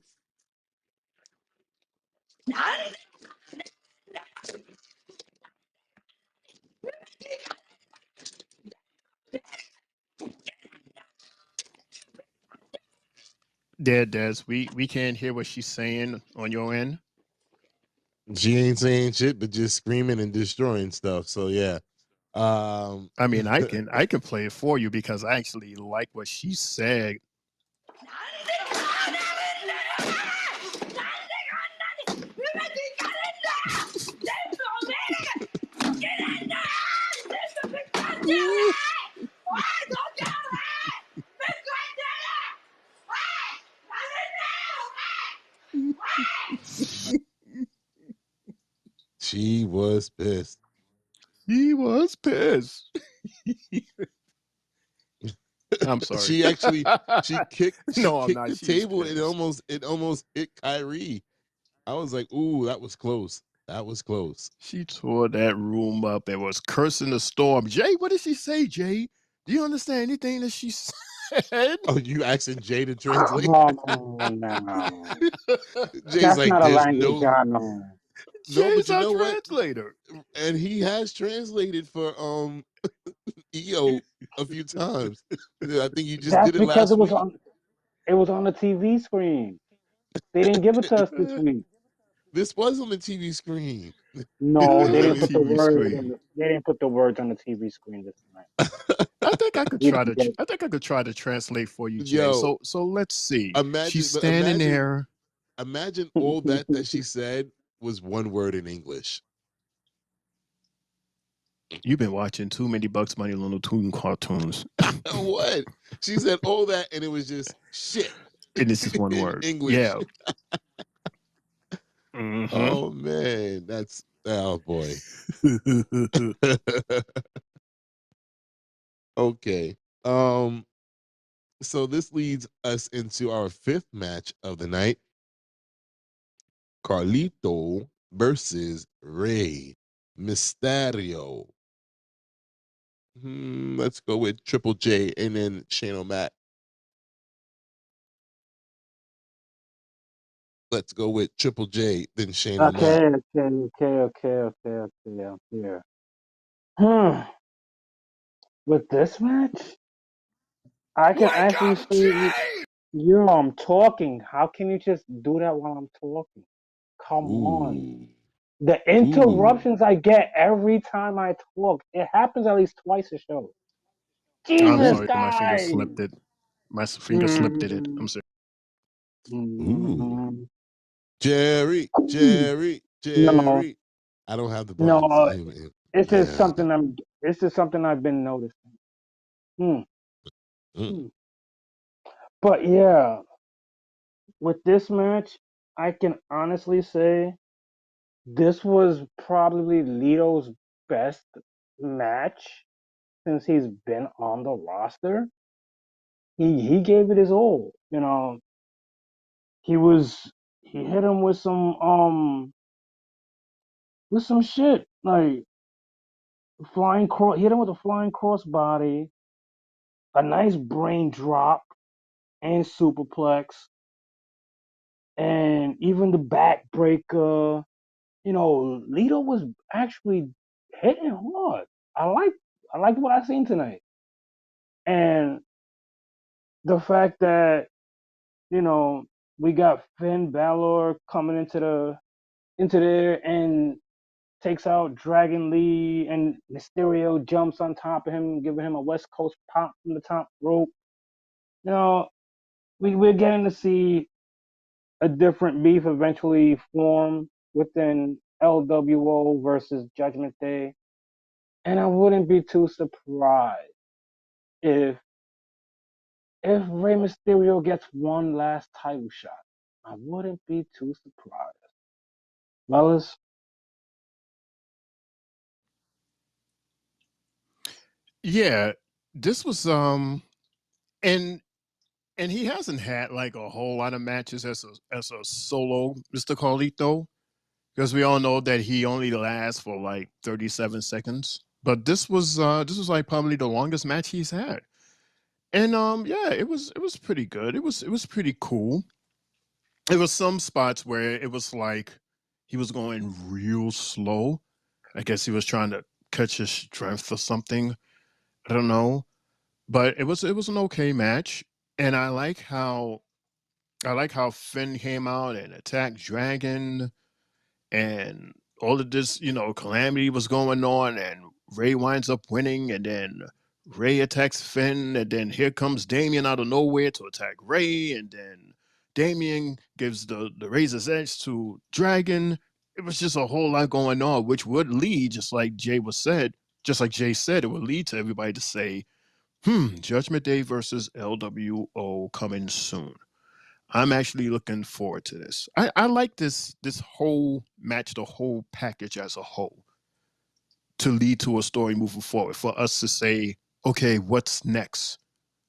Des, we can't hear what she's saying on your end. She ain't saying shit, but just screaming and destroying stuff. So yeah. I mean, I can play it for you because I actually like what she said. She was pissed. He was pissed. I'm sorry. She actually kicked No, I'm not. the She's table. pissed. It almost hit Kyrie. I was like, ooh, that was close. That was close. She tore that room up and was cursing the storm. Jay, what did she say, Jay? Do you understand anything that she said? Oh, you asking Jay to translate? Come on now. Jay's That's like, not a there's language no I know. no, but Jay's you our know what? translator. And he has translated for EO a few times. I think you just That's did it because last week. it was on the TV screen. They didn't give it to us this week. This was on the TV screen. It No, was they on didn't the put the TV words screen. they didn't put the words on the TV screen this time. I think I could We try didn't to. get it. I think I could try to translate for you, Jay. Yo, So let's see. She's imagine, but standing there. imagine all that she said was one word in English. You've been watching too many Bugs Bunny Looney Tunes cartoons. What? She said all that, and it was just shit. And this is one In word. English. Yeah. Mm-hmm. Oh man, oh boy. Okay. So this leads us into our fifth match of the night. Carlito versus Rey Mysterio. Let's go with Triple J and then Shane O'Mac. Let's go with Triple J, then Shane O'Mac. Okay. I'm here. With this match, I can actually see you. I'm talking. How can you just do that while I'm talking? Come on. Ooh. The Ooh. interruptions I get every time I talk. It happens at least twice a show. I'm Jesus, sorry, my finger guys. slipped it. My finger slipped it. Mm, I'm sorry. Ooh. mm, Jerry. no, I don't have the buttons. no. It's just Yeah. something I'm. It's just something I've been noticing. Hmm. Mm. Hmm. But yeah, with this match, I can honestly say this was probably Lito's best match since he's been on the roster. He gave it his all. He was he hit him with some shit like flying cross. Hit him with a flying crossbody, a nice brain drop and superplex, and even the backbreaker. Lito was actually hitting hard. I like I liked what I seen tonight, and the fact that you know we got Finn Balor coming into there and takes out Dragon Lee, and Mysterio jumps on top of him, giving him a West Coast pop from the top rope. You know, we're getting to see a different beef eventually form within LWO versus Judgment Day. And I wouldn't be too surprised if Rey Mysterio gets one last title shot. I wouldn't be too surprised. Fellas, Yeah, this was and he hasn't had like a whole lot of matches as a solo Mr. Carlito, because we all know that he only lasts for like 37 seconds. But this was like probably the longest match he's had. And yeah, it was pretty good. It was pretty cool. There was some spots where it was like he was going real slow. I guess he was trying to catch his strength or something. I don't know. But it was an okay match. And I like how Finn came out and attacked Dragon, and all of this, calamity was going on, and Ray winds up winning, and then Ray attacks Finn, and then here comes Damien out of nowhere to attack Ray, and then Damien gives the razor's edge to Dragon. It was just a whole lot going on, which would lead, just like Jay said, it would lead to everybody to say, Judgment Day versus LWO coming soon. I'm actually looking forward to this. I like this whole match, the whole package as a whole, to lead to a story moving forward. For us to say, okay, what's next?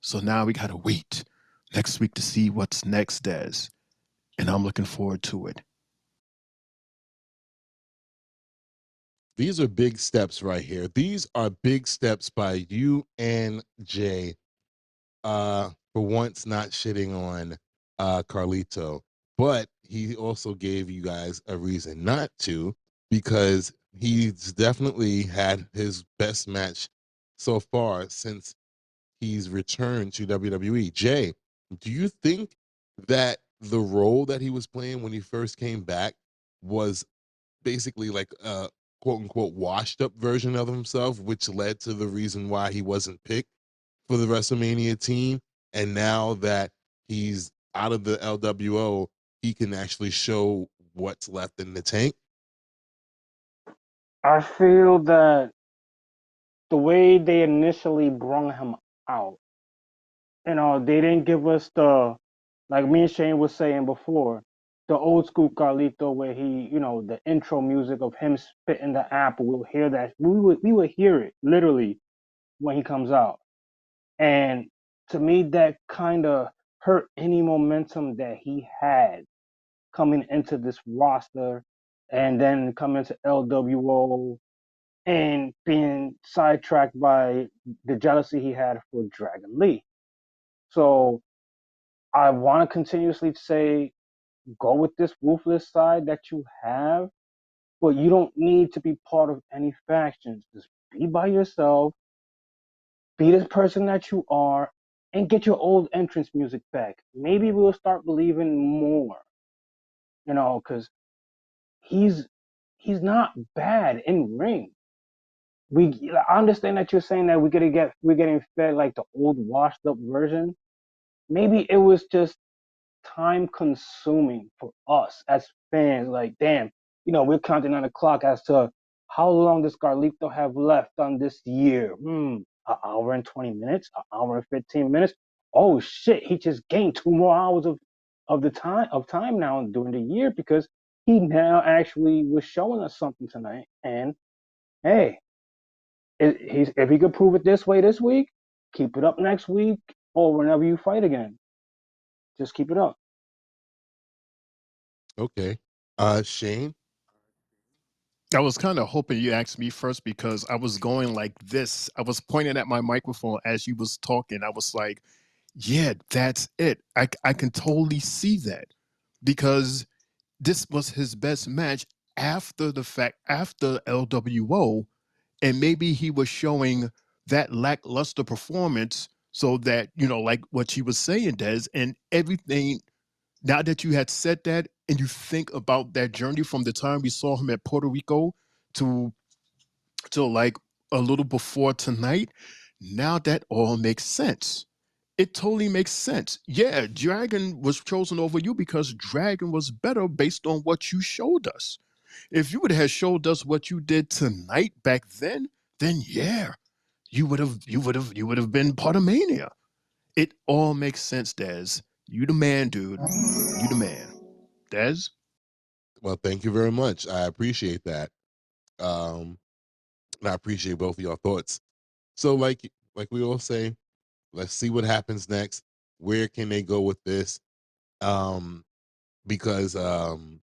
So now we gotta wait next week to see what's next, Des. And I'm looking forward to it. These are big steps right here. These are big steps by you and Jay. For once not shitting on Carlito. But he also gave you guys a reason not to, because he's definitely had his best match so far since he's returned to WWE. Jay, do you think that the role that he was playing when he first came back was basically like a quote unquote washed up version of himself, which led to the reason why he wasn't picked for the WrestleMania team? And now that he's out of the LWO, he can actually show what's left in the tank. I feel that the way they initially brung him out, they didn't give us the, like me and Shane was saying before, the old school Carlito where he, the intro music of him spitting the apple. We'll hear that. We would hear it literally when he comes out. And to me, that kind of hurt any momentum that he had coming into this roster and then coming to LWO and being sidetracked by the jealousy he had for Dragon Lee. So I want to continuously say, go with this ruthless side that you have, but you don't need to be part of any factions. Just be by yourself, be the person that you are, and get your old entrance music back. Maybe we'll start believing more, because he's not bad in ring. I understand that you're saying that we're getting fed like the old washed up version. Maybe it was just time consuming for us as fans. Like, damn, we're counting on the clock as to how long does Carlito have left on this year. An hour and 20 minutes, an hour and 15 minutes. Oh shit, he just gained 2 more hours of time now during the year because he now actually was showing us something tonight. And hey, if he could prove it this way this week, keep it up next week or whenever you fight again. Just keep it up. Okay. Shane? I was kind of hoping you asked me first because I was going like this. I was pointing at my microphone as you was talking. I was like, yeah, that's it. I can totally see that because this was his best match after the fact, after LWO, and maybe he was showing that lackluster performance so that, like what she was saying, Des, and everything. Now that you had said that and you think about that journey from the time we saw him at Puerto Rico to like a little before tonight, now that all makes sense. It totally makes sense. Yeah, Dragon was chosen over you because Dragon was better based on what you showed us. If you would have showed us what you did tonight back then yeah, you would have been part of Mania. It all makes sense, Des. You the man, dude. You the man. Des? Well, thank you very much. I appreciate that. And I appreciate both of your thoughts. So like we all say, let's see what happens next. Where can they go with this? Because I'm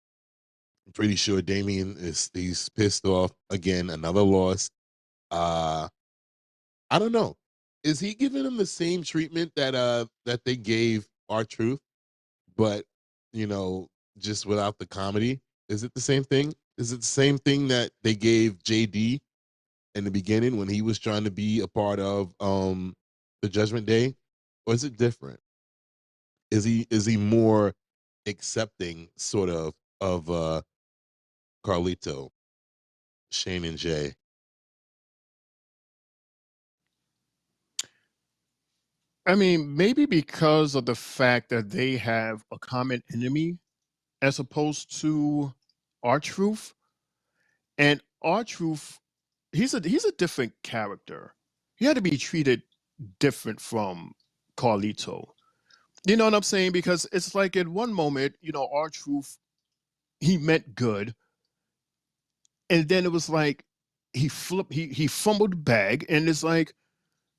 pretty sure Damien he's pissed off again, another loss. Uh I don't know. Is he giving him the same treatment that they gave R-Truth, but just without the comedy? Is it the same thing? Is it the same thing that they gave JD in the beginning when he was trying to be a part of the Judgment Day? Or is it different? Is he more accepting sort of Carlito, Shane and Jay? I mean, maybe because of the fact that they have a common enemy as opposed to R-Truth. And R-Truth, he's a different character. He had to be treated different from Carlito. You know what I'm saying? Because it's like at one moment, our truth, he meant good, and then it was like he fumbled the bag, and it's like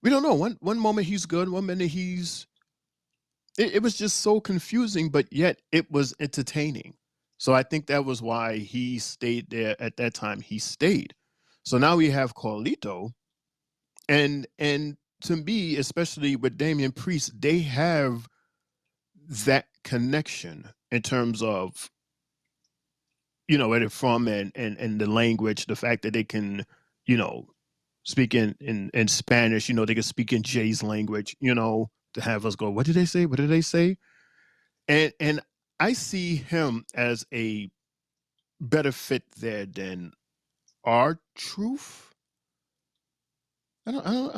we don't know. One moment he's good, one minute he's. It was just so confusing, but yet it was entertaining. So I think that was why he stayed there at that time. He stayed. So now we have Carlito, and to me, especially with Damian Priest, they have that connection in terms of where they're from and the language, the fact that they can you know speak in Spanish, they can speak in Jay's language, to have us go, what did they say, what did they say? And I see him as a better fit there than our truth. I don't know.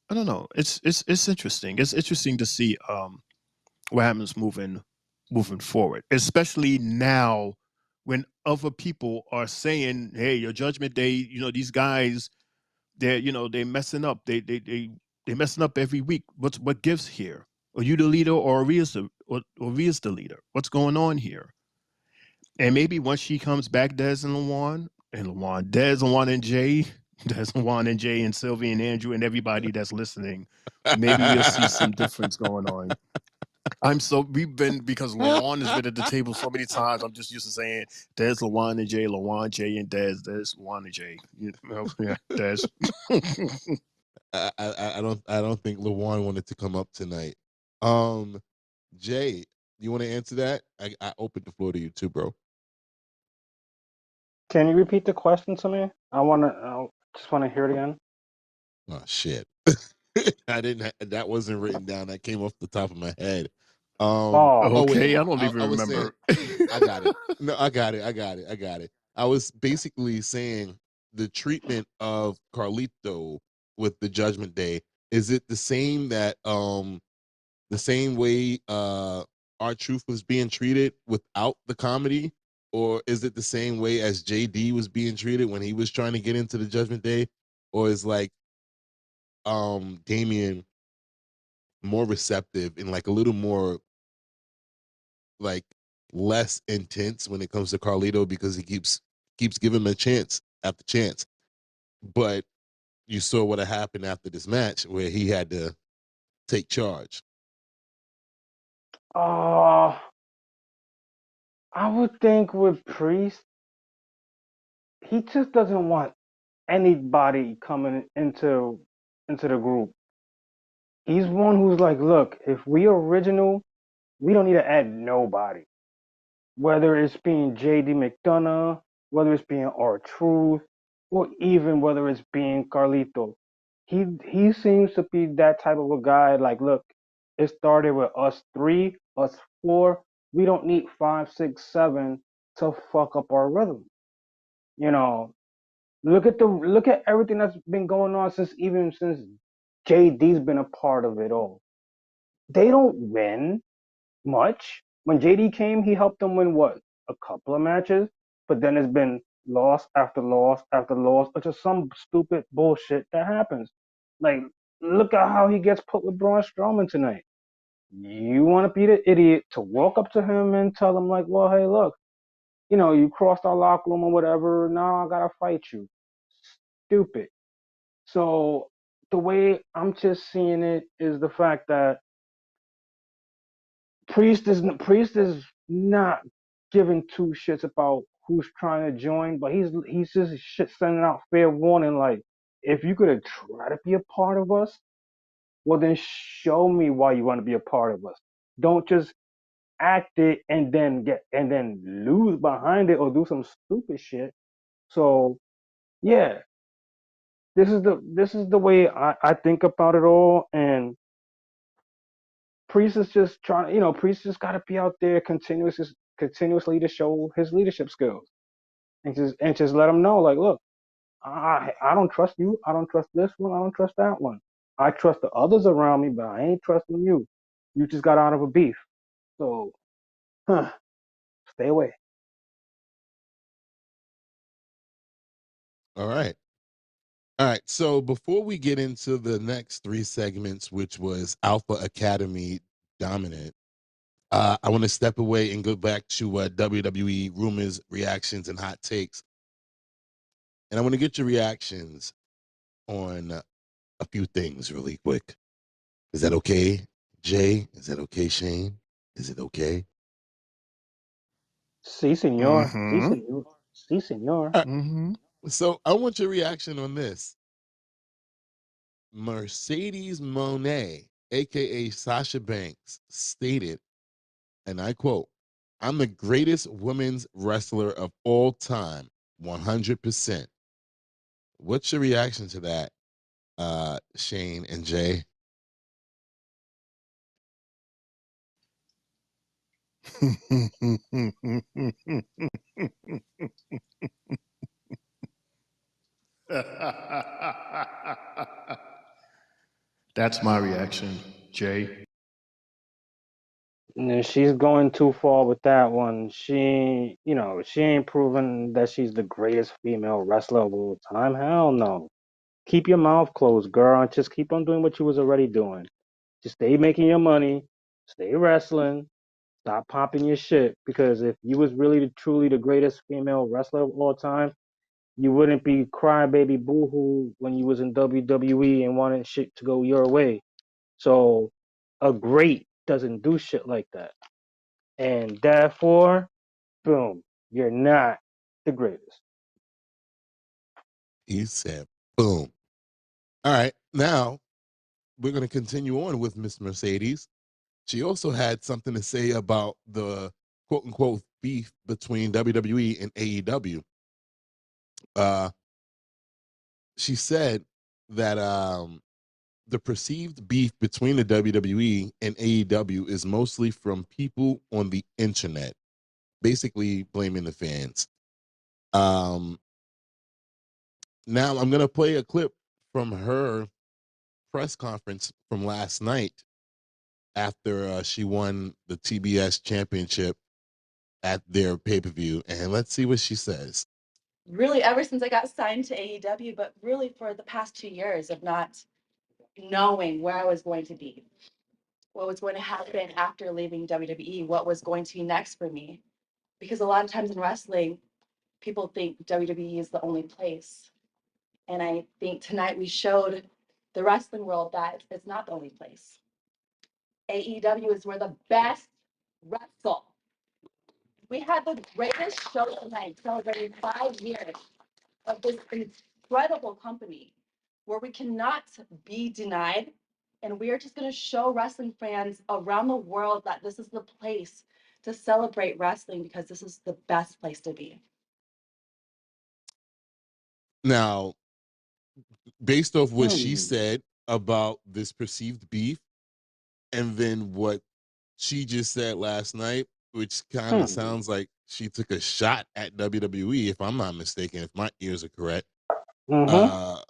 I don't know. It's interesting. It's interesting to see what happens moving forward, especially now when other people are saying, "Hey, your Judgment Day, these guys, they're messing up. They messing up every week. What gives here? Are you the leader, or or Rhea's the leader? What's going on here?" And maybe once she comes back, Des and Lawan, Des, Lawan, and Jay, Des, Lawan, and Jay, and Sylvie and Andrew and everybody that's listening, maybe we'll see some difference going on. We've been, because Lawan has been at the table so many times, I'm just used to saying Des, Lawan, and Jay, Lawan, Jay, and Des, Lawan, and Jay. Yeah, Des. I don't think Lawan wanted to come up tonight. Jay, you want to answer that? I opened the floor to you too, bro. Can you repeat the question to me? I just want to hear it again. Oh shit. I didn't. That wasn't written down. That came off the top of my head. Oh, Oh wait. Okay, I don't even I was saying. remember. I got it. No, I got it. I got it. I got it. I was basically saying the treatment of Carlito with the Judgment Day. Is it the same way our truth was being treated without the comedy, or is it the same way as JD was being treated when he was trying to get into the Judgment Day, or is like Damien more receptive and like a little more like less intense when it comes to Carlito because he keeps giving him a chance after chance. But you saw what happened after this match where he had to take charge. uh, I would think with Priest, he just doesn't want anybody coming into the group. He's one who's like, look, if we original, we don't need to add nobody. Whether it's being JD McDonough, whether it's being R Truth, or even whether it's being Carlito. He seems to be that type of a guy. Like, look, it started with us three, us four. We don't need five, six, seven to fuck up our rhythm. You know, look at everything that's been going on since JD's been a part of it all. They don't win much. When JD came, he helped them win what, a couple of matches, but then it's been loss after loss after loss, or just some stupid bullshit that happens. Like, look at how he gets put with Braun Strowman tonight. You want to be the idiot to walk up to him and tell him like, well, hey, look, you crossed our locker room or whatever. Now I gotta fight you. Stupid. So the way I'm just seeing it is the fact that Priest is not giving two shits about who's trying to join, but he's just sending out fair warning. Like, if you could try to be a part of us, well then show me why you want to be a part of us. Don't just act it and then lose behind it or do some stupid shit. So yeah, this is the way I think about it all. And Priest is just trying, Priest just got to be out there continuously to show his leadership skills and just let him know, like, look, I don't trust you. I don't trust this one. I don't trust that one. I trust the others around me, but I ain't trusting you. You just got out of a beef, so stay away. All right. All right. So before we get into the next three segments, which was Alpha Academy dominant. I want to step away and go back to WWE rumors, reactions, and hot takes. And I want to get your reactions on a few things really quick. Is that okay, Jay? Is that okay, Shane? Is it okay? Si, senor. Si, Mm-hmm. senor. Si, senor. Mm-hmm. So I want your reaction on this. Mercedes Monet, aka Sasha Banks, stated, and I quote, "I'm the greatest women's wrestler of all time, 100%." What's your reaction to that, Shane and Jay? That's my reaction, Jay. And she's going too far with that one. She ain't proven that she's the greatest female wrestler of all time. Hell no. Keep your mouth closed, girl, and just keep on doing what you was already doing. Just stay making your money, stay wrestling, stop popping your shit. Because if you was really truly the greatest female wrestler of all time, you wouldn't be crybaby boohoo when you was in WWE and wanted shit to go your way. So a great doesn't do shit like that. And therefore, boom, you're not the greatest. He said, boom. All right, now we're going to continue on with Miss Mercedes. She also had something to say about the quote unquote beef between WWE and AEW. She said that the perceived beef between the WWE and AEW is mostly from people on the internet, basically blaming the fans. Um, Now I'm gonna play a clip from her press conference from last night after she won the TBS championship at their pay-per-view, and let's see what she says. Really, ever since I got signed to AEW, but really for the past 2 years of not knowing where I was going to be, what was going to happen after leaving WWE, what was going to be next for me. Because a lot of times in wrestling, people think WWE is the only place. And I think tonight we showed the wrestling world that it's not the only place. AEW is where the best wrestle. We had the greatest show tonight, celebrating 5 years of this incredible company where we cannot be denied. And we are just going to show wrestling fans around the world that this is the place to celebrate wrestling because this is the best place to be. Now, based off what she said about this perceived beef, and then what she just said last night, which kind of sounds like she took a shot at WWE, if I'm not mistaken, if my ears are correct. Mm-hmm.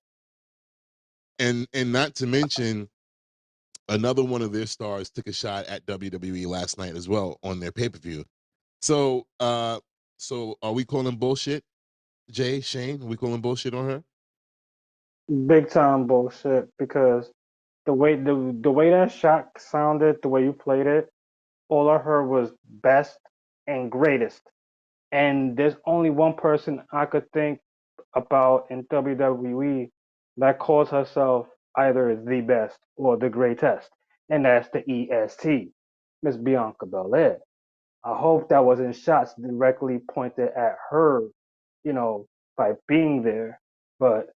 And not to mention, another one of their stars took a shot at WWE last night as well on their pay-per-view. So are we calling bullshit, Jay, Shane? Are we calling bullshit on her? Big time bullshit because the way that shot sounded, the way you played it, all I heard was best and greatest. And there's only one person I could think about in WWE that calls herself either the best or the greatest, and that's the EST, Miss Bianca Belair. I hope that wasn't shots directly pointed at her, by being there, but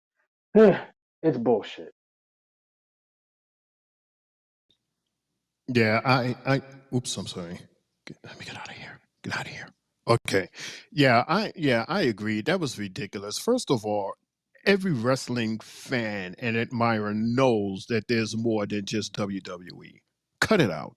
it's bullshit. Yeah, oops, I'm sorry. Let me get out of here. Get out of here. Okay. Yeah, I agree. That was ridiculous. First of all, every wrestling fan and admirer knows that there's more than just WWE. Cut it out.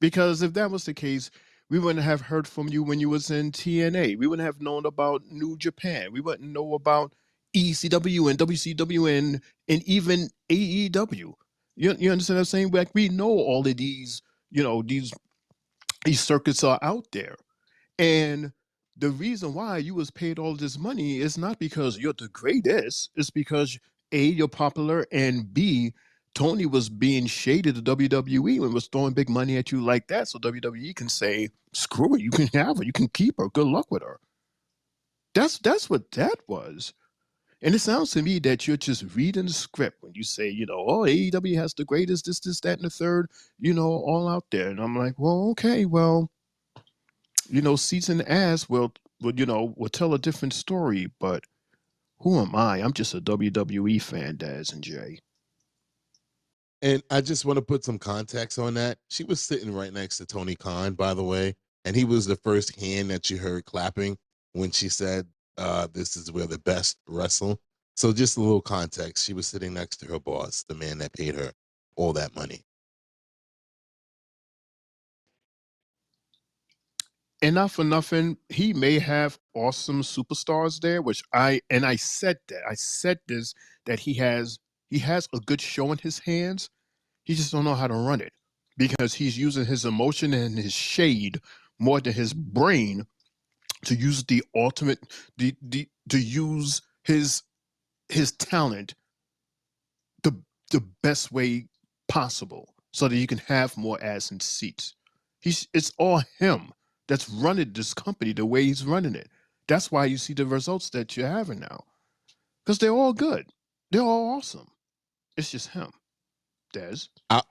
Because if that was the case, we wouldn't have heard from you when you was in TNA. We wouldn't have known about New Japan. We wouldn't know about ECW and WCW and even AEW. You understand what I'm saying? Like we know all of these, these circuits are out there. And the reason why you was paid all this money is not because you're the greatest. It's because A, you're popular, and B, Tony was being shaded to WWE and was throwing big money at you like that, so WWE can say, "Screw it, you can have her, you can keep her. Good luck with her." That's what that was. And it sounds to me that you're just reading the script when you say, oh, AEW has the greatest, this, that, and the third, all out there. And I'm like, well, okay, well, seats and ass will tell a different story, but who am I? I'm just a WWE fan, Daz and Jay. And I just want to put some context on that. She was sitting right next to Tony Khan, by the way, and he was the first hand that you heard clapping when she said, this is where the best wrestle. So just a little context. She was sitting next to her boss, the man that paid her all that money. And not for nothing, he may have awesome superstars there, I said that. I said this, that he has a good show in his hands. He just don't know how to run it because he's using his emotion and his shade more than his brain to use the ultimate, to use his talent the best way possible so that you can have more ass and seats. It's all him that's running this company the way he's running it. That's why you see the results that you're having now. Because they're all good. They're all awesome. It's just him. Des.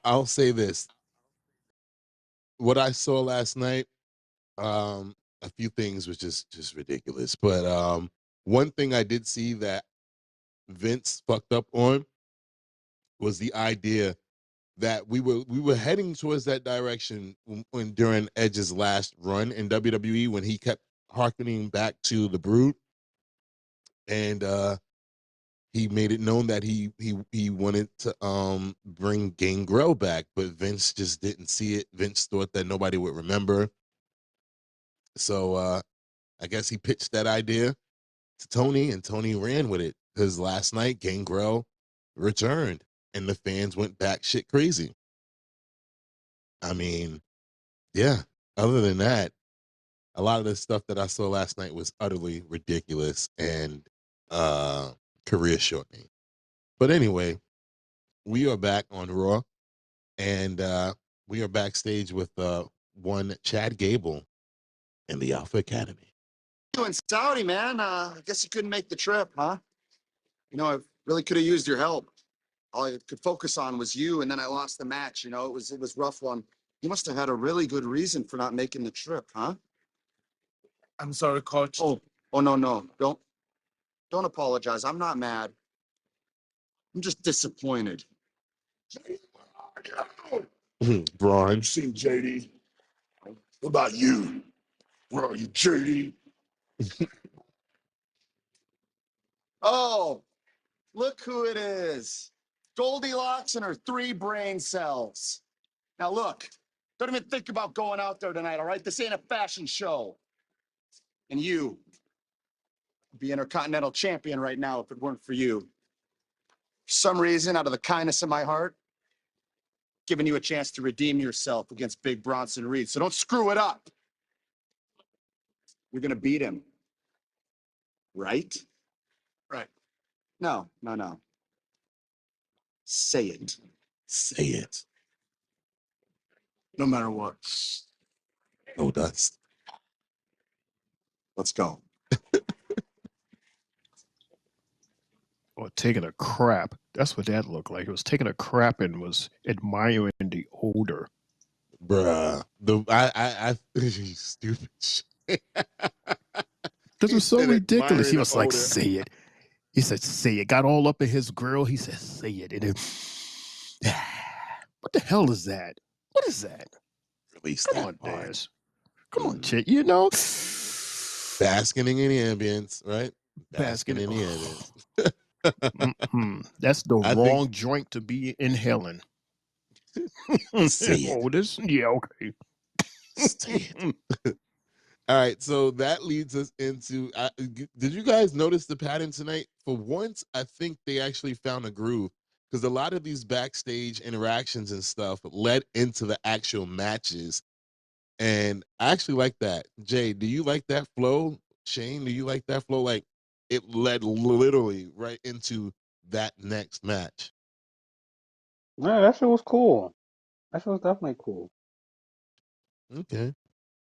I'll say this. What I saw last night, a few things was just ridiculous. But one thing I did see that Vince fucked up on was the idea that we were heading towards that direction when during Edge's last run in WWE when he kept harkening back to the Brood, and he made it known that he wanted to bring Gangrel back, but Vince just didn't see it. Vince thought that nobody would remember, so I guess he pitched that idea to Tony, and Tony ran with it because last night Gangrel returned, and the fans went back shit crazy. I mean, yeah. Other than that, a lot of the stuff that I saw last night was utterly ridiculous and career shortening. But anyway, we are back on Raw, and we are backstage with one Chad Gable in the Alpha Academy. You in Saudi, man. I guess you couldn't make the trip, huh? I really could have used your help. All I could focus on was you, and then I lost the match. It was a rough one. You must have had a really good reason for not making the trip, huh? I'm sorry, coach. Oh, no. Don't apologize. I'm not mad. I'm just disappointed. Braun. Seen JD. What about you? Where are you, JD? Oh, look who it is. Goldilocks and her 3 brain cells. Now look, don't even think about going out there tonight, all right? This ain't a fashion show. And you would be Intercontinental Champion right now if it weren't for you. For some reason, out of the kindness of my heart, giving you a chance to redeem yourself against Big Bronson Reed. So don't screw it up. You're gonna beat him. Right? Right. No. Say it. Say it. No matter what. No dust. Let's go. Or taking a crap. That's what that looked like. It was taking a crap and was admiring the odor. Bruh. You stupid shit. This was so ridiculous. He Admiring the was like, odor. say it. He said, say it. Got all up in his grill. He said, say it. And it, what the hell is that? What is that? Release Come that on, part. Daz. Come on, Chet. Basking in the ambience, right? Basking in the ambience. That's the I wrong think, joint to be inhaling. say it. Oh, this? Yeah, okay. Say it. All right, so that leads us into. Did you guys notice the pattern tonight? For once, I think they actually found a groove because a lot of these backstage interactions and stuff led into the actual matches, and I actually like that. Jay, do you like that flow? Shane, do you like that flow? Like it led literally right into that next match. Yeah, that shit was cool. That shit was definitely cool. Okay.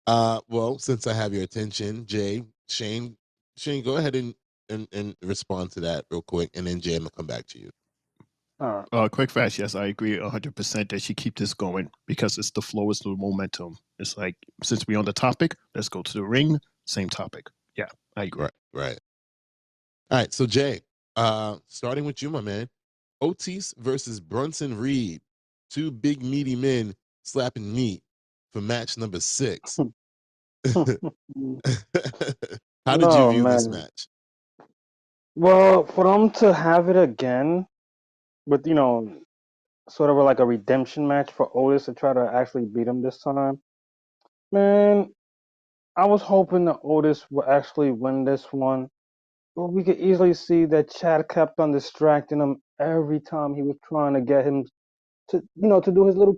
Well, since I have your attention, Shane, go ahead and respond to that real quick, and then Jay, I'm gonna come back to you. All right. Quick fast, yes, I agree 100% that she keep this going because it's the flow, it's the momentum. It's like, since we on the topic, let's go to the ring, same topic. Yeah, I agree. Right. All right. So Jay, starting with you, my man. Otis versus Brunson Reed, two big meaty men slapping meat for match number 6. How did you Oh view this man. match? Well, for them to have it again with sort of like a redemption match for Otis to try to actually beat him this time, man, I was hoping that Otis would actually win this one. But we could easily see that Chad kept on distracting him every time he was trying to get him to do his little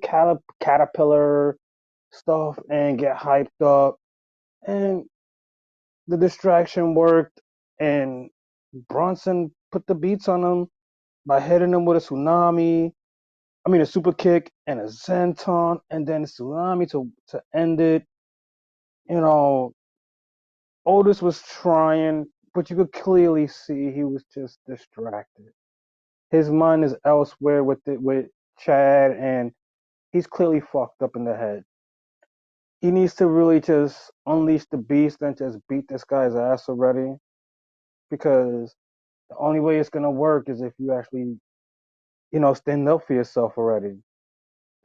caterpillar stuff and get hyped up. And the distraction worked, and Bronson put the beats on him by hitting him with a tsunami. I mean, a super kick and a senton, and then a tsunami to end it. You know, Otis was trying, but you could clearly see he was just distracted. His mind is elsewhere with Chad, and he's clearly fucked up in the head. He needs to really just unleash the beast and just beat this guy's ass already, because the only way it's gonna work is if you actually, stand up for yourself already.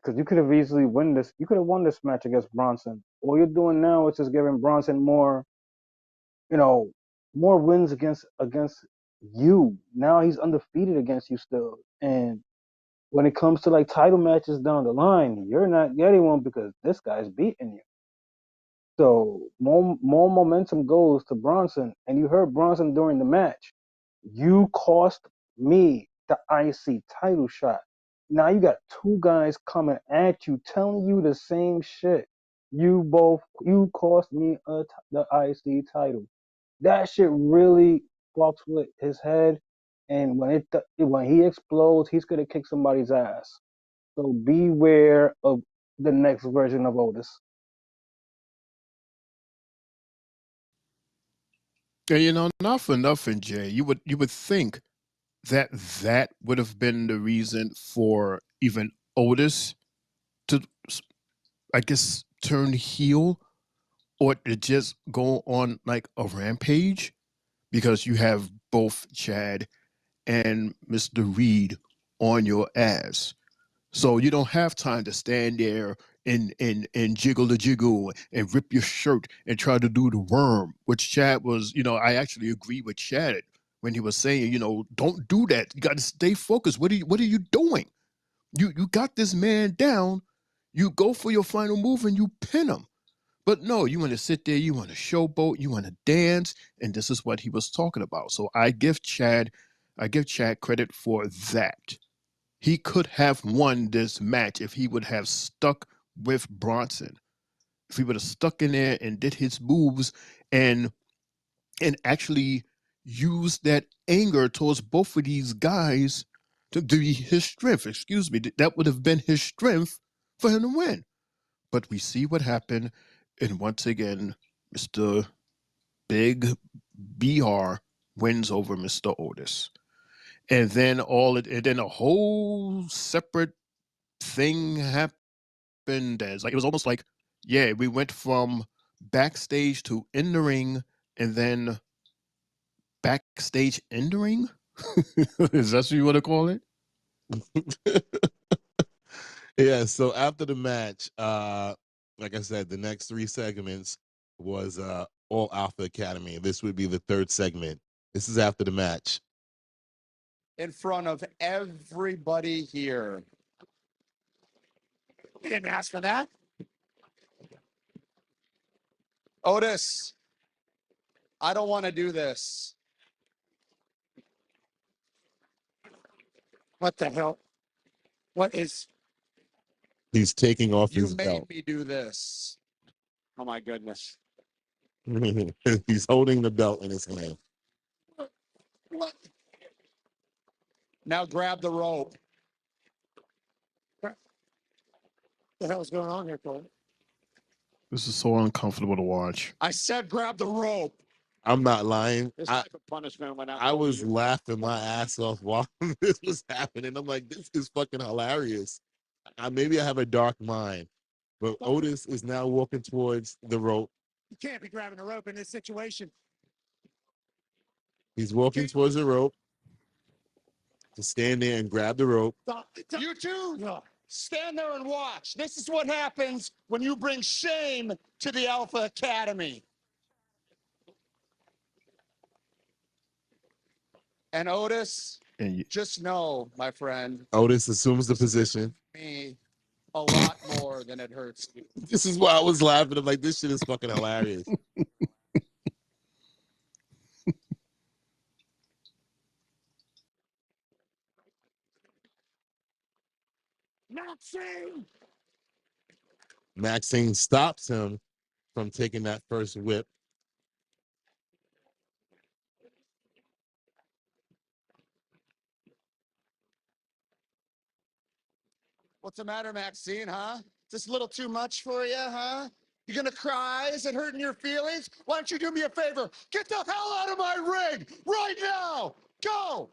Because you could have easily won this. You could have won this match against Bronson. All you're doing now is just giving Bronson you know, more wins against you. Now he's undefeated against you still. And when it comes to like title matches down the line, you're not getting one because this guy's beating you. So more momentum goes to Bronson. And you heard Bronson during the match. You cost me the IC title shot. Now you got two guys coming at you telling you the same shit. You cost me the IC title. That shit really fucks with his head, and when he explodes, he's gonna kick somebody's ass. So beware of the next version of Otis. And not for nothing, Jay. You would think that that would have been the reason for even Otis to, I guess, turn heel or to just go on like a rampage, because you have both Chad and Mr. Reed on your ass. So you don't have time to stand there and jiggle the jiggle and rip your shirt and try to do the worm, which Chad was, I actually agree with Chad when he was saying, don't do that. You got to stay focused. What are you doing? You got this man down. You go for your final move and you pin him. But no, you want to sit there, you want to showboat, you want to dance, and this is what he was talking about. So I give Chad credit for that. He could have won this match if he would have stuck with Bronson. If he would have stuck in there and did his moves and actually used that anger towards both of these guys to be his strength. Excuse me, that would have been his strength for him to win. But we see what happened, and once again, Mr. Big BR wins over Mr. Otis. And then a whole separate thing happened, as like it was almost like, yeah, we went from backstage to in the ring and then backstage in the ring. Is that what you want to call it? Yeah, so after the match, like I said, the next 3 segments was all Alpha Academy. This would be the 3rd segment. This is after the match. In front of everybody here. You didn't ask for that. Otis, I don't want to do this. What the hell? What is? He's taking off You his made belt. me do this. Oh my goodness. He's holding the belt in his hand. What? Now grab the rope. The hell's going on here, Cole? This is so uncomfortable to watch. I said grab the rope. I'm not lying. This I, type of punishment when I was laughing my ass off while this was happening. I'm like, this is fucking hilarious. Maybe I have a dark mind, but Otis is now walking towards the rope. You can't be grabbing the rope in this situation. He's walking towards the rope to stand there and grab the rope. You two, stand there and watch. This is what happens when you bring shame to the Alpha Academy. And Otis, just know, my friend, Otis assumes the position. me a lot more than it hurts you. This is why I was laughing. I'm like, this shit is fucking hilarious. Maxine! Maxine stops him from taking that first whip. What's the matter, Maxine, huh? Is this a little too much for you, huh? You gonna cry? Is it hurting your feelings? Why don't you do me a favor? Get the hell out of my ring right now! Go!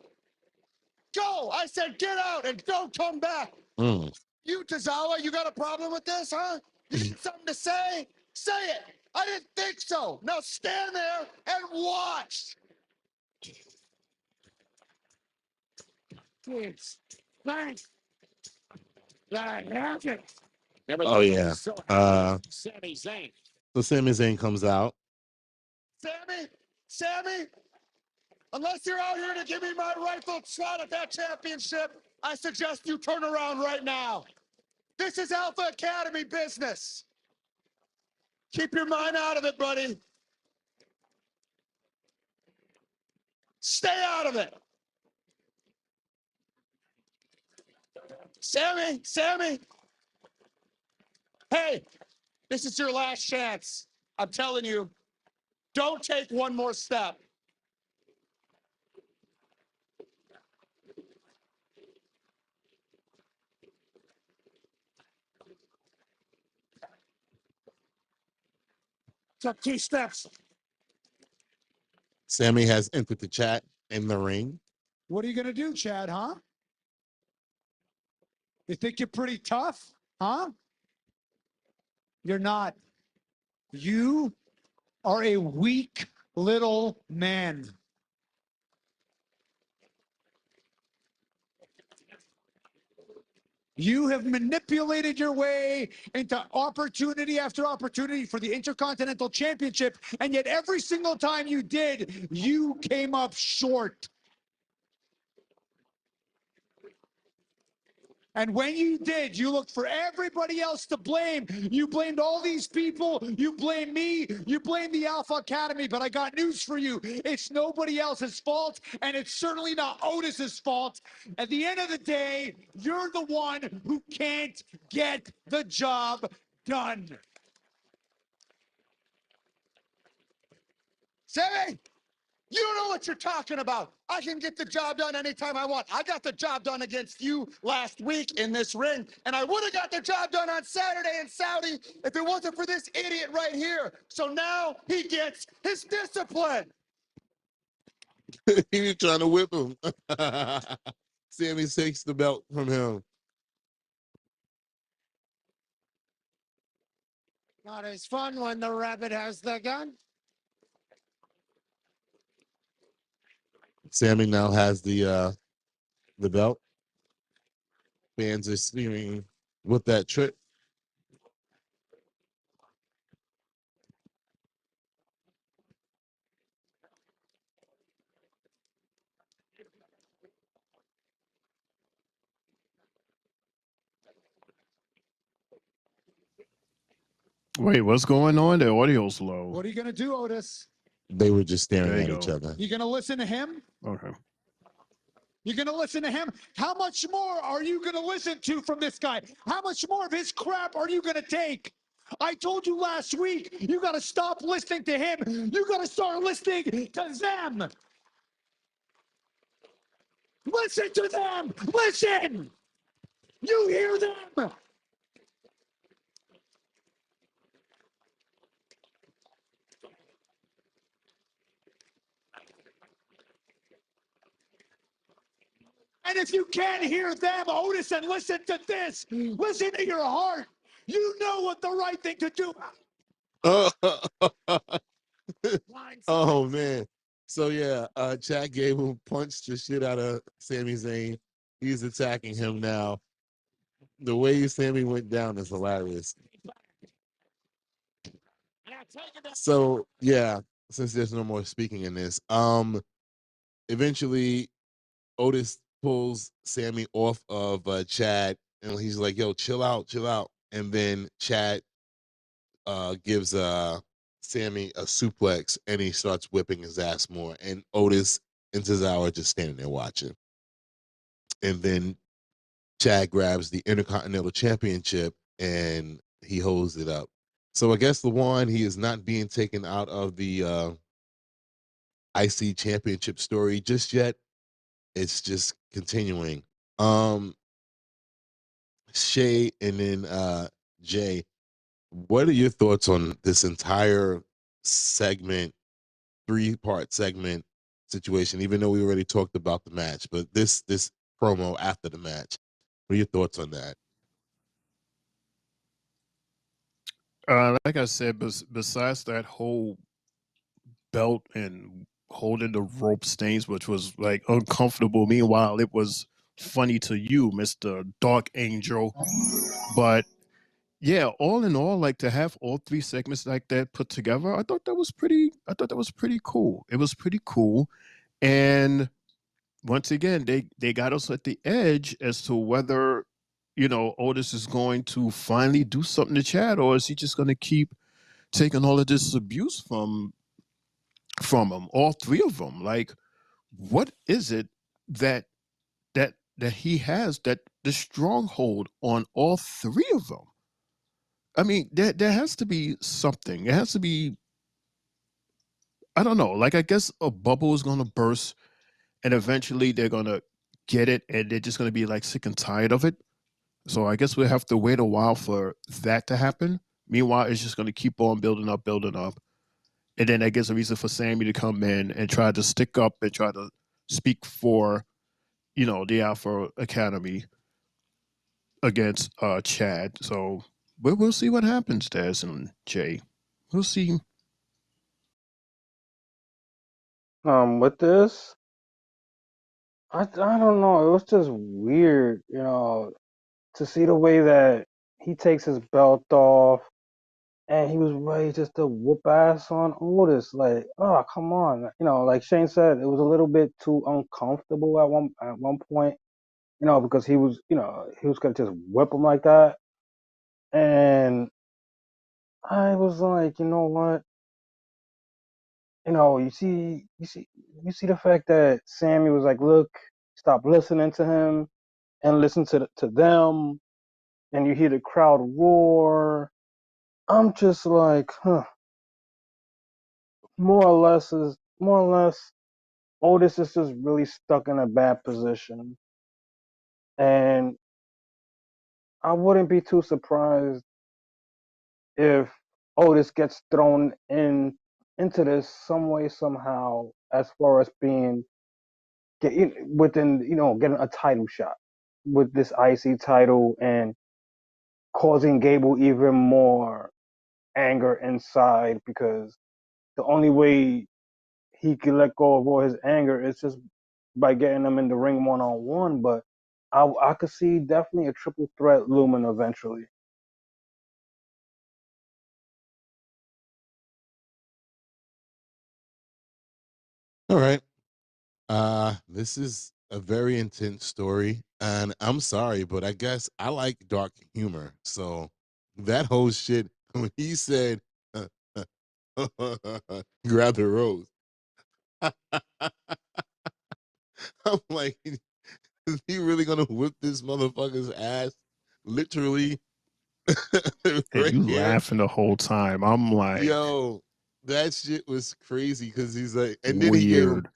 Go! I said get out and don't come back! You, Tozawa, you got a problem with this, huh? You got something to say? Say it! I didn't think so! Now stand there and watch! Please. Thanks. That happened. Oh yeah. Sami Zayn. So Sami Zayn comes out. Sammy, unless you're out here to give me my rightful shot at that championship, I suggest you turn around right now. This is Alpha Academy business. Keep your mind out of it, buddy. Stay out of it. Sammy. Hey, this is your last chance. I'm telling you, don't take one more step. Took 2 steps. Sammy has entered the chat in the ring. What are you going to do, Chad, huh? You think you're pretty tough, huh? You're not. You are a weak little man. You have manipulated your way into opportunity after opportunity for the Intercontinental Championship, and yet every single time you did, you came up short. And when you did, you looked for everybody else to blame. You blamed all these people. You blame me. You blame the Alpha Academy. But I got news for you. It's nobody else's fault, and it's certainly not Otis's fault. At the end of the day, you're the one who can't get the job done. Sammy! You don't know what you're talking about. I can get the job done anytime I want. I got the job done against you last week in this ring, and I would have got the job done on Saturday in Saudi if it wasn't for this idiot right here. So now he gets his discipline. He was trying to whip him. Sammy takes the belt from him. Not as fun when the rabbit has the gun. Sammy now has the belt. Fans are screaming with that trick. Wait, what's going on? The audio's low. What are you going to do, Otis? They were just staring There at you each go. other. You going to listen to him? Okay. You're going to listen to him? How much more are you going to listen to from this guy? How much more of his crap are you going to take? I told you last week, you got to stop listening to him. You got to start listening to them. Listen to them. Listen. You hear them. And if you can't hear them, Otis, and listen to this, listen to your heart. You know what the right thing to do. Oh man. So yeah, Chad Gable punched the shit out of Sami Zayn. He's attacking him now. The way Sammy went down is hilarious. So yeah, since there's no more speaking in this, eventually Otis pulls Sammy off of Chad, and he's like, "Yo, chill out, chill out." And then Chad gives Sammy a suplex, and he starts whipping his ass more. And Otis and Cesaro are just standing there watching. And then Chad grabs the Intercontinental Championship and he holds it up. So I guess LeJuan, he is not being taken out of the IC Championship story just yet. It's just continuing. Shay and then Jay, what are your thoughts on this entire segment, 3-part segment situation? Even though we already talked about the match, but this promo after the match, what are your thoughts on that? Like I said, besides that whole belt and holding the rope stains, which was like uncomfortable. Meanwhile, it was funny to you, Mr. Dark Angel. But yeah, all in all, like to have all 3 segments like that put together, I thought that was pretty cool. It was pretty cool. And once again, they got us at the edge as to whether, Otis is going to finally do something to Chad, or is he just going to keep taking all of this abuse from him, all 3 of them. Like, what is it that he has, that the stronghold on all 3 of them? I mean, there has to be something. It has to be, I don't know. Like, I guess a bubble is going to burst, and eventually they're going to get it, and they're just going to be like sick and tired of it. So I guess we'll have to wait a while for that to happen. Meanwhile, it's just going to keep on building up, building up. And then that gives a reason for Sammy to come in and try to stick up and try to speak for, the Alpha Academy against Chad. So we'll see what happens, Des and Jay. We'll see. With this, I don't know. It was just weird, to see the way that he takes his belt off and he was ready just to whoop ass on Otis. Like, oh, come on. Like Shane said, it was a little bit too uncomfortable at one point, because he was gonna just whip him like that. And I was like, you know what? You see the fact that Sammy was like, look, stop listening to him and listen to them, and you hear the crowd roar. I'm just like, huh. More or less, Otis is just really stuck in a bad position, and I wouldn't be too surprised if Otis gets thrown into this some way somehow, as far as being getting a title shot with this IC title and causing Gable even more anger inside, because the only way he can let go of all his anger is just by getting them in the ring 1-on-1. But I could see definitely a triple threat looming eventually. All right. This is a very intense story, and I'm sorry, but I guess I like dark humor. So that whole shit when he said, "Grab the rose," I'm like, is he really gonna whip this motherfucker's ass? Literally, And right you here. laughing the whole time. I'm like, Yo, that shit was crazy because he's like, and then weird.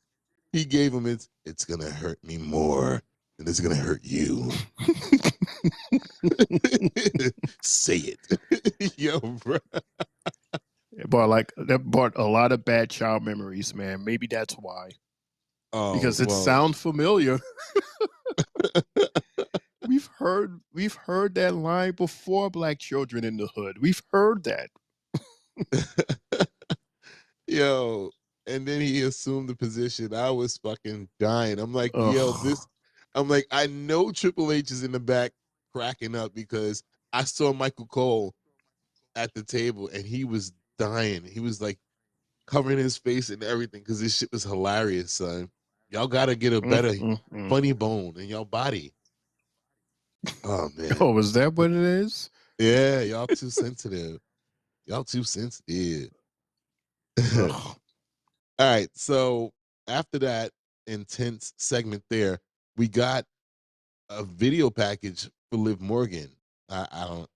he gave him it's gonna hurt me more than it's gonna hurt you. Say it. Yo, bro. But like that brought a lot of bad child memories, man. Maybe that's why. Oh, Because it well, sounds familiar. We've heard that line before, black children in the hood. We've heard that. Yo, and then he assumed the position. I was fucking dying. I'm like, yo, Ugh. I'm like, I know Triple H is in the back cracking up because I saw Michael Cole at the table and he was dying. He was like covering his face and everything because this shit was hilarious, son. Y'all gotta get a better funny bone in y'all body. Oh man. Oh, is that what it is? Yeah, y'all too sensitive. Y'all too sensitive. Ugh. All right, so after that intense segment there, we got a video package for Liv Morgan. I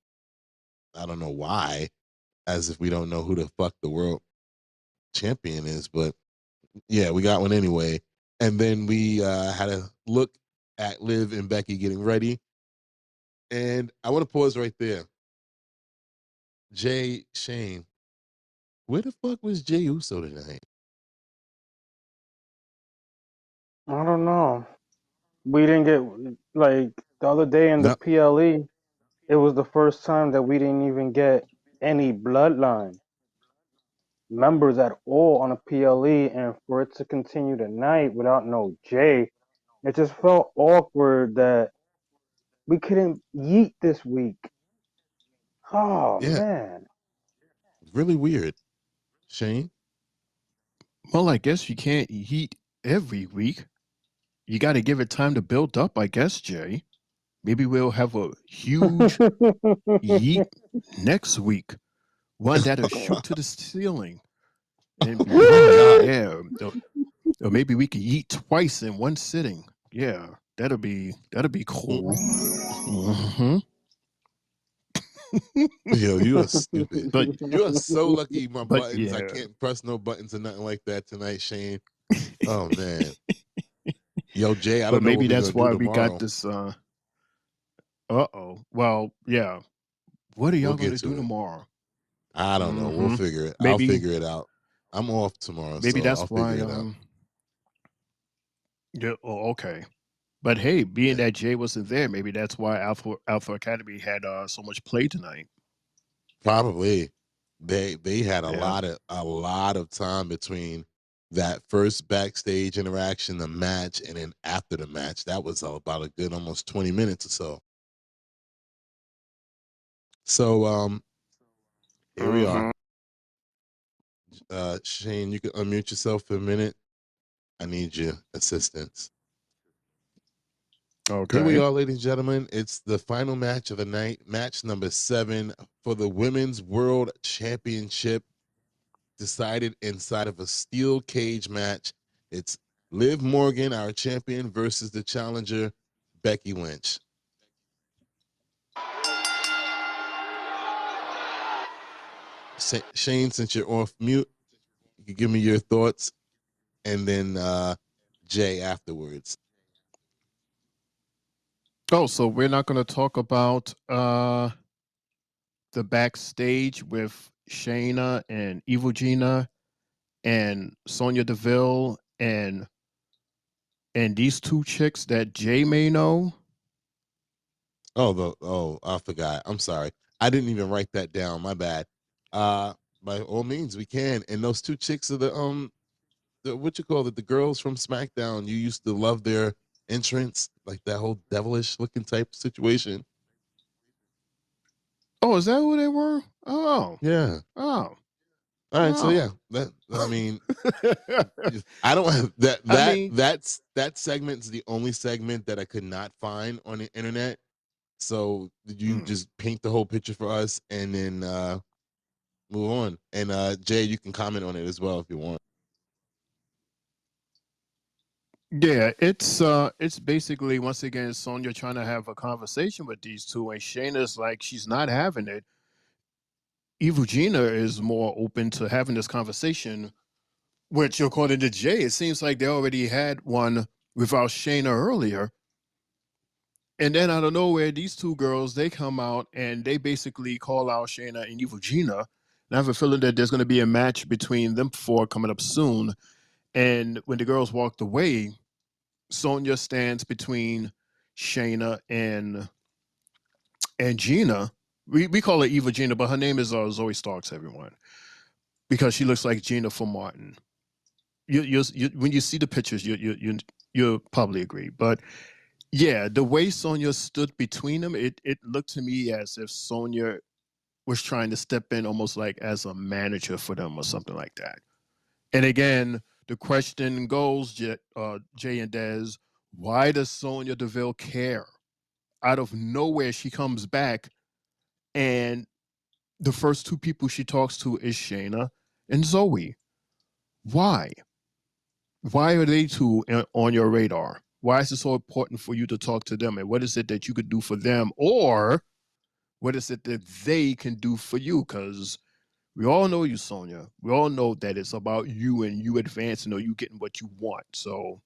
don't know why, as if we don't know who the fuck the world champion is, but yeah, we got one anyway. And then we had a look at Liv and Becky getting ready. And I want to pause right there. Jay Shane, where the fuck was Jay Uso tonight? I don't know. We didn't get like the other day in the No. PLE. It was the first time that we didn't even get any bloodline members at all on a PLE, and for it to continue tonight without no Jay, it just felt awkward that we couldn't yeet this week. Oh Yeah, man. really weird. Shane? Well, I guess you can't eat every week. You got to give it time to build up, I guess, Jay. Maybe we'll have a huge yeet next week, one that'll shoot to the ceiling and be Oh my like, God. yeah. Or maybe we could eat twice in one sitting. Yeah, that'll be cool. Hmm. Yo, you are stupid. But You are so lucky my but buttons. I yeah. can't press no buttons or nothing like that tonight, Shane. Oh man. Yo, Jay, I But don't know what maybe we're gonna that's do why we got tomorrow. this uh-oh. Well, yeah. What are We'll y'all get gonna do to it. tomorrow? I don't know. We'll Hmm. figure it. I'll Maybe figure it out. I'm off tomorrow, maybe so that's I'll figure why it out. yeah, oh, okay. But hey, being Yeah. that Jay wasn't there, maybe that's why Alpha Academy had so much play tonight. Probably. They had Yeah. a lot of time between that first backstage interaction, the match, and then after the match. That was about a good almost 20 minutes or so. So here we are. Hmm. Shane, you can unmute yourself for a minute. I need your assistance. Here we Okay. are, ladies and gentlemen. It's the final match of the night, match number 7 for the Women's World Championship, decided inside of a steel cage match. It's Liv Morgan, our champion, versus the challenger, Becky Lynch. Shane, since you're off mute, you can give me your thoughts, and then Jay afterwards. Oh, so we're not going to talk about the backstage with Shayna and Evil Gina and Sonya Deville and these two chicks that Jay may know. I forgot. I'm sorry. I didn't even write that down. My bad. By all means, we can. And those two chicks are the what you call it, the girls from SmackDown. You used to love their entrance, like that whole devilish looking type situation. Oh, is that who they were? Oh, Yeah. oh, All right. So yeah, oh. that I mean, I don't have that I mean, that segment's the only segment that I could not find on the internet. So you mm, just paint the whole picture for us and then move on. And Jay, you can comment on it as well if you want. yeah, it's basically once again Sonya trying to have a conversation with these two, and Shayna's like she's not having it. Evil Gina is more open to having this conversation, which according to Jay, it seems like they already had one without Shayna earlier. And then out of nowhere, these two girls they come out and they basically call out Shayna and Evil Gina. And I have a feeling that there's going to be a match between them four coming up soon. And when the girls walked away, Sonya stands between Shayna and Gina. We call her Eva Gina, but her name is Zoe Starks, everyone, because she looks like Gina from Martin. You when you see the pictures, you'll probably agree. But yeah, the way Sonya stood between them, it looked to me as if Sonya was trying to step in almost like as a manager for them or something like that. And again, the question goes, Jay and Dez, why does Sonya Deville care? Out of nowhere, she comes back, and the first two people she talks to is Shayna and Zoe. Why? Why are they two on your radar? Why is it so important for you to talk to them? And what is it that you could do for them? Or what is it that they can do for you? Because we all know you, Sonya. We all know that it's about you and you advancing or you getting what you want. So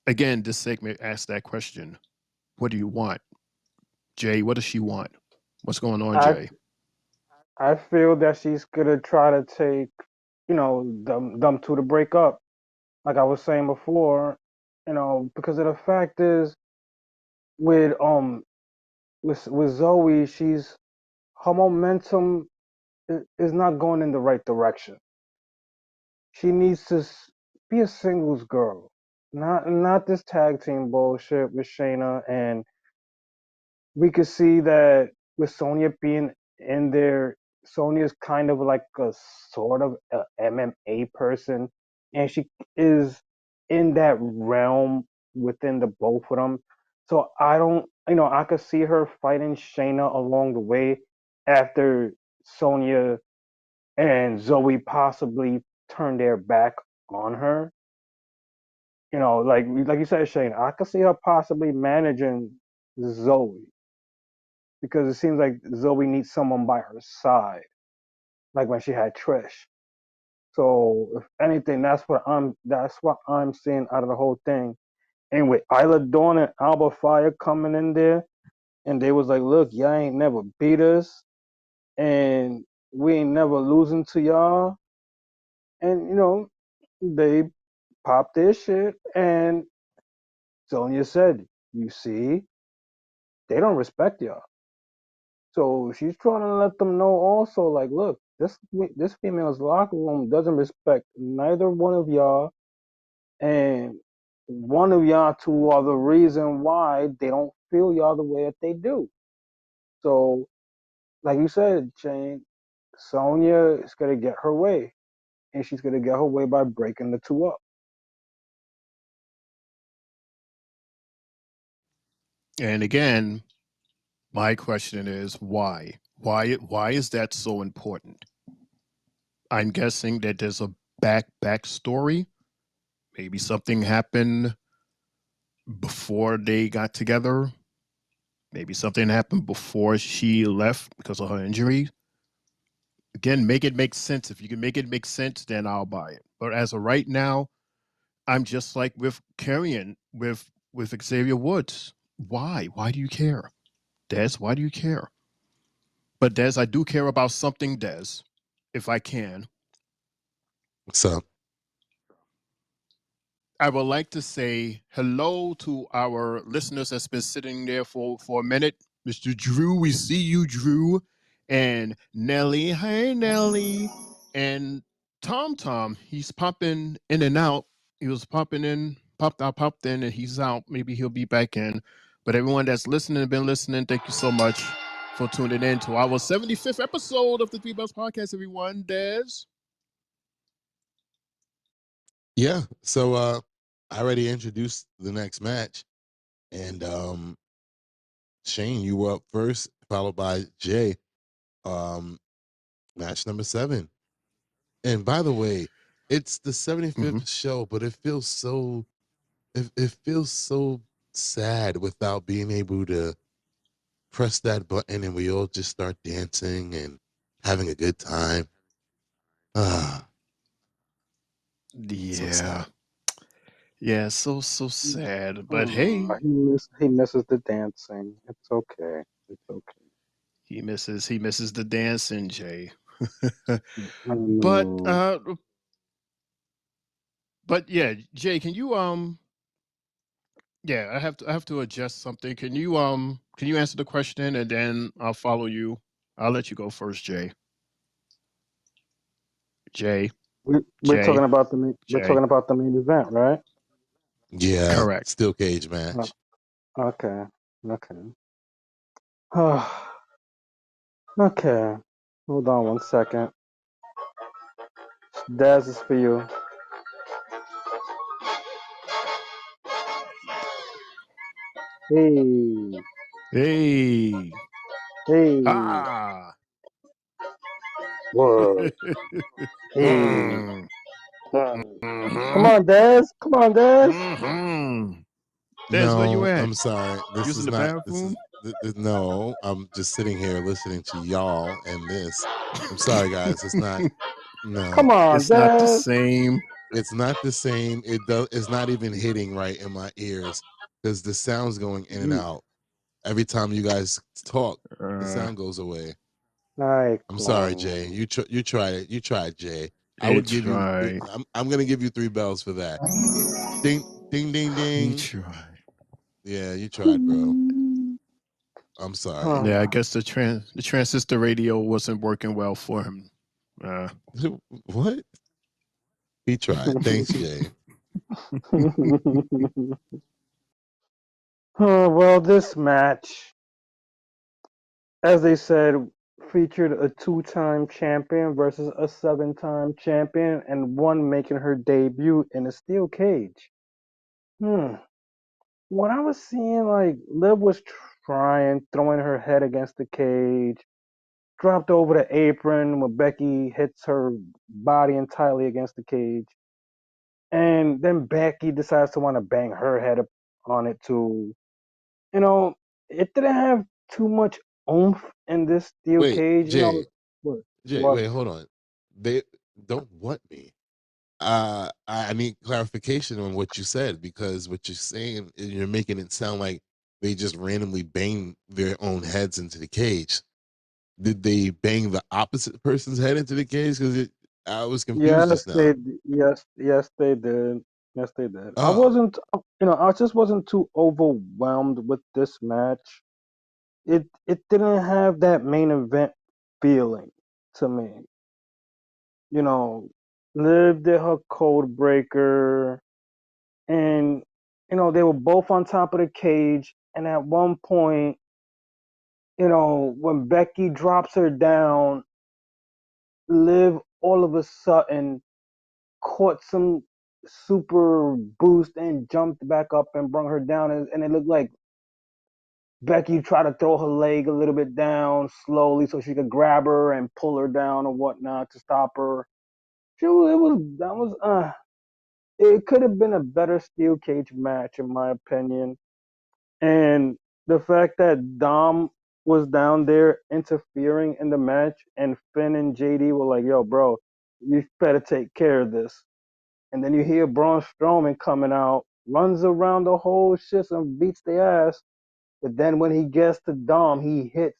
again, this segment asks that question. What do you want? Jay, what does she want? What's going on, I Jay? I feel that she's gonna try to take, them two to break up. Like I was saying before, because of the fact is with with Zoe, her momentum is not going in the right direction. She needs to be a singles girl, not this tag team bullshit with Shayna. And we could see that with Sonya being in there, Sonya's kind of like a sort of a MMA person, and she is in that realm within the both of them. So I don't, I could see her fighting Shayna along the way after Sonya and Zoe possibly turn their back on her. Like you said, Shayna, I could see her possibly managing Zoe because it seems like Zoe needs someone by her side, like when she had Trish. So if anything, that's what I'm seeing out of the whole thing. And with Isla Dawn and Alba Fire coming in there, and they was like, "Look, y'all ain't never beat us, and we ain't never losing to y'all." And they popped their shit, and Sonya said, "You see, they don't respect y'all." So she's trying to let them know also, like, look, this female's locker room doesn't respect neither one of y'all, and one of y'all two are the reason why they don't feel y'all the way that they do. So, like you said, Shane, Sonya is gonna get her way, and she's gonna get her way by breaking the two up. And again, my question is why? Why is that so important? I'm guessing that there's a backstory. Maybe something happened before they got together. Maybe something happened before she left because of her injury. Again, make it make sense. If you can make it make sense, then I'll buy it. But as of right now, I'm just like with Carrion, with Xavier Woods. Why? Why do you care? Des, why do you care? But Des, I do care about something, Des, if I can. What's up? I would like to say hello to our listeners that's been sitting there for a minute. Mr. Drew, we see you, Drew. And Nelly, hey, Nelly. And Tom, he's popping in and out. He was popping in, popped out, popped in, and he's out. Maybe he'll be back in. But everyone that's listening, been listening, thank you so much for tuning in to our 75th episode of the Three Bells Podcast, everyone. Des? Yeah. So I already introduced the next match. And Shane, you were up first, followed by Jay. Match number 7. And by the way, it's the 75th show, but it feels so sad without being able to press that button and we all just start dancing and having a good time. Ah, so Yeah. sad. Yeah, so sad. But hey, Aw, he misses the dancing. It's okay. It's okay. he misses the dancing, Jay. I but know. uh but yeah, Jay, can you Yeah, I have to adjust something. Can you answer the question and then I'll follow you. I'll let you go first, Jay. Jay. We're Jay. talking about we're Jay. talking about the main event, right? Yeah, Correct. steel cage Oh, match. okay. Okay. Okay. Hold on one second. Daz is for you. Hey. Hey. Hey. Ah. Word. Hey. mm. Come Mm-hmm. on, Daz. Come on, Daz. Mm-hmm. Des, where you No, at? I'm sorry. This Using is the not. This bathroom? is no. I'm just sitting here listening to y'all and this. I'm sorry, guys. It's not. No, Come on, It's not the Daz. same. it's not the same. It does. It's not even hitting right in my ears because the sound's going in and You. out every time you guys talk. The Uh, sound goes away. Ay, I'm sorry, Jay. clown. You tried it. You tried, Jay. I would it's give you. right. I'm gonna give you 3 bells for that. Ding, ding, ding, You ding. try. Yeah, you tried, bro. I'm sorry. Yeah, I guess the transistor radio wasn't working well for him. What? He tried. Thanks, Jay. Oh, well, this match, as they said, featured a two-time champion versus a seven-time champion, and one making her debut in a steel cage. Hmm. What I was seeing, like, Liv was trying, throwing her head against the cage, dropped over the apron when Becky hits her body entirely against the cage. And then Becky decides to want to bang her head up on it too. You know, it didn't have too much oomph in this steel Wait, cage. You know, Jay. what? Jay, What? wait, hold on. They don't want me. I need clarification on what you said because what you're saying is you're making it sound like they just randomly bang their own heads into the cage. Did they bang the opposite person's head into the cage? Because I was confused just Yes, now. yes, they did. Yes, they did. I Oh, wasn't, I just wasn't too overwhelmed with this match. It didn't have that main event feeling to me. You know, Liv did her code breaker, and they were both on top of the cage. And at one point, when Becky drops her down, Liv all of a sudden caught some super boost and jumped back up and brought her down, and it looked like Becky tried to throw her leg a little bit down slowly so she could grab her and pull her down or whatnot to stop her. It could have been a better steel cage match in my opinion. And the fact that Dom was down there interfering in the match and Finn and JD were like, yo, bro, you better take care of this. And then you hear Braun Strowman coming out, runs around the whole shit and beats the ass. But then when he gets to Dom, he hits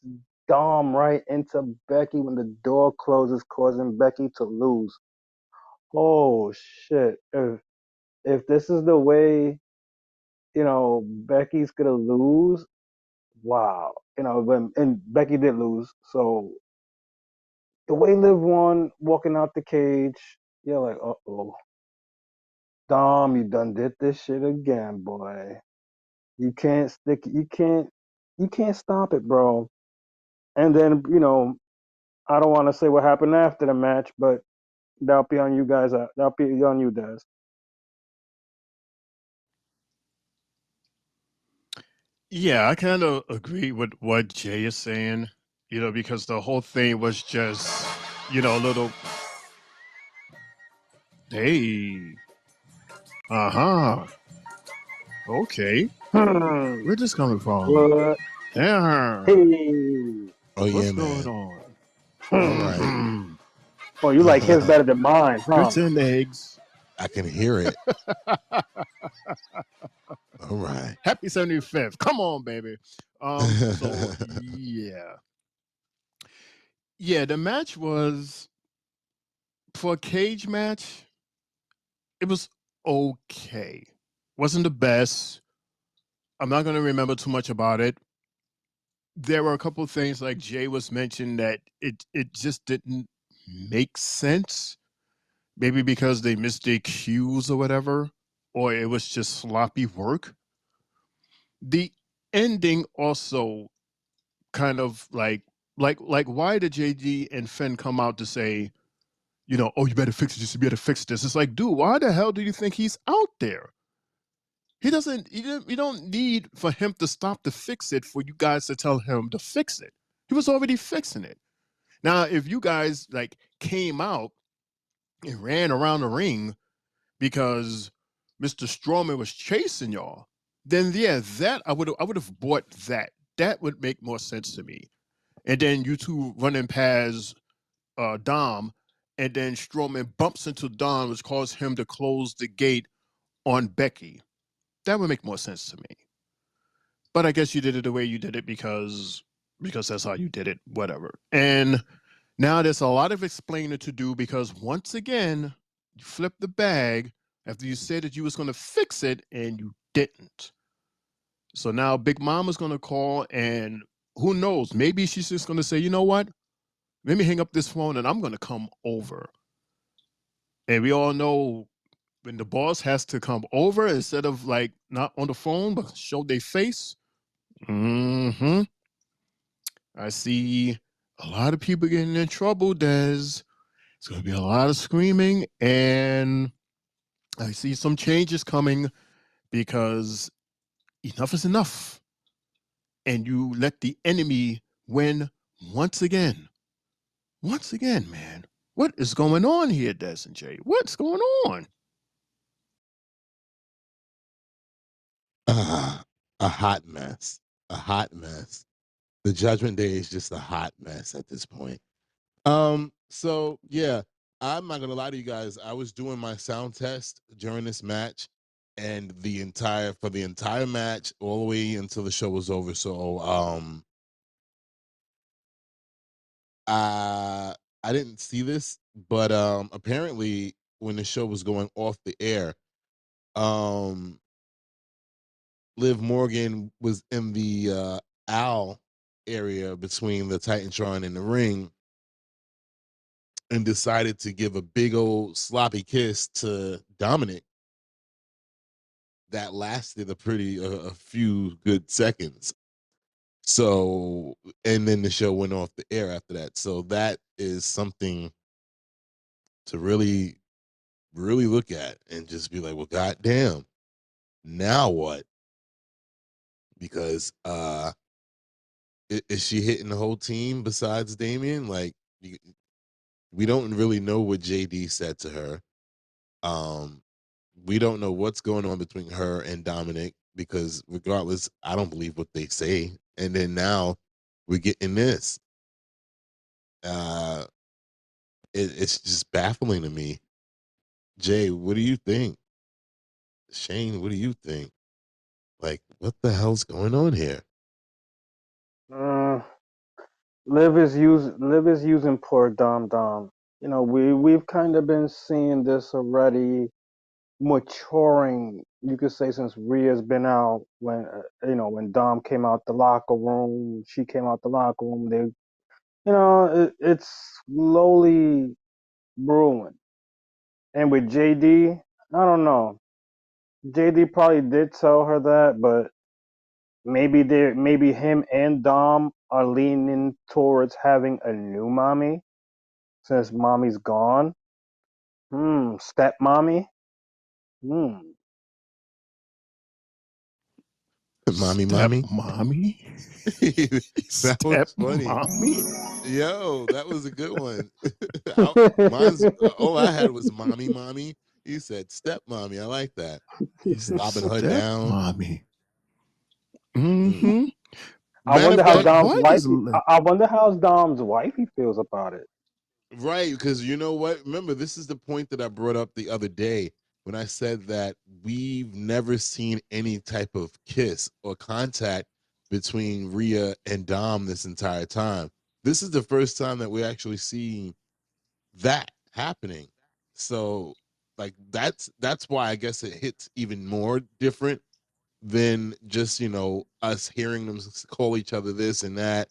Dom right into Becky when the door closes, causing Becky to lose. Oh shit. If this is the way, Becky's gonna lose, wow. And Becky did lose. So the way Liv won walking out the cage, you're like, uh-oh. Dom, you done did this shit again, boy. You can't stop it, bro. And then, I don't want to say what happened after the match, but that'll be on you guys. That'll be on you, Des. Yeah, I kind of agree with what Jay is saying, because the whole thing was just, a little, hey, uh-huh, okay. Where's this coming from? What? Yeah. Hey. oh What's yeah, going man. on? All right. Mm-hmm. Oh, you like his better than mine, huh? Grits and eggs. I can hear it. All right. Happy 75th. Come on, baby. So yeah. Yeah, the match was for a cage match, it was okay. Wasn't the best, I'm not going to remember too much about it. There were a couple of things like Jay was mentioned that it just didn't make sense. Maybe because they missed their cues or whatever, or it was just sloppy work. The ending also kind of like why did JD and Finn come out to say, oh, you better fix this, you better fix this. It's like, dude, why the hell do you think he's out there? He doesn't you don't need for him to stop to fix it for you guys to tell him to fix it. He was already fixing it. Now, if you guys like came out and ran around the ring because Mr. Strowman was chasing y'all, then yeah, that I would have bought that. That would make more sense to me. And then you two running past Dom, and then Strowman bumps into Dom, which caused him to close the gate on Becky. That would make more sense to me. But I guess you did it the way you did it because that's how you did it. Whatever. And now there's a lot of explaining to do because once again, you flipped the bag after you said that you was going to fix it and you didn't. So now Big Mama's going to call and who knows, maybe she's just going to say, you know what? Let me hang up this phone and I'm going to come over. And we all know when the boss has to come over instead of like not on the phone, but show their face. I see a lot of people getting in trouble, Des. It's going to be a lot of screaming, and I see some changes coming because enough is enough. And you let the enemy win once again. Once again, man. What is going on here, Des and Jay? What's going on? A hot mess. A hot mess. The Judgment Day is just a hot mess at this point. So yeah, I'm not gonna lie to you guys. I was doing my sound test during this match, and for the entire match, all the way until the show was over. So I didn't see this, but apparently when the show was going off the air, um Liv Morgan was in the owl area between the Titantron and the ring and decided to give a big old sloppy kiss to Dominic that lasted a few good seconds. So, and then the show went off the air after that. So that is something to really, really look at and just be like, well, goddamn, now what? Because is she hitting the whole team besides Damien? Like, we don't really know what JD said to her. We don't know what's going on between her and Dominic because regardless, I don't believe what they say. And then now we're getting this. Uh, it's just baffling to me. Jay, what do you think? Shane, what do you think? Like, what the hell's going on here? Liv is using poor Dom Dom. We've kind of been seeing this already maturing. You could say since Rhea's been out. When Dom came out the locker room, she came out the locker room. It's slowly brewing. And with JD, I don't know. JD probably did tell her that, but maybe him and Dom are leaning towards having a new mommy since mommy's gone. Step mommy. Step Mommy? mommy? That Step was funny. mommy? Yo, that was a good one. Mine's all I had was mommy. You said step mommy. I like that. He said Stopping her step down. mommy. I Matter wonder of how fact, Dom's why does wifey. I wonder how Dom's wifey feels about it. right? Because you know what? Remember, this is the point that I brought up the other day when I said that we've never seen any type of kiss or contact between Rhea and Dom this entire time. This is the first time that we're actually seeing that happening. So like that's why I guess it hits even more different than just us hearing them call each other this and that,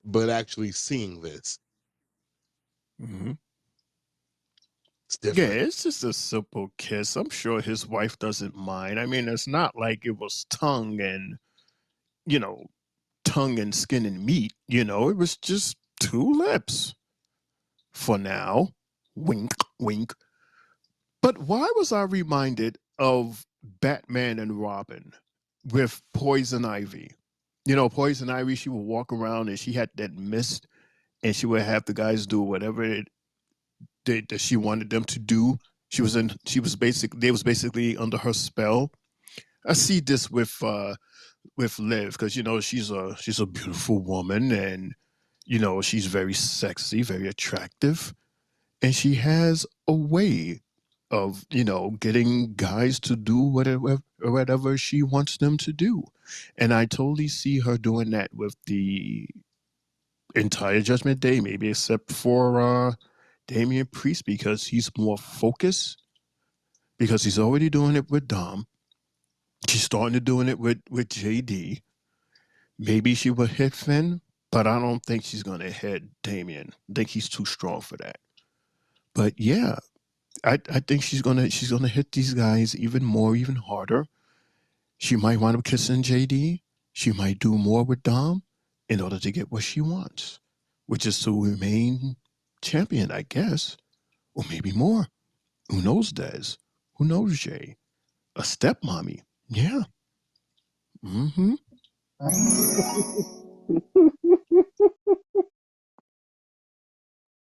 but actually seeing this. Mhm. It's Yeah, different. it's just a simple kiss. I'm sure his wife doesn't mind. I mean, it's not like it was you know, tongue and skin and meat. It was just two lips for now. Wink, wink. But why was I reminded of Batman and Robin with Poison Ivy? Poison Ivy, she would walk around and she had that mist and she would have the guys do whatever that she wanted them to do. They was basically under her spell. I see this with Liv because she's a beautiful woman and she's very sexy, very attractive, and she has a way of getting guys to do whatever she wants them to do, and I totally see her doing that with the entire Judgment Day, maybe except for Damian Priest because he's more focused because he's already doing it with Dom. She's starting to doing it with JD. Maybe she will hit Finn, but I don't think she's gonna hit Damian. I think he's too strong for that. But yeah, I think she's gonna hit these guys even more, even harder. She might wind up kissing JD. She might do more with Dom in order to get what she wants, which is to remain champion, I guess, or maybe more. Who knows, Des? Who knows, Jay? A stepmommy. Yeah. Mm-hmm.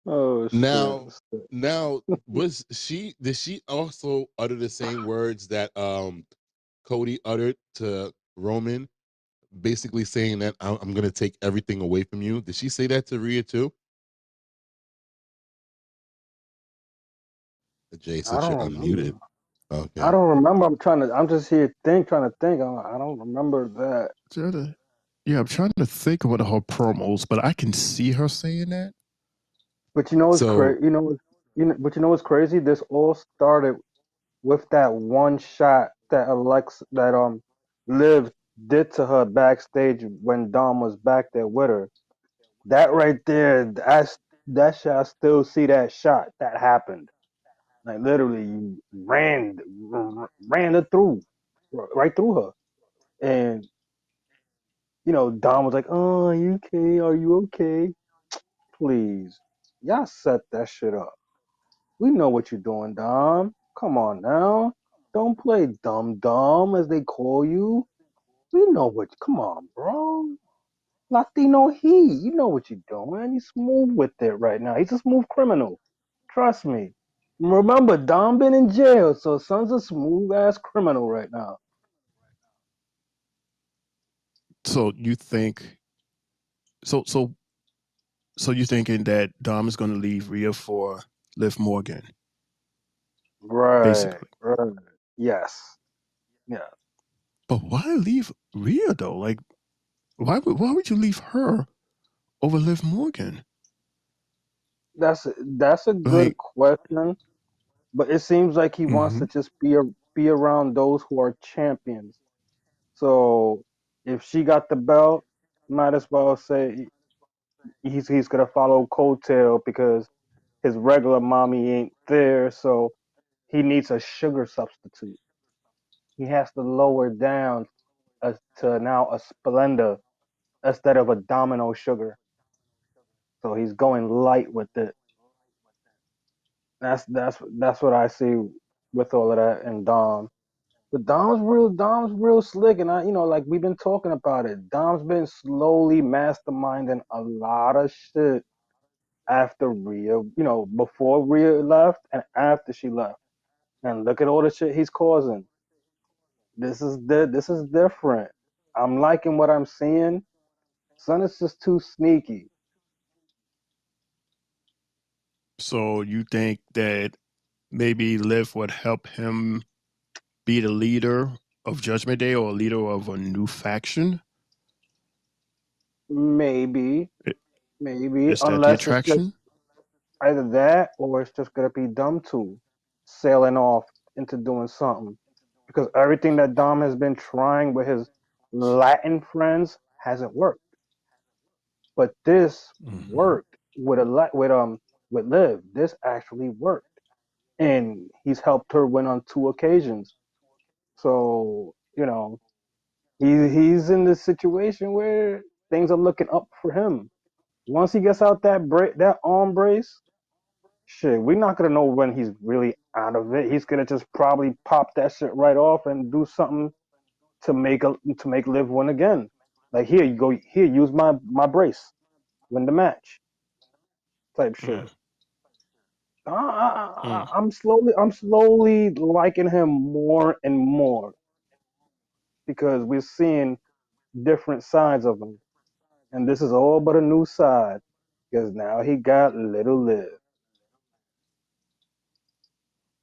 Oh shit. Now did she also utter the same words that Cody uttered to Roman, basically saying that I'm gonna take everything away from you? Did she say that to Rhea too? Jay, I since you're don't remember. unmuted. I Okay. don't remember. I'm just here trying to think. I don't remember that. Yeah, I'm trying to think of what her promos, but I can see her saying that. But you know what's So crazy? But you know what's crazy? This all started with that one shot that Liv did to her backstage when Dom was back there with her. That right there, that shot. I still see that shot that happened. Like literally, you ran it through, right through her, and Dom was like, "Oh, are you okay? Are you okay? Please, y'all set that shit up. We know what you're doing, Dom. Come on now. Don't play dumb as they call you. We know what. Come on, bro. Latino he. You know what you're doing. He's smooth with it right now. He's a smooth criminal. Trust me. Remember, Dom been in jail, so son's a smooth ass criminal right now. So you think so so so you thinking that Dom is going to leave Rhea for Liv Morgan, Right, basically. right. Yes. Yeah. But why leave Rhea though? Like, why would you leave her over Liv Morgan? That's a good Like, question, but it seems like he wants mm-hmm. to just be around those who are champions. So if she got the belt, might as well say he's gonna follow coattail because his regular mommy ain't there, so he needs a sugar substitute. He has to lower down to now a Splenda instead of a Domino sugar. So he's going light with it. That's what I see with all of that and Dom. But Dom's real slick, and like we've been talking about it. Dom's been slowly masterminding a lot of shit after Rhea, before Rhea left and after she left. And look at all the shit he's causing. This is different. I'm liking what I'm seeing. Son is just too sneaky. So you think that maybe Liv would help him be the leader of Judgment Day or a leader of a new faction? Maybe, I- maybe, Is that the unless it's just attraction? either that or it's just gonna be them two sailing off into doing something. because everything that Dom has been trying with his Latin friends hasn't worked. But this worked with Liv. This actually worked, and he's helped her win on 2 occasions. So he's in this situation where things are looking up for him. Once he gets out that arm brace, shit, we're not gonna know when he's really out of it. He's gonna just probably pop that shit right off and do something to make Liv win again. Like, here you go, here, use my brace, win the match, type shit. I'm slowly liking him more and more because we're seeing different sides of him, and this is all but a new side because now he got Little Liv.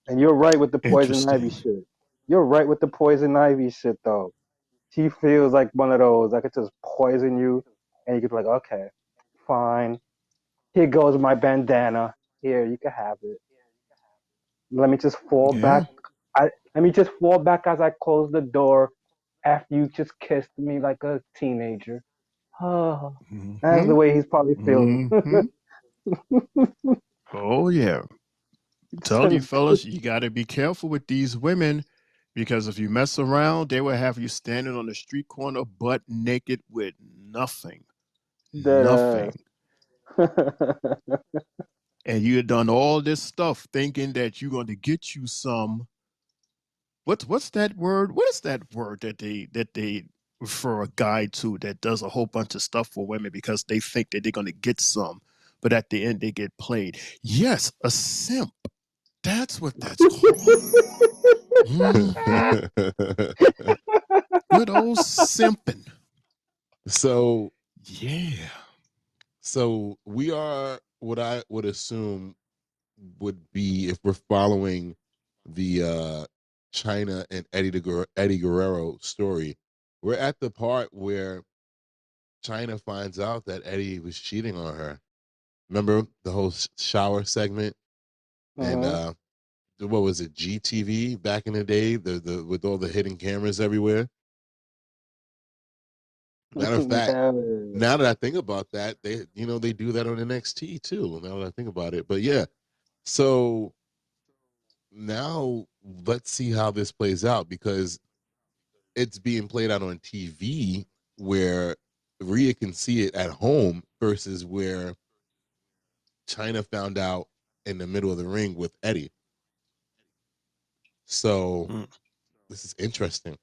And you're right with the poison ivy Interesting. shit. You're right with the poison ivy shit though. She feels like one of those. I could just poison you, and you could be like, okay, fine. Here goes my bandana. Here, you can have it. Let me just fall back. Yeah. Let me just fall back as I close the door after you just kissed me like a teenager. Oh, that's Mm-hmm. the way he's probably feeling. Mm-hmm. Oh yeah. Tell you fellas, you gotta be careful with these women because if you mess around, they will have you standing on the street corner butt naked with nothing. Dead Nothing. And you had done all this stuff thinking that you're going to get you some. What's that word? What is that word that they refer a guy to that does a whole bunch of stuff for women because they think that they're going to get some, but at the end they get played. Yes, a simp. That's what that's called. Mm-hmm. Good old simping. So Yeah. so we are what I would assume would be if we're following the China and Eddie Guerrero story. We're at the part where China finds out that Eddie was cheating on her. Remember the whole shower segment and hmm what was it, GTV back in the day, the with all the hidden cameras everywhere. Matter of fact, now that I think about that, they do that on NXT too. Now that I think about it, but yeah. So now let's see how this plays out because it's being played out on TV where Rhea can see it at home versus where China found out in the middle of the ring with Eddie. So this is interesting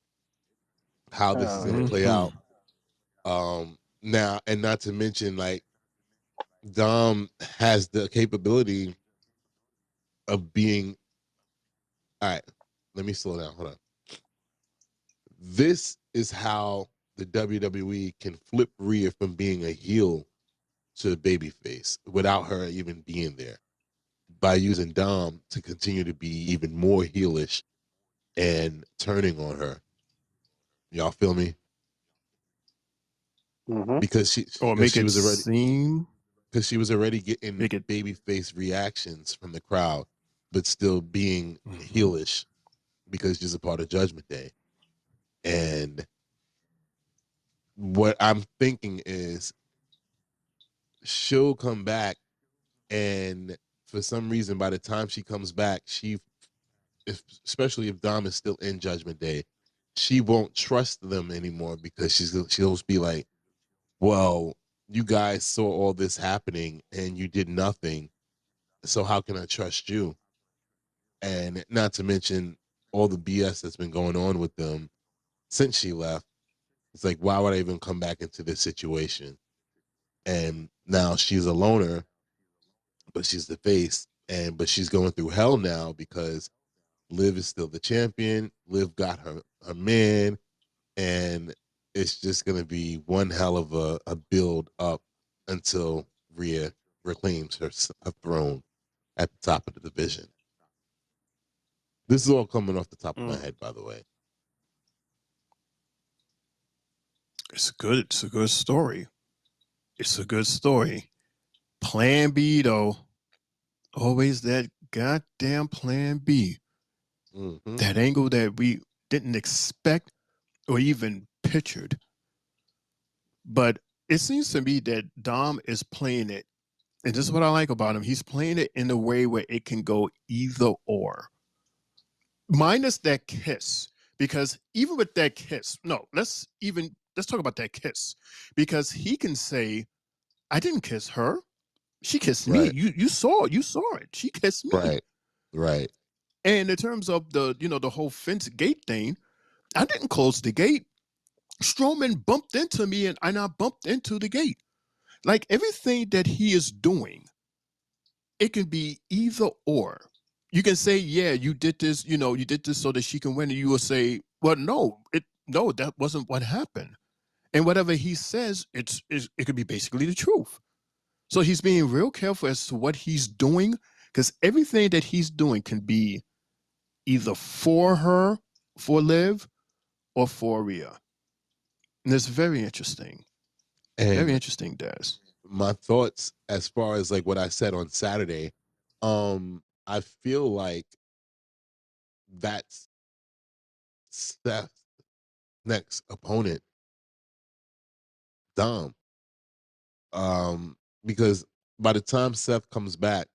how this is going to play Mm-hmm. out. Now, and not to mention, like, Dom has the capability of being. All right, let me slow down. Hold on. This is how the WWE can flip Rhea from being a heel to a babyface without her even being there by using Dom to continue to be even more heelish and turning on her. Y'all feel me? hmm Because she Or because make she it was already seem because she was already getting make it babyface reactions from the crowd, but still being mm-hmm. heelish because she's a part of Judgment Day. And what I'm thinking is she'll come back, and for some reason, by the time she comes back, especially if Dom is still in Judgment Day, she won't trust them anymore because she'll be like, "Well, you guys saw all this happening and you did nothing, so how can I trust you?" And not to mention all the BS that's been going on with them since she left. It's like, why would I even come back into this situation? And now she's a loner, but she's the face, but she's going through hell now because Liv is still the champion. Liv got her man, and it's just gonna be one hell of a build up until Rhea reclaims her throne at the top of the division. This is all coming off the top of my head, by the way. It's good. It's a good story. It's a good story. Plan B though. Always that goddamn plan B. Mm-hmm. That angle didn't expect or even pictured. But it seems to me that Dom is playing it, and this is what I like about him. He's playing it in a way where it can go either or, minus that kiss. Because even with that kiss, no, let's talk about that kiss, because he can say, "I didn't kiss her. She kissed me. Right. You saw it. She kissed me." Right. And in terms of the whole fence gate thing, I didn't close the gate. Strowman bumped into me, and I bumped into the gate. Like everything that he is doing, it can be either or. You can say, "Yeah, you did this. You did this so that she can win," and you will say, "Well, no, that wasn't what happened." And whatever he says, it could be basically the truth. So he's being real careful as to what he's doing, because everything that he's doing can be either for her, for Liv, or for Rhea. And it's very interesting. Very And interesting, Des. my thoughts as far as like what I said on Saturday, I feel like that's Seth's next opponent, Dom. Because by the time Seth comes back,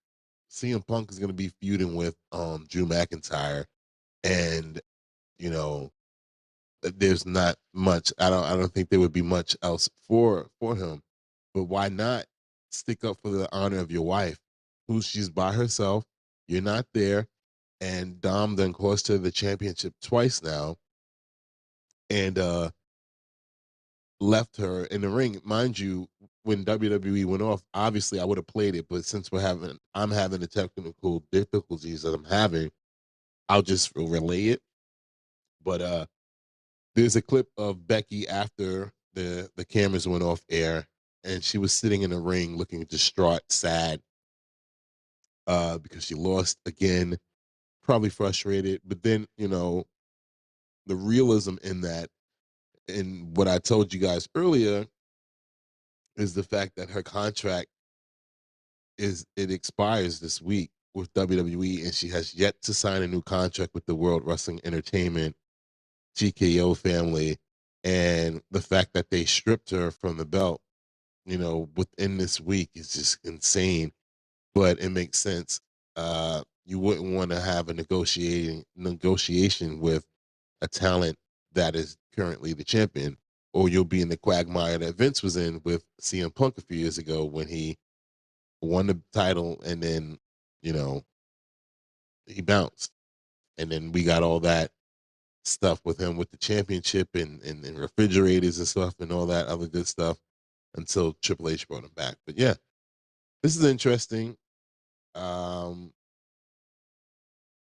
CM Punk is gonna be feuding with Drew McIntyre, and you know, there's not much. I don't think there would be much else for him. But why not stick up for the honor of your wife, who she's by herself? You're not there, and Dom then cost her the championship twice now, and left her in the ring. Mind you, when WWE went off, obviously I would have played it, but since I'm having the technical difficulties that I'm having, I'll just relay it. But there's a clip of Becky after the cameras went off air, and she was sitting in the ring looking distraught, sad, because she lost again, probably frustrated. But then, the realism in that, and what I told you guys earlier, is the fact that her contract it expires this week with WWE, and she has yet to sign a new contract with the World Wrestling Entertainment TKO family. And the fact that they stripped her from the belt, within this week is just insane. But it makes sense. You wouldn't want to have a negotiation with a talent that is currently the champion, or you'll be in the quagmire that Vince was in with CM Punk a few years ago when he won the title and then, you know, he bounced. And then we got all that stuff with him with the championship and refrigerators and stuff and all that other good stuff until Triple H brought him back. But yeah, this is interesting.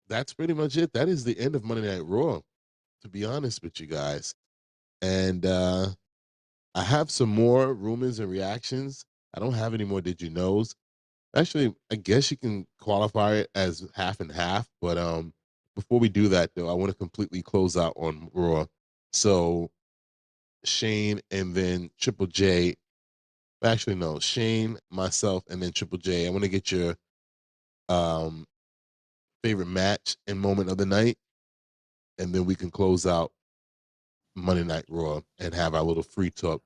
That's pretty much it. That is the end of Monday Night Raw, to be honest with you guys. And I have some more rumors and reactions. I don't have any more Did You Knows. Actually, I guess you can qualify it as half and half. But before we do that, though, I want to completely close out on Raw. So Shane and then Triple J. Actually, no, Shane, myself, and then Triple J. I want to get your um, favorite match and moment of the night, and then we can close out Monday Night Raw and have our little free talk,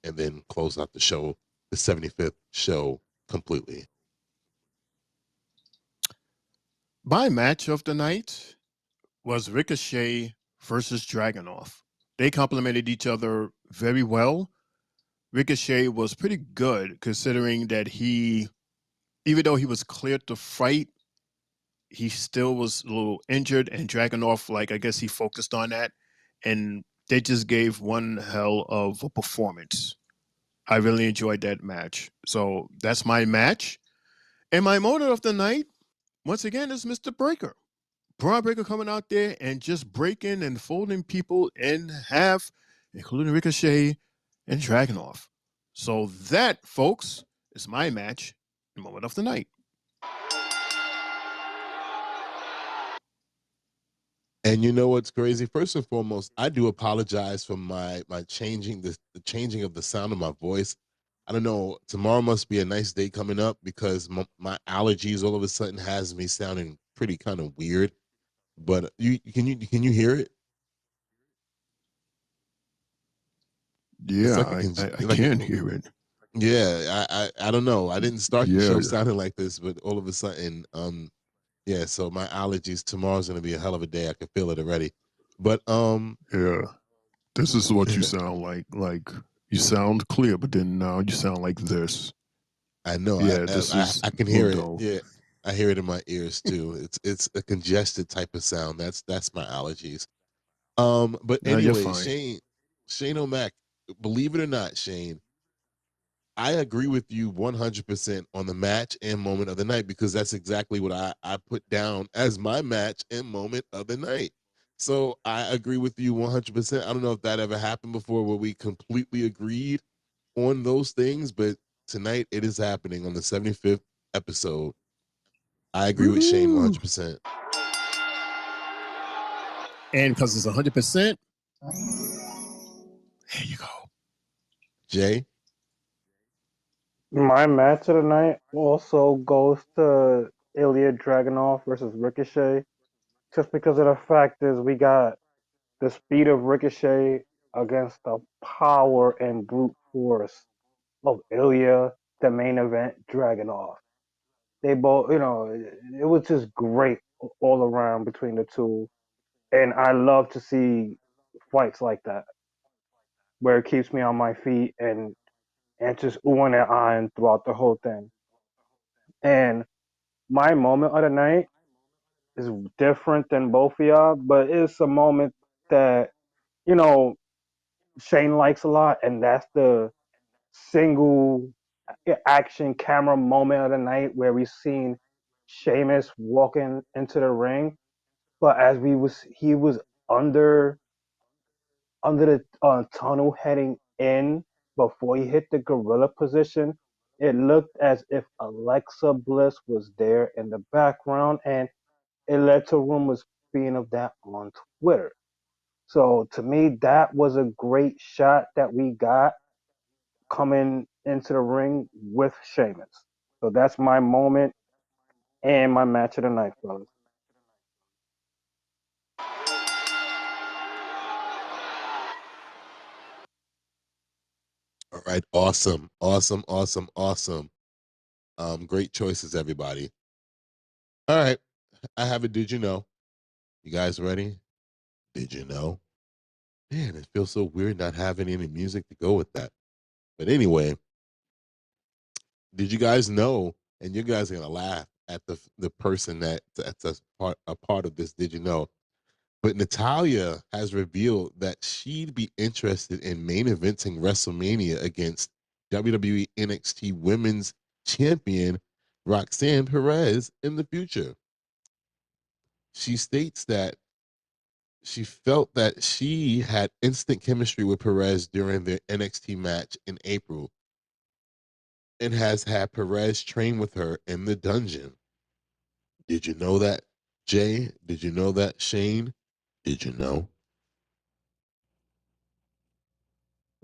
and then close out the show, the 75th show, completely. My match of the night was Ricochet versus Dragunov. They complemented each other very well. Ricochet was pretty good considering that even though he was cleared to fight, he still was a little injured, and Dragunov, like, I guess he focused on that, and they just gave one hell of a performance. I really enjoyed that match. So that's my match. And my motor of the night, once again, is Mr. Breaker. Braun Breaker coming out there and just breaking and folding people in half, including Ricochet and Dragunov. So that, folks, is my match, the moment of the night. And you know what's crazy? First and foremost, I do apologize for my changing the changing of the sound of my voice. I don't know. Tomorrow must be a nice day coming up because my allergies all of a sudden has me sounding pretty kind of weird. But you can you hear it? Yeah, I can hear it. Yeah, I don't know. I didn't start the show Yeah, sounding like this, but all of a sudden, yeah. So my allergies, tomorrow's gonna be a hell of a day. I can feel it already. But yeah. This is what you yeah, sound like. Like you sound clear, but then now you sound like this. I know. Yeah, this is I can hear it. Mundo. Yeah, I hear it in my ears too. It's a congested type of sound. That's my allergies. But Nah, you're anyway, fine. Shane O'Mac, believe it or not, Shane, I agree with you 100% on the match and moment of the night because that's exactly what I put down as my match and moment of the night. So I agree with you 100%. I don't know if that ever happened before where we completely agreed on those things, but tonight it is happening on the 75th episode. I agree with Shane Woo! 100%. And because it's 100%, there you go. Jay? My match of the night also goes to Ilya Dragunov versus Ricochet, just because of the fact is we got the speed of Ricochet against the power and brute force of Ilya, the main event Dragunov. They both, it was just great all around between the two, and I love to see fights like that where it keeps me on my feet and just oohing and eyeing throughout the whole thing. And my moment of the night is different than both of y'all, but it's a moment that you know Shane likes a lot, and that's the single action camera moment of the night where we seen Sheamus walking into the ring, but as he was under the tunnel heading in before he hit the gorilla position. It looked as if Alexa Bliss was there in the background, and it led to rumors being of that on Twitter. So to me, that was a great shot that we got coming into the ring with Sheamus. So that's my moment and my match of the night, fellas. All right. Awesome. Awesome. Awesome. Awesome. Great choices, everybody. All right. I have a did you know? You guys ready? Did you know? Man, it feels so weird not having any music to go with that. But anyway, did you guys know? And you guys are gonna laugh at the person that's a part of this. Did you know? But Natalia has revealed that she'd be interested in main eventing WrestleMania against WWE NXT Women's Champion Roxanne Perez in the future. She states that she felt that she had instant chemistry with Perez during their NXT match in April and has had Perez train with her in the dungeon. Did you know that, Jay? Did you know that, Shane? Did you know?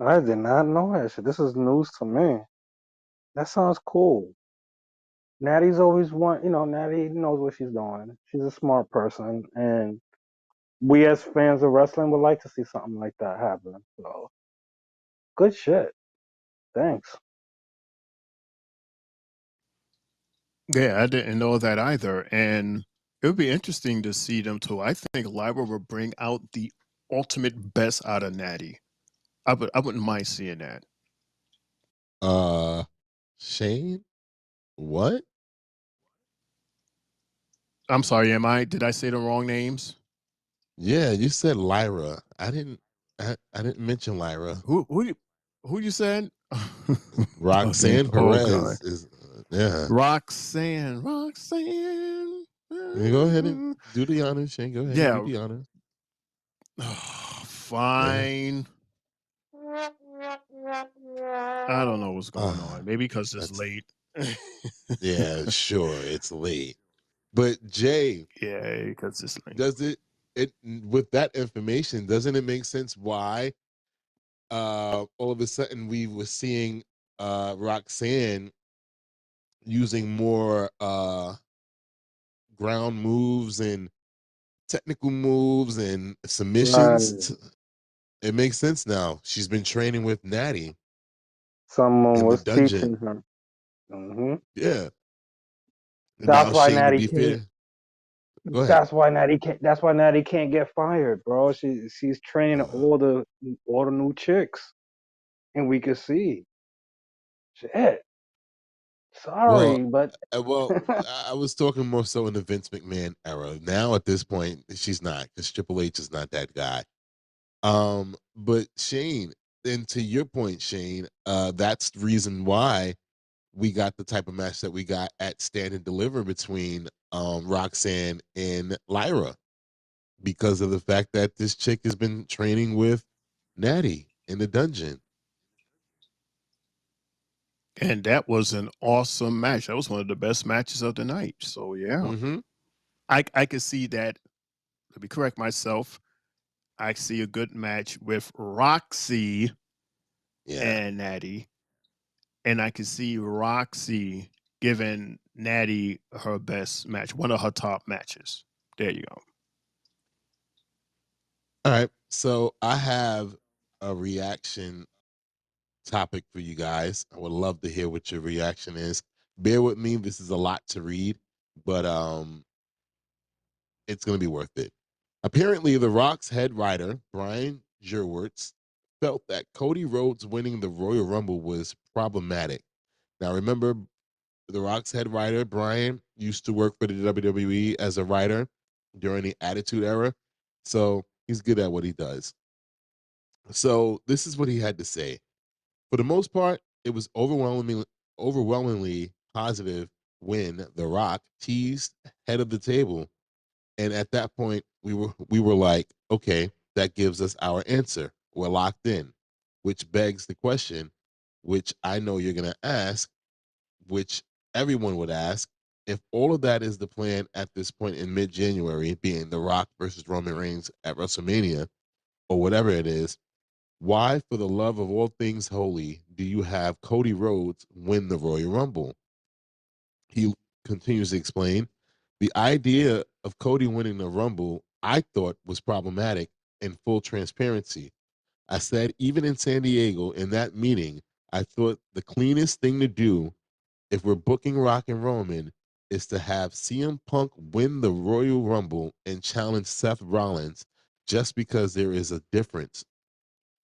I did not know that shit. This is news to me. That sounds cool. Natty's always Natty knows what she's doing. She's a smart person, and we as fans of wrestling would like to see something like that happen. So, good shit. Thanks. Yeah, I didn't know that either. And it would be interesting to see them too. I think Lyra will bring out the ultimate best out of Natty. I wouldn't mind seeing that. Uh, Shane? What? I'm sorry, did I say the wrong names? Yeah, you said Lyra. I didn't mention Lyra. Who you said? Oh, Roxanne oh God. Perez is yeah. Roxanne. You go ahead and do the honors, Shane. Go ahead and do Yeah. the honors. Yeah. Fine. I don't know what's going on. Maybe because it's That's late. yeah, sure. It's late. But Jay, Yeah, because it's late. does it with that information, doesn't it make sense why all of a sudden we were seeing Roxanne using more ground moves and technical moves and Right. submissions It makes sense now. She's been training with Natty Someone in the was dungeon. teaching her. Hmm. Yeah. And That's now why Shane, to Natty be can't. fair, go ahead. That's why Natty can't get fired, bro. She's training Uh, all the new chicks, and we can see. Shit. well, Sorry, but I was talking more so in the Vince McMahon era. Now at this point, she's not because Triple H is not that guy. But Shane, and to your point, Shane, that's the reason why we got the type of match that we got at Stand and Deliver between Roxanne and Lyra because of the fact that this chick has been training with Natty in the dungeon. And that was an awesome match. That was one of the best matches of the night. So yeah, Mm-hmm. I could see that. Let me correct myself. I see a good match with Roxy Yeah. and Natty, and I could see Roxy giving Natty her best match, one of her top matches. There you go. All right. So I have a reaction topic for you guys. I would love to hear what your reaction is. Bear with me. This is a lot to read, but it's going to be worth it. Apparently, The Rock's head writer, Brian Gerwertz, felt that Cody Rhodes winning the Royal Rumble was problematic. Now, remember, The Rock's head writer, Brian, used to work for the WWE as a writer during the Attitude Era. So he's good at what he does. So this is what he had to say. For the most part, it was overwhelmingly positive when The Rock teased head of the table. And at that point, we were like, okay, that gives us our answer. We're locked in, which begs the question, which I know you're gonna ask, which everyone would ask, if all of that is the plan at this point in mid-January, being The Rock versus Roman Reigns at WrestleMania or whatever it is, why, for the love of all things holy, do you have Cody Rhodes win the Royal Rumble? He continues to explain the idea of Cody winning the Rumble, I thought was problematic in full transparency. I said, even in San Diego, in that meeting, I thought the cleanest thing to do if we're booking Rock and Roman is to have CM Punk win the Royal Rumble and challenge Seth Rollins just because there is a difference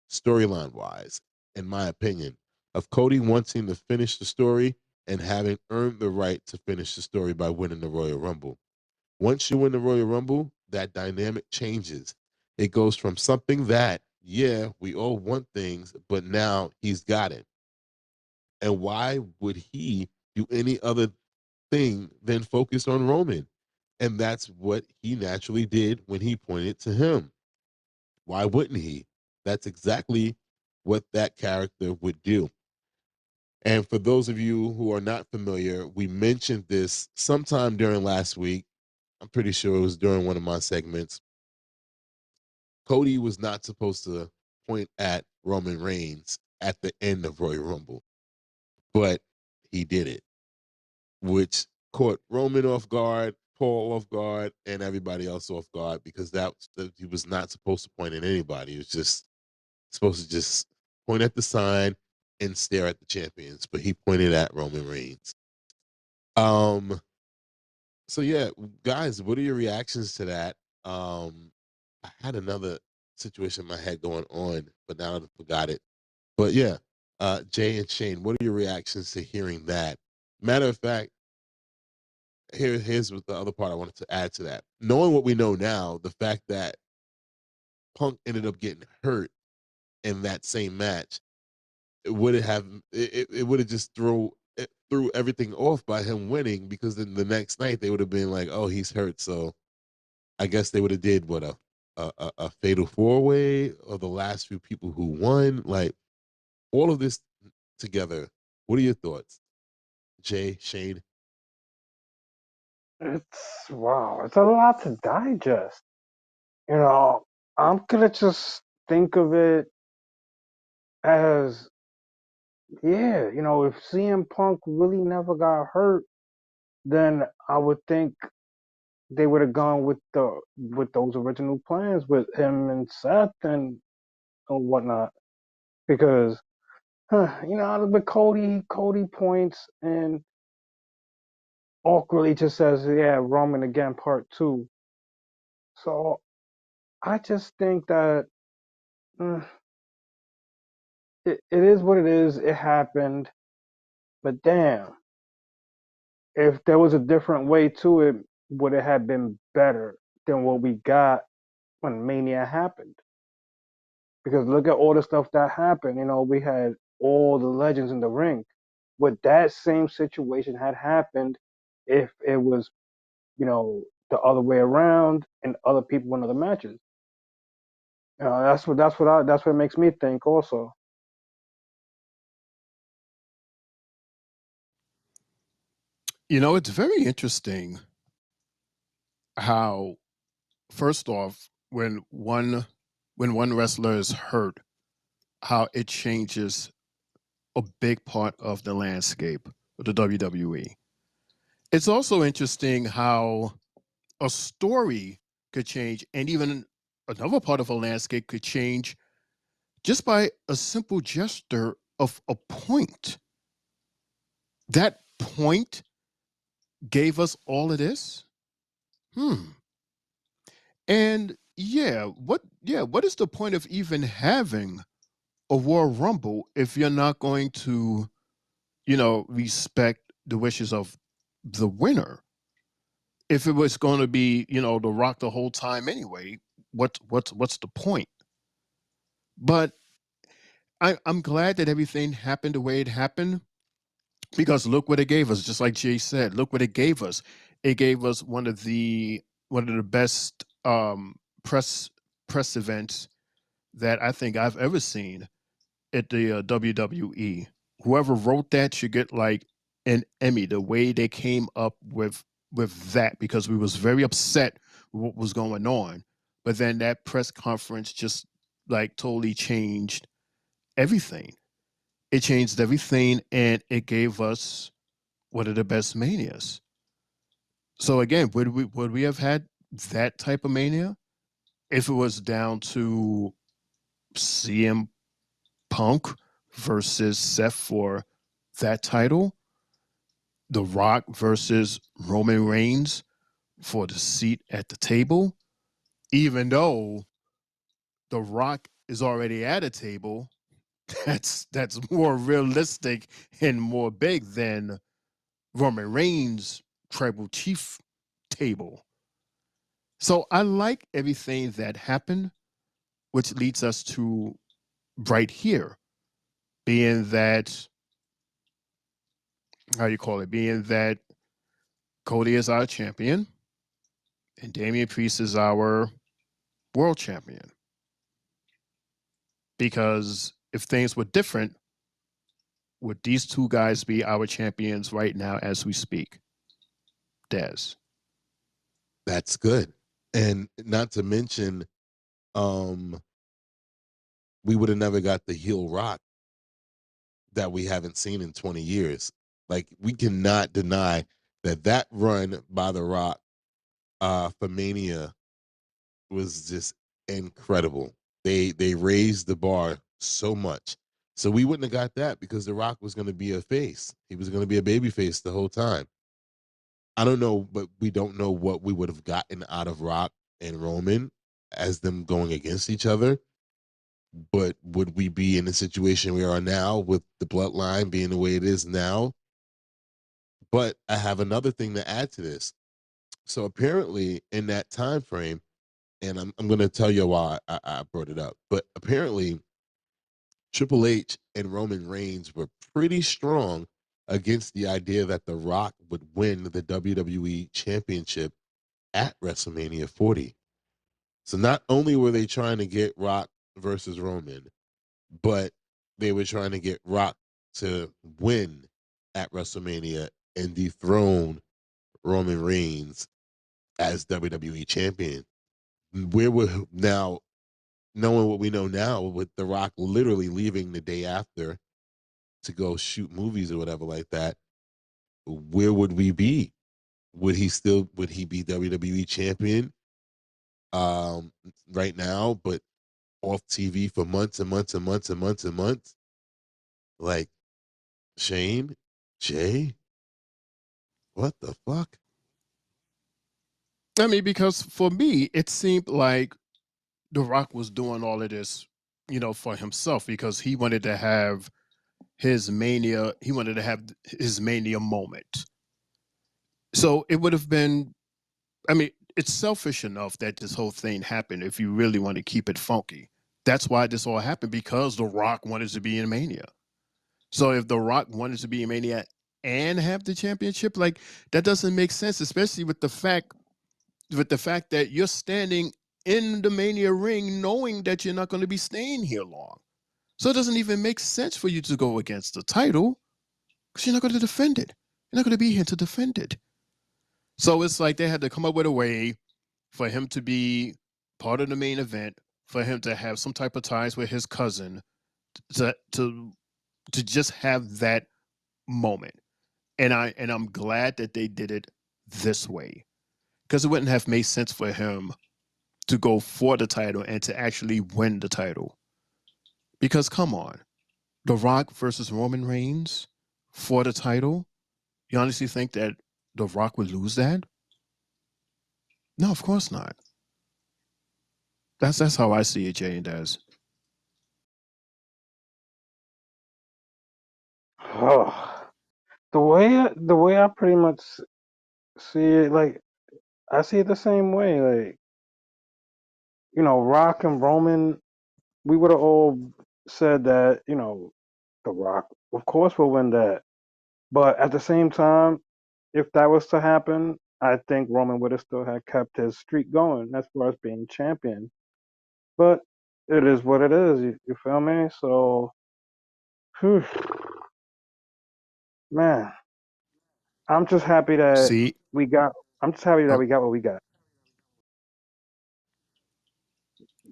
storyline wise, in my opinion, of Cody wanting to finish the story and having earned the right to finish the story by winning the Royal Rumble. Once you win the Royal Rumble, that dynamic changes. It goes from something that, yeah, we all want things, but now he's got it. And why would he do any other thing than focus on Roman? And that's what he naturally did when he pointed to him. Why wouldn't he? That's exactly what that character would do. And for those of you who are not familiar, we mentioned this sometime during last week. I'm pretty sure it was during one of my segments. Cody was not supposed to point at Roman Reigns at the end of Royal Rumble, but he did it, which caught Roman off guard, Paul off guard, and everybody else off guard because he was not supposed to point at anybody. He was just supposed to just point at the sign and stare at the champions, but he pointed at Roman Reigns. Um, so yeah, guys, what are your reactions to that? I had another situation in my head going on, but now I forgot it. But yeah, Jay and Shane, what are your reactions to hearing that? Matter of fact, here's what the other part I wanted to add to that. Knowing what we know now, the fact that Punk ended up getting hurt in that same match, it would have just threw everything off by him winning because then the next night they would have been like, oh, he's hurt, so I guess they would have did what a fatal four way of the last few people who won, like all of this together. What are your thoughts, Jay, Shane? it's wow, it's a lot to digest. You know, I'm gonna just think of it as, yeah, if CM Punk really never got hurt, then I would think they would have gone with those original plans with him and Seth, and or whatnot. Because, out of the Cody points and awkwardly just says, yeah, Roman again, part two. So I just think that mm, it is what it is. It happened. But damn, if there was a different way to it, would it have been better than what we got when Mania happened? Because look at all the stuff that happened. We had all the legends in the ring. Would that same situation had happened if it was, the other way around and other people in other matches? That's what makes me think also. It's very interesting how, first off, when one wrestler is hurt, how it changes a big part of the landscape of the WWE. It's also interesting how a story could change, and even another part of a landscape could change just by a simple gesture of a point. That point gave us all of this. And what is the point of even having a Royal Rumble if you're not going to, respect the wishes of the winner? If it was going to be, The Rock the whole time anyway, what's the point? But I'm glad that everything happened the way it happened, because look what it gave us. Just like Jay said, look what it gave us. It gave us one of the best press press events that I think I've ever seen at the WWE. Whoever wrote that should get like an Emmy. The way they came up with that, because we was very upset with what was going on, but then that press conference just like totally changed everything. It changed everything, and it gave us one of the best manias. So again, would we have had that type of mania if it was down to CM Punk versus Seth for that title, The Rock versus Roman Reigns for the seat at the table, even though The Rock is already at a table that's more realistic and more big than Roman Reigns' tribal chief table. So I like everything that happened, which leads us to right here, being that, how you call it, being that Cody is our champion and Damian Priest is our world champion. Because if things were different, would these two guys be our champions right now as we speak? Dez. That's good. And not to mention, we would have never got the heel Rock that we haven't seen in 20 years. Like, we cannot deny that run by The Rock for Mania was just incredible. They raised the bar so much. So we wouldn't have got that because The Rock was going to be a face. He was going to be a baby face the whole time. I don't know, but we don't know what we would have gotten out of Rock and Roman as them going against each other. But would we be in the situation we are now with the bloodline being the way it is now? But I have another thing to add to this. So apparently, in that time frame, and I'm going to tell you why I brought it up. But apparently, Triple H and Roman Reigns were pretty strong against the idea that The Rock would win the WWE Championship at WrestleMania 40. So not only were they trying to get Rock versus Roman, but they were trying to get Rock to win at WrestleMania and dethrone Roman Reigns as WWE champion. Where we're now, knowing what we know now, with The Rock literally leaving the day after to go shoot movies or whatever like that, where would we be? Would he be WWE champion right now? But off TV for months and months and months and months and months. Like, Shane, Jay, what the fuck? I mean, because for me, it seemed like The Rock was doing all of this, for himself because he wanted to have his mania. He wanted to have his mania moment. So it would have been. I mean, it's selfish enough that this whole thing happened. If you really want to keep it funky, that's why this all happened because The Rock wanted to be in Mania. So if The Rock wanted to be in Mania and have the championship, like that doesn't make sense, especially with the fact that you're standing in the Mania ring knowing that you're not going to be staying here long. So it doesn't even make sense for you to go against the title because you're not going to defend it. You're not going to be here to defend it. So it's like they had to come up with a way for him to be part of the main event, for him to have some type of ties with his cousin, to to to just have that moment. And I'm glad that they did it this way because it wouldn't have made sense for him to go for the title and to actually win the title. Because come on, The Rock versus Roman Reigns for the title. You honestly think that The Rock would lose that? No, of course not. That's how I see it, Jay and Daz. Oh, the way I pretty much see it, like I see it the same way. Like Rock and Roman, we would have all said that The Rock, of course, will win that. But at the same time, if that was to happen, I think Roman would have still had kept his streak going as far as being champion. But it is what it is. You feel me? So, whew, man, I'm just happy that See, we got. I'm just happy that uh, we got what we got.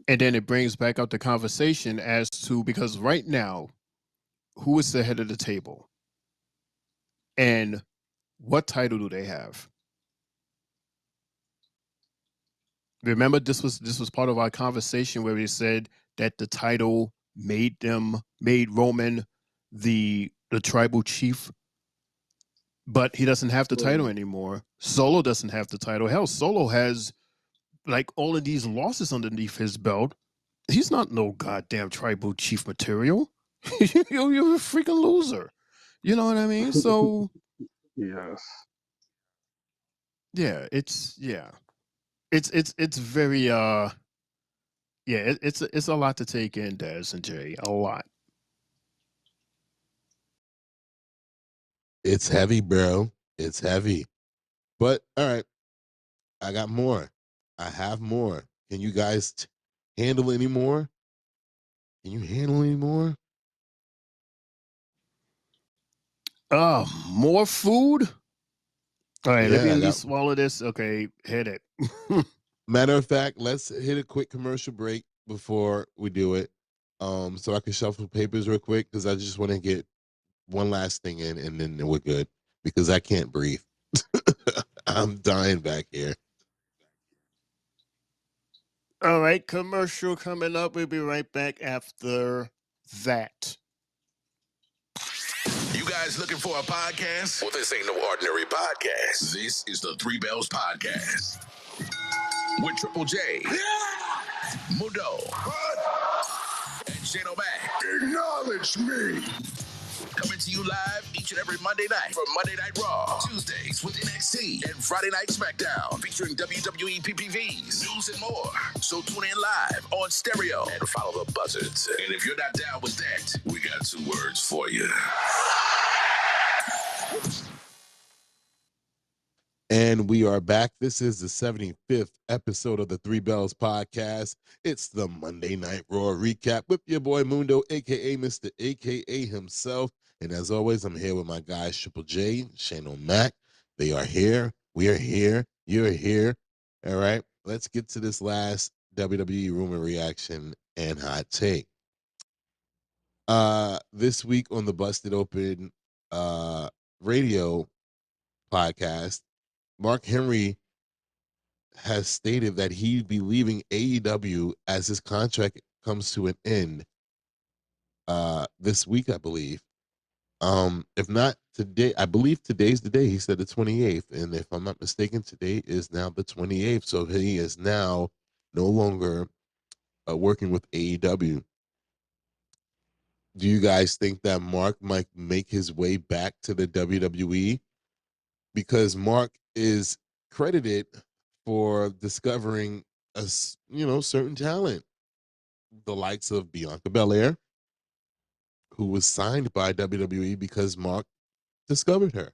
and then it brings back up the conversation as to because right now, who is the head of the table, and what title do they have? Remember, this was part of our conversation where we said that the title made Roman the tribal chief, but he doesn't have the title anymore. Solo doesn't have the title. Hell, Solo has like all of these losses underneath his belt. He's not no goddamn tribal chief material. You're a freaking loser. You know what I mean? So Yes. yeah, it's very yeah, it's a lot to take in, Des and Jay, a lot. It's heavy, bro. It's heavy. But all right, I got more. I have more. Can you guys handle any more? Can you handle any more? More food. All right, let me Yeah, at I got. least swallow this. Okay, hit it. Matter of fact, let's hit a quick commercial break before we do it. So I can shuffle papers real quick because I just want to get one last thing in, and then we're good because I can't breathe. I'm dying back here. All right, commercial coming up. We'll be right back after that. You guys looking for a podcast? Well, this ain't no ordinary podcast. This is the Three Bells Podcast with Triple J, Mundo, and Shane O'Mac. Acknowledge me. Coming to you live each and every Monday night from Monday Night Raw, Tuesdays with NXT, and Friday Night SmackDown featuring WWE PPVs, news, and more. So tune in live on stereo and follow the buzzards. And if you're not down with that, we got 2 words for you. And we are back. This is the 75th episode of the Three Bells Podcast. It's the Monday Night Raw recap with your boy Mundo, aka Mr. AKA himself. And as always, I'm here with my guys Triple J, Shane O'Mac. They are here. We are here. You're here. All right. Let's get to this last WWE rumor reaction and hot take. This week on the Busted Open radio podcast, Mark Henry has stated that he'd be leaving AEW as his contract comes to an end this week, I believe. If not today, I believe today's the day. He said the 28th, and if I'm not mistaken, today is now the 28th. So he is now no longer working with AEW. Do you guys think that Mark might make his way back to the WWE? Because Mark is credited for discovering certain talent, the likes of Bianca Belair, who was signed by WWE because Mark discovered her.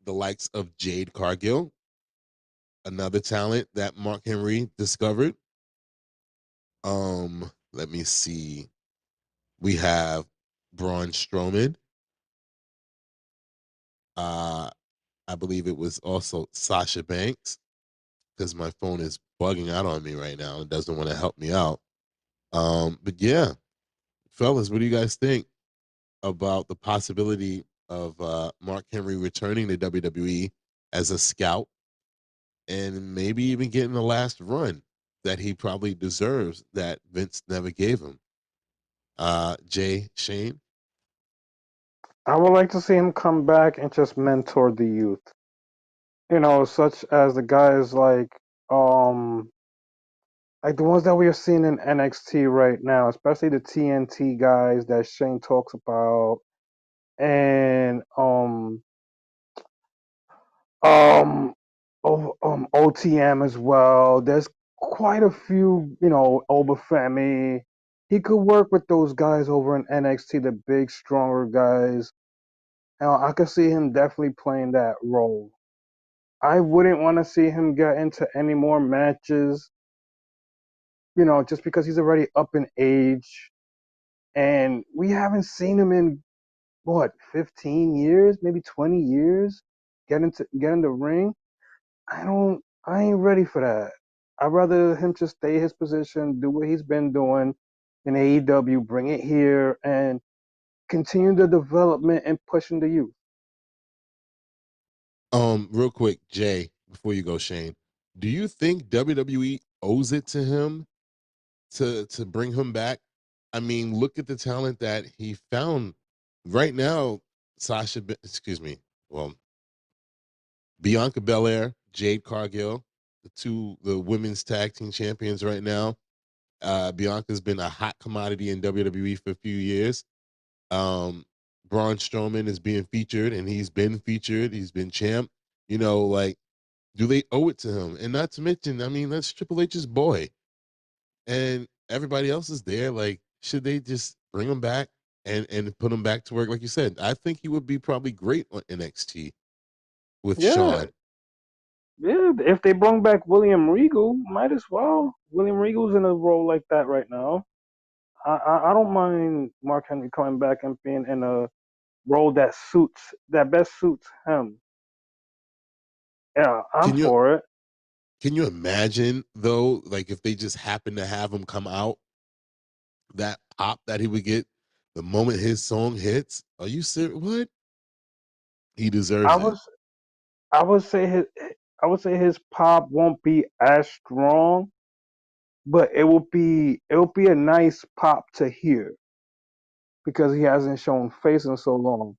The likes of Jade Cargill, another talent that Mark Henry discovered. Let me see. We have Braun Strowman. I believe it was also Sasha Banks, because my phone is bugging out on me right now. It doesn't want to help me out. But yeah, fellas, what do you guys think about the possibility of Mark Henry returning to WWE as a scout and maybe even getting the last run that he probably deserves that Vince never gave him? Jay, Shane? I would like to see him come back and just mentor the youth. Such as the guys um like the ones that we are seeing in NXT right now, especially the TNT guys that Shane talks about, and um OTM as well. There's quite a few, Obafemi. He could work with those guys over in NXT, the big, stronger guys. And I could see him definitely playing that role. I wouldn't want to see him get into any more matches, just because he's already up in age. And we haven't seen him in, what, 15 years, maybe 20 years, get in the ring. I ain't ready for that. I'd rather him just stay his position, do what he's been doing in AEW, bring it here, and continue the development and pushing the youth. Real quick, Jay, before you go, Shane, do you think WWE owes it to him to bring him back? I mean, look at the talent that he found right now. Excuse me. Well, Bianca Belair, Jade Cargill, the women's tag team champions right now. Bianca's been a hot commodity in WWE for a few years. Um, Braun Strowman is being featured, and he's been featured. He's been champ. Like, do they owe it to him? And not to mention, I mean, that's Triple H's boy, and everybody else is there. Like, should they just bring him back and put him back to work? Like you said, I think he would be probably great on NXT with Yeah, Sean. yeah. If they bring back William Regal, might as well. William Regal's in a role like that right now. I don't mind Mark Henry coming back and being in a role that best suits him. Yeah, I'm Can you for it. can you imagine though, like if they just happen to have him come out, that pop that he would get the moment his song hits? Are you serious? What? He I deserves it. was I would say his pop won't be as strong, but it will be a nice pop to hear because he hasn't shown face in so long.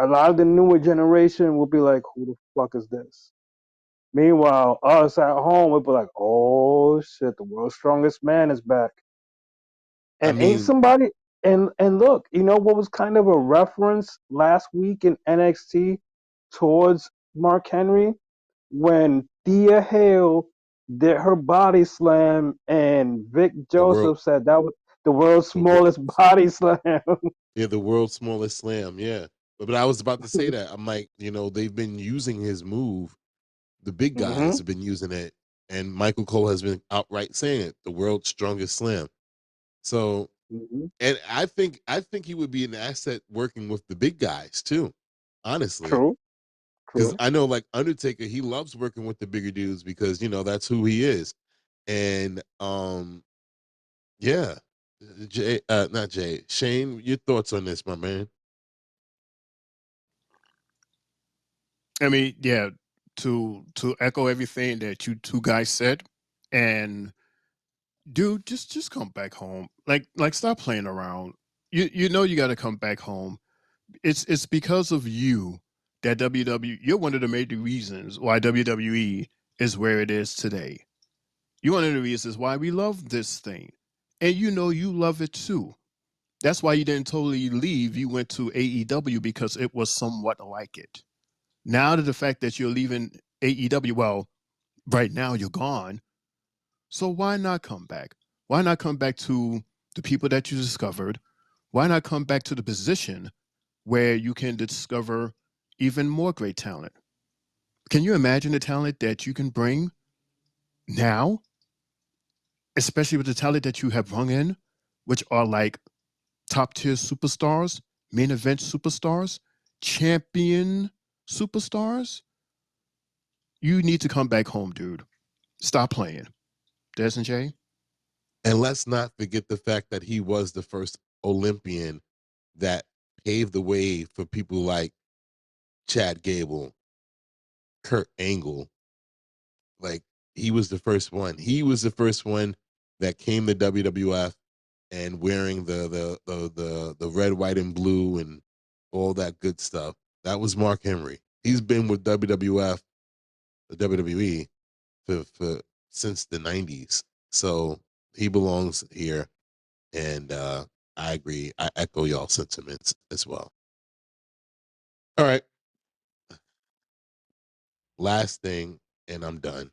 A lot of the newer generation will be like, "Who the fuck is this?" Meanwhile, us at home will be like, "Oh shit, the world's strongest man is back." I And ain't mean, somebody and look, you know what was kind of a reference last week in NXT towards Mark Henry when Thea Hale did her body slam and Vic the world Joseph said that was the world's the world smallest body slam. yeah, the world's smallest slam, yeah. But I was about to say that. I'm like, they've been using his move. The big guys hmm have been using it, and Michael Cole has been outright saying it, the world's strongest slam. So, hmm and I think he would be an asset working with the big guys too, honestly. True, Because true. I know, like Undertaker, he loves working with the bigger dudes because that's who he is. And yeah, Jay, not Jay, Shane, your thoughts on this, my man? I mean, yeah, to echo everything that you two guys said, and dude, just come back home. Like stop playing around. You know you got to come back home. It's because of you that you're one of the major reasons why WWE is where it is today. You're one of the reasons why we love this thing. And you know you love it too. That's why you didn't totally leave. You went to AEW because it was somewhat like it. Now to the fact that you're leaving AEW, well, right now you're gone. So why not come back? Why not come back to the people that you discovered? Why not come back to the position where you can discover even more great talent? Can you imagine the talent that you can bring now, especially with the talent that you have rung in, which are like top tier superstars, main event superstars, champion superstars? You need to come back home, dude. Stop playing. Des and Jay? And let's not forget the fact that he was the first Olympian that paved the way for people like Chad Gable, Kurt Angle. Like, he was the first one. He was the first one that came to WWF and wearing the red, white, and blue and all that good stuff. That was Mark Henry. He's been with WWF, the WWE, for since the 90s. So he belongs here. And I agree. I echo y'all sentiments as well. All right. Last thing, and I'm done.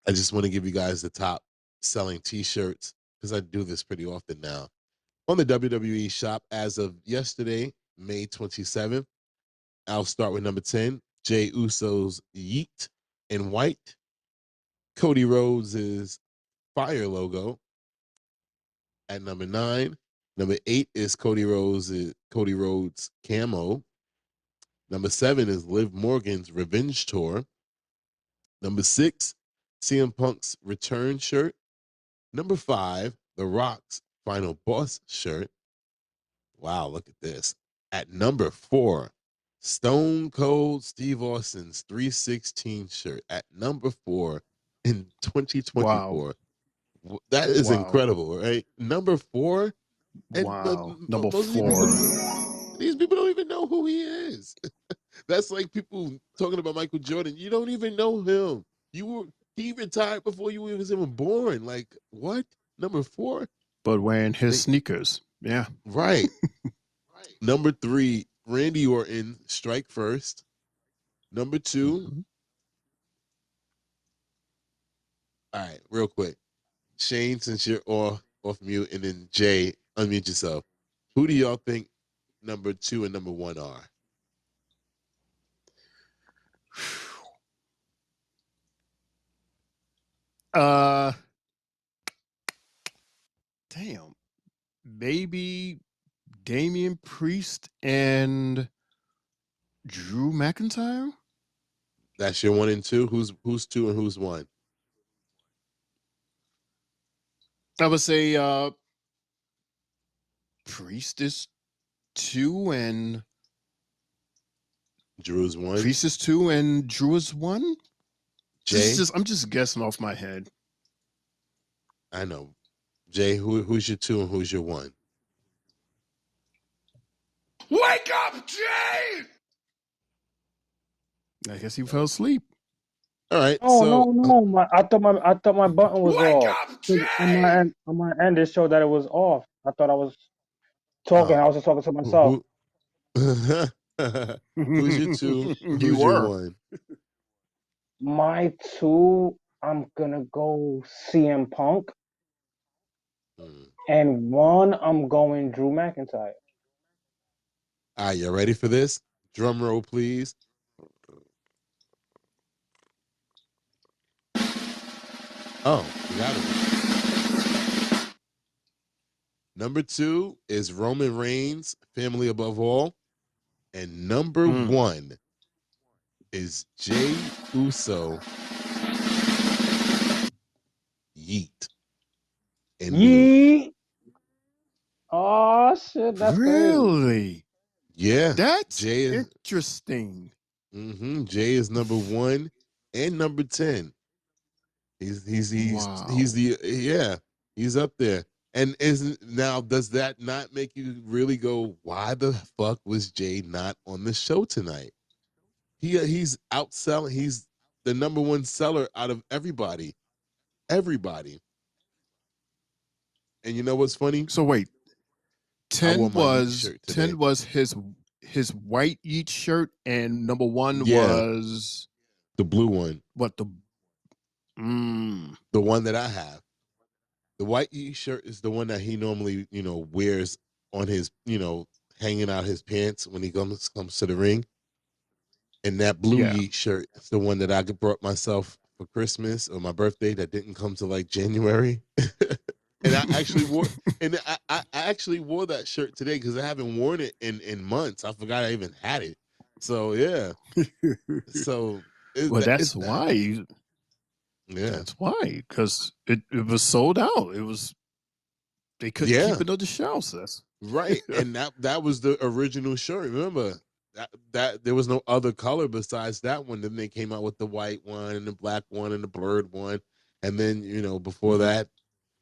I just want to give you guys the top selling t-shirts because I do this pretty often now. On the WWE shop as of yesterday, May 27th, I'll start with number 10, Jey Uso's Yeet in white. Cody Rhodes' fire logo at number 9. Number 8 is Cody Rhodes camo. Number 7 is Liv Morgan's Revenge Tour. Number 6, CM Punk's return shirt. Number 5, The Rock's Final Boss shirt. Wow, look at this. At number 4, Stone Cold Steve Austin's 316 shirt. At number 4 in 2024. Wow. That is Wow. incredible, right? Number 4, and Wow. Number most of these people, 4. these people don't even know who he is. That's like people talking about Michael Jordan. You don't even know him. He retired before you was even born. Like, what? Number 4? But wearing his They, sneakers. Yeah. right. Number 3, Randy Orton, Strike First. Number 2, Mhm. all right, real quick. Shane, since you're off mute, and then Jay, unmute yourself. Who do y'all think number 2 and number 1 are? Uh, damn. Maybe Damian Priest and Drew McIntyre? That's your 1 and 2. Who's 2 and who's 1? I would say Priest is 2 and Drew's 1. Priest is 2 and Drew is 1? Jay? I'm just guessing off my head. I know. Jay, who's your 2 and who's your 1? Wake up, Jay! I guess he fell asleep. All right, Oh so no! I thought my button was Wake off. up, 'Cause Jay! On my end, it showed that it was off. I thought I was talking. uh, I was just talking to myself. who's your 2? You Who's your were. 1? My 2, I'm gonna go CM Punk, and 1, I'm going Drew McIntyre. All right, you ready for this? Drum roll, please. Oh, you got it. Number 2 is Roman Reigns, Family Above All. And number 1 is Jey Uso, Yeet in blue. Yeet! Oh shit, that's crazy. Really? Yeah. That's Jay is interesting. Jay is number 1 and number 10. He's the yeah, he's up there. And isn't now does that not make you really go, why the fuck was Jay not on the show tonight? He's outselling, he's the number one seller out of everybody. Everybody. And you know what's funny? So wait, I wore 10 my Yeet was shirt today. 10 was his white Yeet shirt, and number 1 Yeah. was The blue one. what the The one that I have. The white Yeet shirt is the one that he normally, wears on his, hanging out his pants when he comes to the ring. And that blue Yeah. Yeet shirt is the one that I brought myself for Christmas or my birthday that didn't come to like January. And I actually wore, and I actually wore that shirt today because I haven't worn it in months. I forgot I even had it. So yeah. So Well, it's that's that. why. Yeah. That's why, because it was sold out. They couldn't keep Yeah. it on the shelves. That's Right. And that was the original shirt. Remember that there was no other color besides that one. Then they came out with the white one and the black one and the blurred one. And then, before that,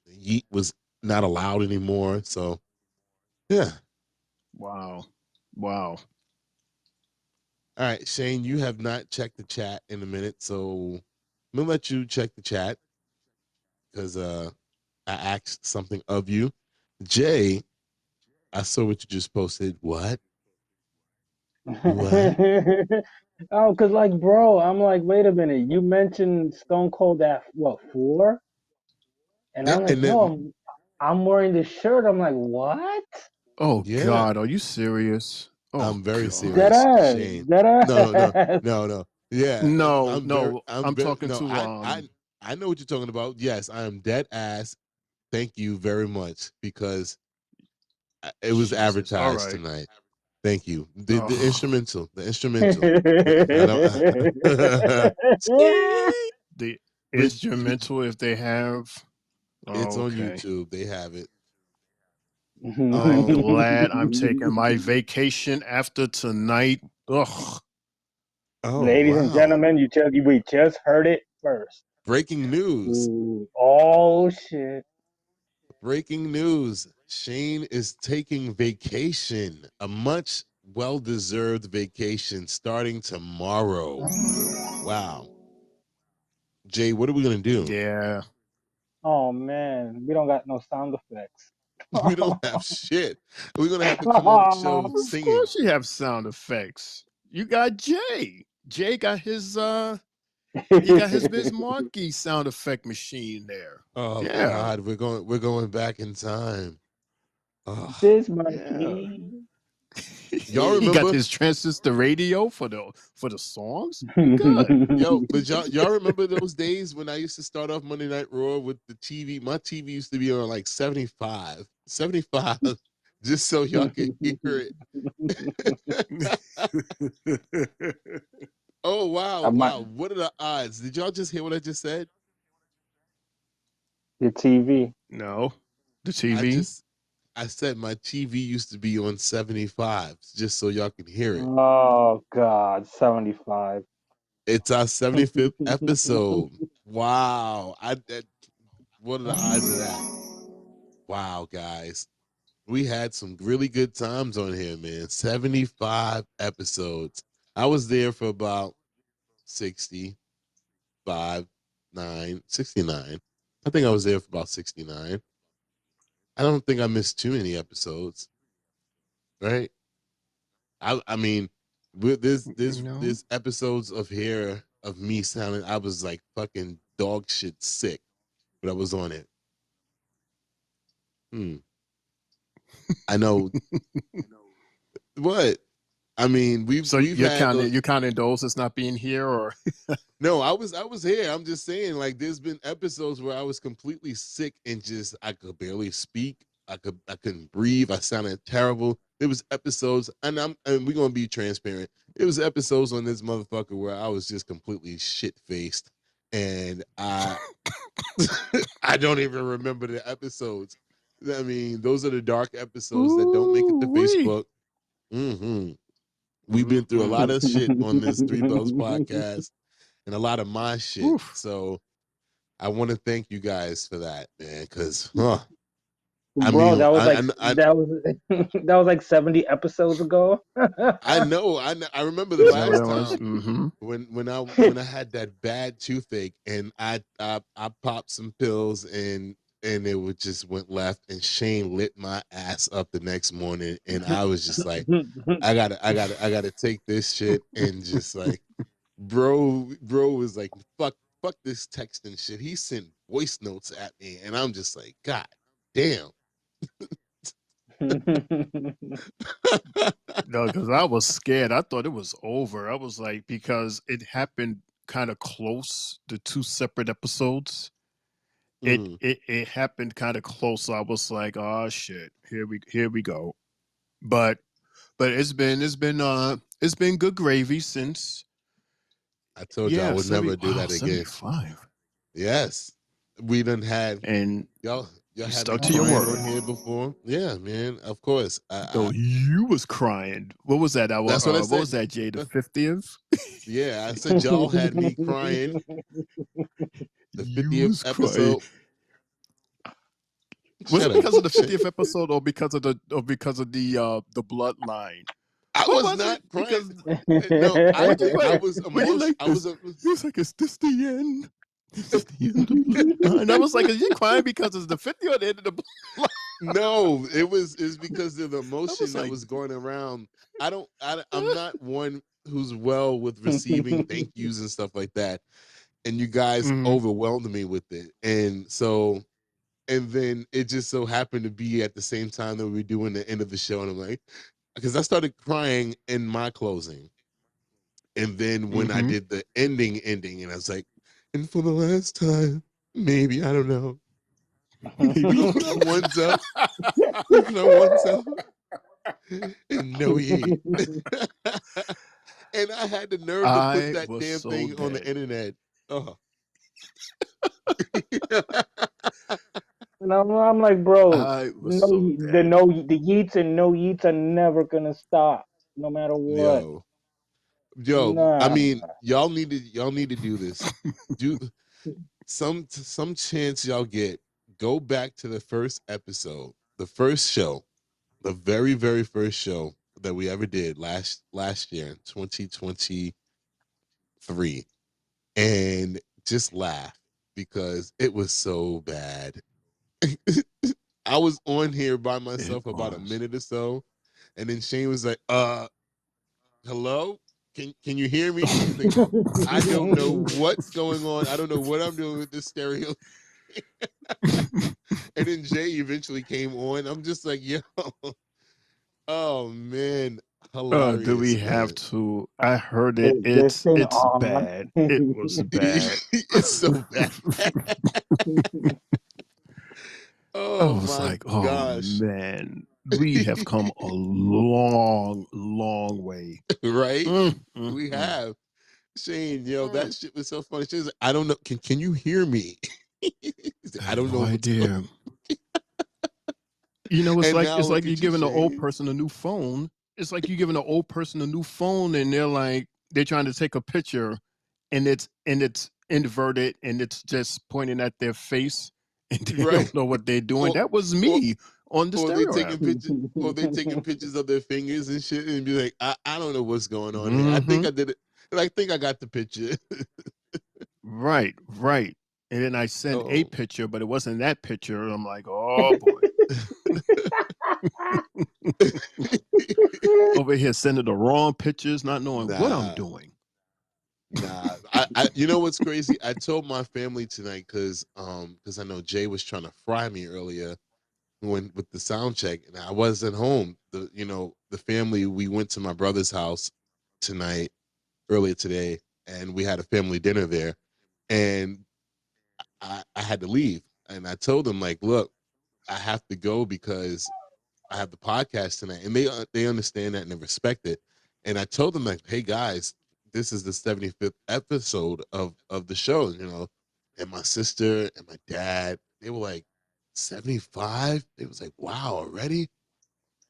Yeet was not allowed anymore. So yeah. Wow. All right, Shane, you have not checked the chat in a minute, so I'm gonna let you check the chat because I asked something of you. Jay, I saw what you just posted. What? What? Oh, cause like, bro, I'm like, wait a minute. You mentioned Stone Cold at what 4? And Yeah, I'm like, and no, then I'm wearing this shirt. I'm like, what? Oh yeah, God, are you serious? Oh I'm very God. Dead serious, ass, Shane. dead No, ass. no, no. Yeah, No, no, I'm I'm very talking no. to I know what you're talking about. Yes, I am dead ass. Thank you very much because it was Jesus. All advertised right. tonight. Thank you. The Oh, instrumental. The instrumental. I don't. the but instrumental, if they have. it's Oh, on okay. YouTube. They have it. I'm Um. glad I'm taking my vacation after tonight. Ugh. Oh Ladies and wow! gentlemen, we just heard it first. Breaking news. Ooh, oh shit. Breaking news. Shane is taking vacation. A much well-deserved vacation starting tomorrow. Wow. Jay, what are we gonna do? Yeah. Oh man, we don't got no sound effects. We don't have shit. We're gonna have to come on the show Of singing. course you have sound effects. You got Jay. Jay got his he got his Biz Markie sound effect machine there. Oh Yeah. God, we're going back in time. Oh, This Yeah. monkey. y'all He got remember? his transistor radio for the songs. You good. Yo, but y'all remember those days when I used to start off Monday Night Raw with the TV? My TV used to be on like 75, 75, just so y'all could hear it. Oh wow, I might wow! What are the odds? Did y'all just hear what I just said? the TV. No. The I TV. just I said my TV used to be on 75, just so y'all can hear it. Oh God, 75. It's our 75th episode. Wow! What are the odds of that? Wow, guys. We had some really good times on here, man. 75 episodes. I was there for about 65, 69. I think I was there for about 69. I don't think I missed too many episodes, right? I mean, with No. this episodes of here of me sounding, I was like fucking dog shit sick, but I was on it. Hmm. I know what. I mean, So we've had the you're counting those as not being here, or no, I was here. I'm just saying, like, there's been episodes where I was completely sick and just I could barely speak. I couldn't breathe. I sounded terrible. There was episodes, and we're gonna be transparent. It was episodes on this motherfucker where I was just completely shit faced, and I I don't even remember the episodes. I mean, those are the dark episodes that don't make it to ooh-wee. Facebook. We've been through a lot of shit on this Three Bells podcast and a lot of my shit. Oof. So I want to thank you guys for that, man. Because, I Bro, mean, that was like I that was that was like 70 episodes ago. I remember the Is that what last that was? time Mm-hmm. when I had that bad toothache and I popped some pills and it would just went left and Shane lit my ass up the next morning and I was just like, I gotta take this shit and just like, bro was like, fuck this texting shit. He sent voice notes at me and I'm just like, God damn. No, because I was scared. I thought it was over. I was like, because it happened kind of close, the two separate episodes. Mm. It happened kind of close. So I was like, oh shit, here we go. But it's been good gravy since. I told you I Yeah, would 70, never do wow, that again. 75. Yes. We done had And y'all you had me stuck to your crying on word. here before. Yeah, man. Of course. Though you was crying. What was that? Our That's what I what was said. that, Jay? The 50th? Yeah, I said y'all had me crying. The You 50th was crying. episode. Was Shut it up. because of the 50th episode or because of the bloodline? I What was was it? not crying. Because No, what you I like? was What you emotional. like this? He was like, "Is this the end? Is this the end of the bloodline?" I was like, "Is you crying because it's the 50th or the end of the bloodline?" No, it's because of the I emotion was that like, was going around. I'm not one who's well with receiving thank yous and stuff like that. And you guys Mhm. overwhelmed me with it. And then it just so happened to be at the same time that we were doing the end of the show. And I'm like, because I started crying in my closing. And then when I Mhm. did the ending, and I was like, and for the last time, maybe, I don't know. Maybe. Please not once up. Please not once up. And no, he ain't. And I had the nerve to put I that was damn so thing on the dead. internet. Oh. And I'm like, bro, I was so dead. the yeets and no yeets are never gonna stop, no matter what. Yo, I Nah. mean, y'all need to do this. Do some chance y'all get, go back to the first episode, the first show, the very, very first show that we ever did last year in 2023, and just laugh because it was so bad. I was on here by It myself about a was. minute or so, and then Shane was like, hello? Can you hear me?" He's like, "I don't know what's going on. I don't know what I'm doing with this stereo." And then Jay eventually came on. I'm just like, yo, oh man, Do we hilarious, have man. to? I heard it. Is this It's thing it's on? bad. It was bad. It's so bad. I Oh was my like, oh gosh. man, we have come a long, long way. Right? Mm, mm, We mm, have. Shane, yo, mm. that shit was so funny. She's like, I don't know. Can you hear me? He's like, I I have don't no know what's going idea. You know, And it's now like look you're at you, giving an old Shane. person a new phone. It's like you're giving an old person a new phone, and they're trying to take a picture, and it's inverted, and it's just pointing at their face, and they Right? don't know what they're doing. Or That was or me on the or they stereo app. taking pictures of their fingers and shit and be like, I don't know what's going on here. I think Hmm. I did it. And I think I got the picture. Right, right. And then I sent a Oh. picture, but it wasn't that picture. I'm like, oh boy. Over here sending the wrong pictures, not knowing what I'm Nah. doing. Nah. I you know what's crazy? I told my family tonight because I know Jay was trying to fry me earlier when with the sound check and I wasn't home. The family, we went to my brother's house tonight, earlier today, and we had a family dinner there. And I had to leave. And I told them, like, look, I have to go because I have the podcast tonight. And they understand that and they respect it. And I told them, like, hey guys, this is the 75th episode of the show, And my sister and my dad, they were like, 75? They was like, wow, already?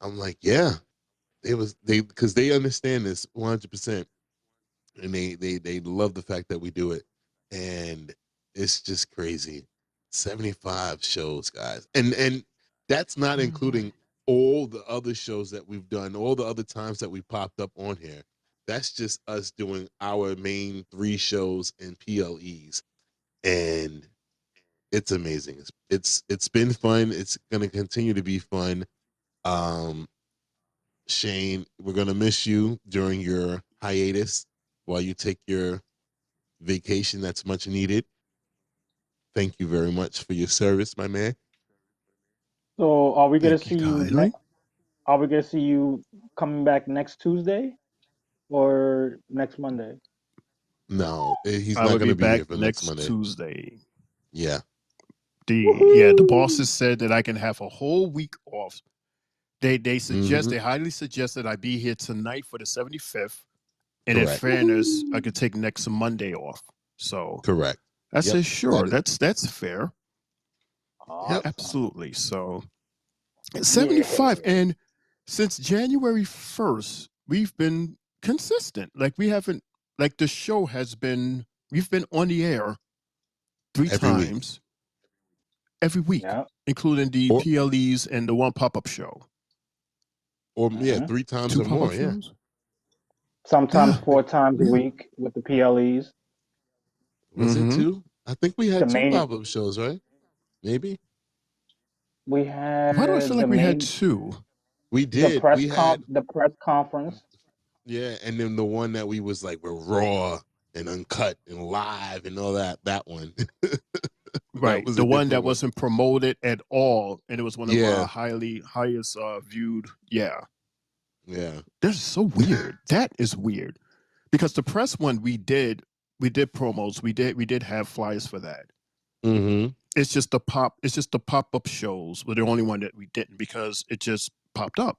I'm like, yeah. They because they understand this 100%. And they love the fact that we do it. And It's just crazy. 75 shows, guys. And that's not including all the other shows that we've done, all the other times that we popped up on here. That's just us doing our main 3 shows and PLEs. And it's amazing. It's been fun. It's gonna continue to be fun. Um, Shane, we're gonna miss you during your hiatus while you take your vacation that's much needed. Thank you very much for your service, my man. So are we gonna Thank you see you kindly. are we gonna see you coming back next Tuesday or next Monday? No, he's I not will going be to be back here for next next Monday. Tuesday. Yeah. The bosses said that I can have a whole week off. They Mhm. highly suggest that I be here tonight for the 75th. And in Correct. fairness, I could take next Monday off. So Correct. I Yep. said, sure, that's fair. Yep. Absolutely. So Yeah. 75. And since January 1st, we've been consistent. Like we haven't like the show has been we've been on the air 3 Every week. times every week, Yeah. including the Or PLEs and the one pop-up show. yeah, Mhm. 3 times 2 or more, pop-up yeah. shows? Sometimes Yeah. 4 times a Yeah. week with the PLEs. Was it Mm-hmm. 2? I think we The had 2 main pop-up shows, right? Maybe. we Why do I feel had like we had 2? We did. We had the press conference. yeah, and then the one that we was like we're raw and uncut and live and all that. That one. That Right. was The a one different that one. wasn't promoted at all. And it was one of our Yeah. highest viewed. Yeah. Yeah. That's so weird. That is weird. Because the press one we did promos. We did have flyers for that. Mhm. It's just the pop-up shows were the only one that we didn't because it just popped up.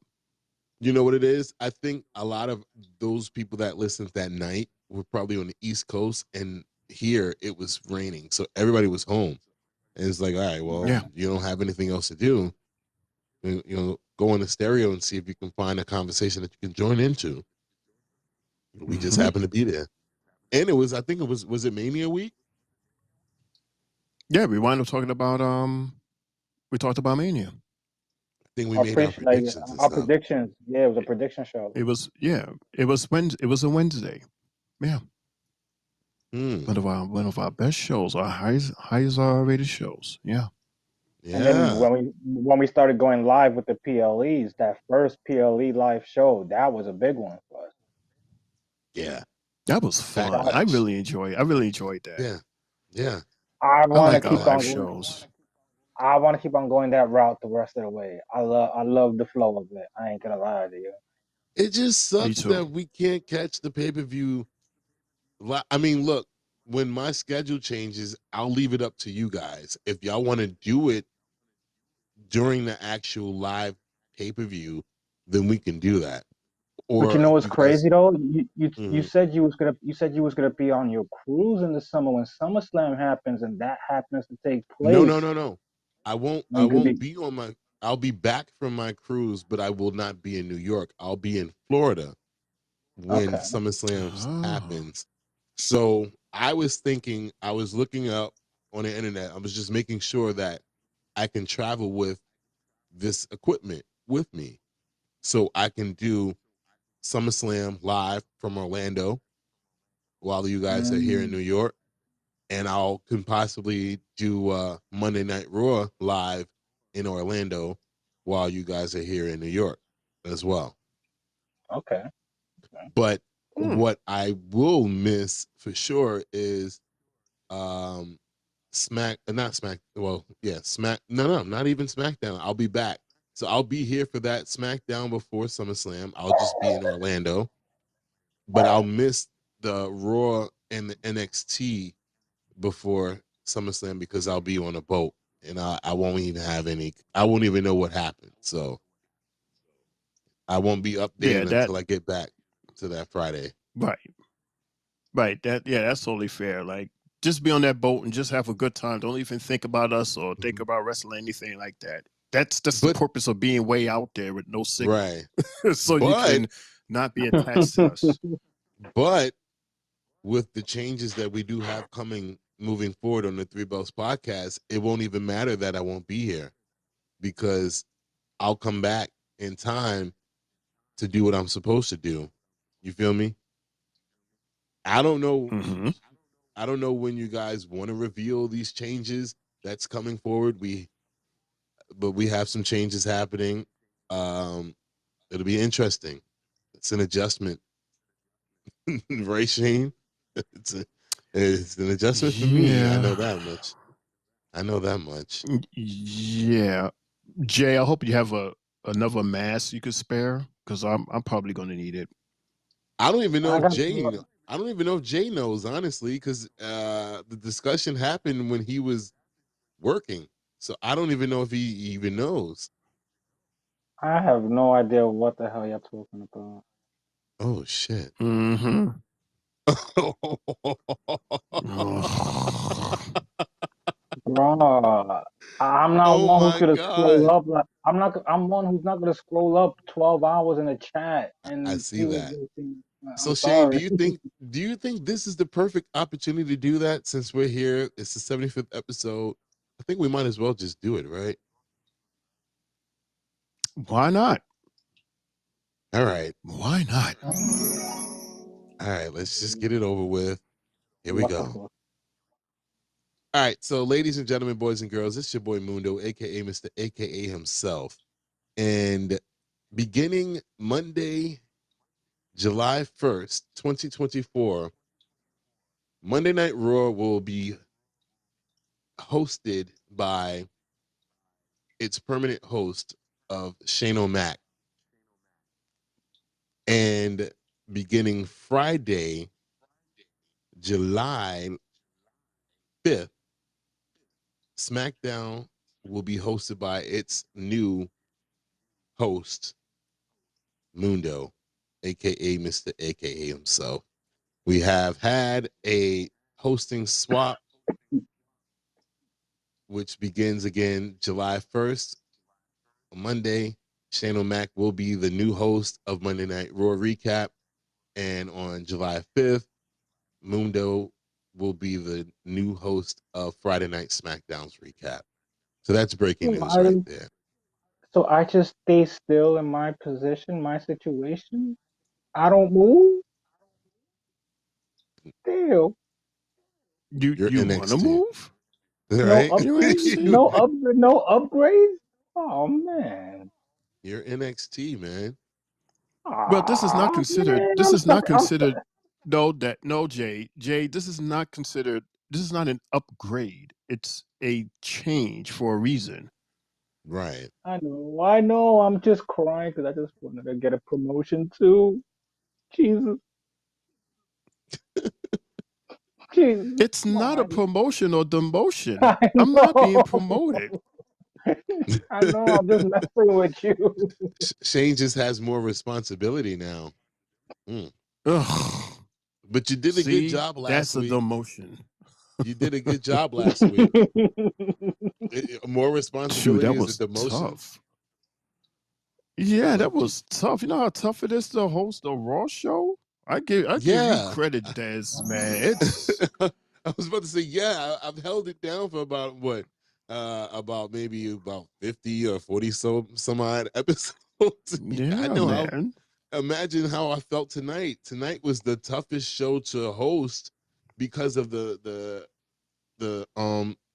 You know what it is? I think a lot of those people that listened that night were probably on the East Coast, and here it was raining, so everybody was home. And it's like, all right, well, Yeah. you don't have anything else to do. Go on the stereo and see if you can find a conversation that you can join into. We just Mm-hmm. happened to be there, and I think it was it Mania week? Yeah, we wound up talking about we talked about Mania. I think we made our predictions and Our stuff. predictions. Yeah, it was a prediction show. It was Wednesday. It was a Wednesday. Yeah. Mm. One of our best shows, our highest rated shows. Yeah. And then Yeah. when we started going live with the PLEs, that first PLE live show, that was a big one for us. Yeah. That was Back fun. I lash. really enjoyed that. Yeah. Yeah. I I want to like our keep live on going. shows. I want to keep on going that route the rest of the way. I love the flow of it. I ain't gonna lie to you. It just Me sucks too. that we can't catch the pay-per-view. I mean, look, when my schedule changes, I'll leave it up to you guys. If y'all want to do it during the actual live pay-per-view, then we can do that. But you Or know if what's you guys crazy though? You Mhm. said you said you was gonna be on your cruise in the summer when SummerSlam happens, and that happens to take No, place. no, no, no. I Then you could won't be be I'll be back from my cruise, but I will not be in New York. I'll be in Florida when okay. SummerSlam Oh. happens. So I was thinking, I was looking up on the internet. I was just making sure that I can travel with this equipment with me, so I can do SummerSlam live from Orlando while you guys are here in Mm, New York, and I'll can possibly do Monday Night Raw live in Orlando while you guys are here in New York as well. okay. But Hmm. what I will miss for sure is um not Smack, well, yeah, no, not even SmackDown. I'll be back. So I'll be here for that SmackDown before SummerSlam. I'll just be in Orlando, but I'll miss the Raw and the NXT before SummerSlam because I'll be on a boat and I won't even have any. I won't even know what happened. So I won't be Yeah, updated that until I get back to that Friday. right. Right. That's totally fair. Like just be on that boat and just have a good time. Don't even think about us or think Mhm. about wrestling, anything like that. That's the But purpose of being way out there with no signal. right, So you but can not be attached to us. but with the changes that we do have coming moving forward on the Three Bells podcast, it won't even matter that I won't be here because I'll come back in time to do what I'm supposed to do. You feel me? I don't know. Mm-hmm. I don't know when you guys want to reveal these changes that's coming forward. But we have some changes happening. It'll be interesting. It's an adjustment, right, Shane? It's it's an adjustment for me. I Yeah. know that much. I know that much. Yeah. Jay, I hope you have another mask you could spare because I'm probably going to need it. I don't even know I if got Jay. I don't even know if Jay knows, honestly, because the discussion happened when he was working. So I don't even know if he even knows. I have no idea what the hell you're talking about. Oh shit. Mm-hmm. Bro, I'm not Oh one who's my gonna scroll god. up. Like, I'm one who's not gonna scroll up 12 hours in the chat I and see see that. those things. So I'm Shane, do sorry. you think this is the perfect opportunity to do that since we're here? It's the 75th episode. I think we might as well just do it, right? Why not? All right. Why not? All right, let's just get it over with. Here we go. Wonderful. All right, so ladies and gentlemen, boys and girls, it's your boy Mundo, aka Mr. AKA himself. And beginning Monday, July 1st, 2024, Monday Night Raw will be hosted by its permanent host of Shane O'Mac. And beginning Friday, July 5th, SmackDown will be hosted by its new host, Mundo, aka Mr. AKA himself. We have had a hosting swap, which begins again July 1st. On Monday, Shane O'Mac will be the new host of Monday Night Raw Recap. And on July 5th, Mundo will be the new host of Friday Night SmackDown's recap. So that's breaking So news right I, there. so I just stay still in my position, my situation. I don't move. Still, You You're want to NXT, move? no right? You upgrades, NXT? no upgrades. Oh man. You're NXT, man. Well, this is not Ah considered. man, This I'm is stuck. not I'm stuck. considered. No, Jay. Jay, this is not considered. This is not an upgrade. It's a change for a reason. Right. I know. I know. I'm just crying because I just wanted to get a promotion too. Jesus, Jesus, It's not a why? promotion or demotion. I I'm not being know. promoted. I know. I'm just messing with you. Shane just has more responsibility now. Mm. Ugh. But you did a good See, job last that's a week. demotion. You did a good job last week. More Shoot, responsibility that is a was demotion. tough. Yeah, But that was tough. You know how tough it is to host a Raw show? I give you yeah. credit, Des, man. It's I was about to say, yeah, I've held it down for about what? About maybe about 50 or 40 some odd episodes. Yeah, I yeah, know how. man. Imagine how I felt tonight. Tonight was the toughest show to host because of the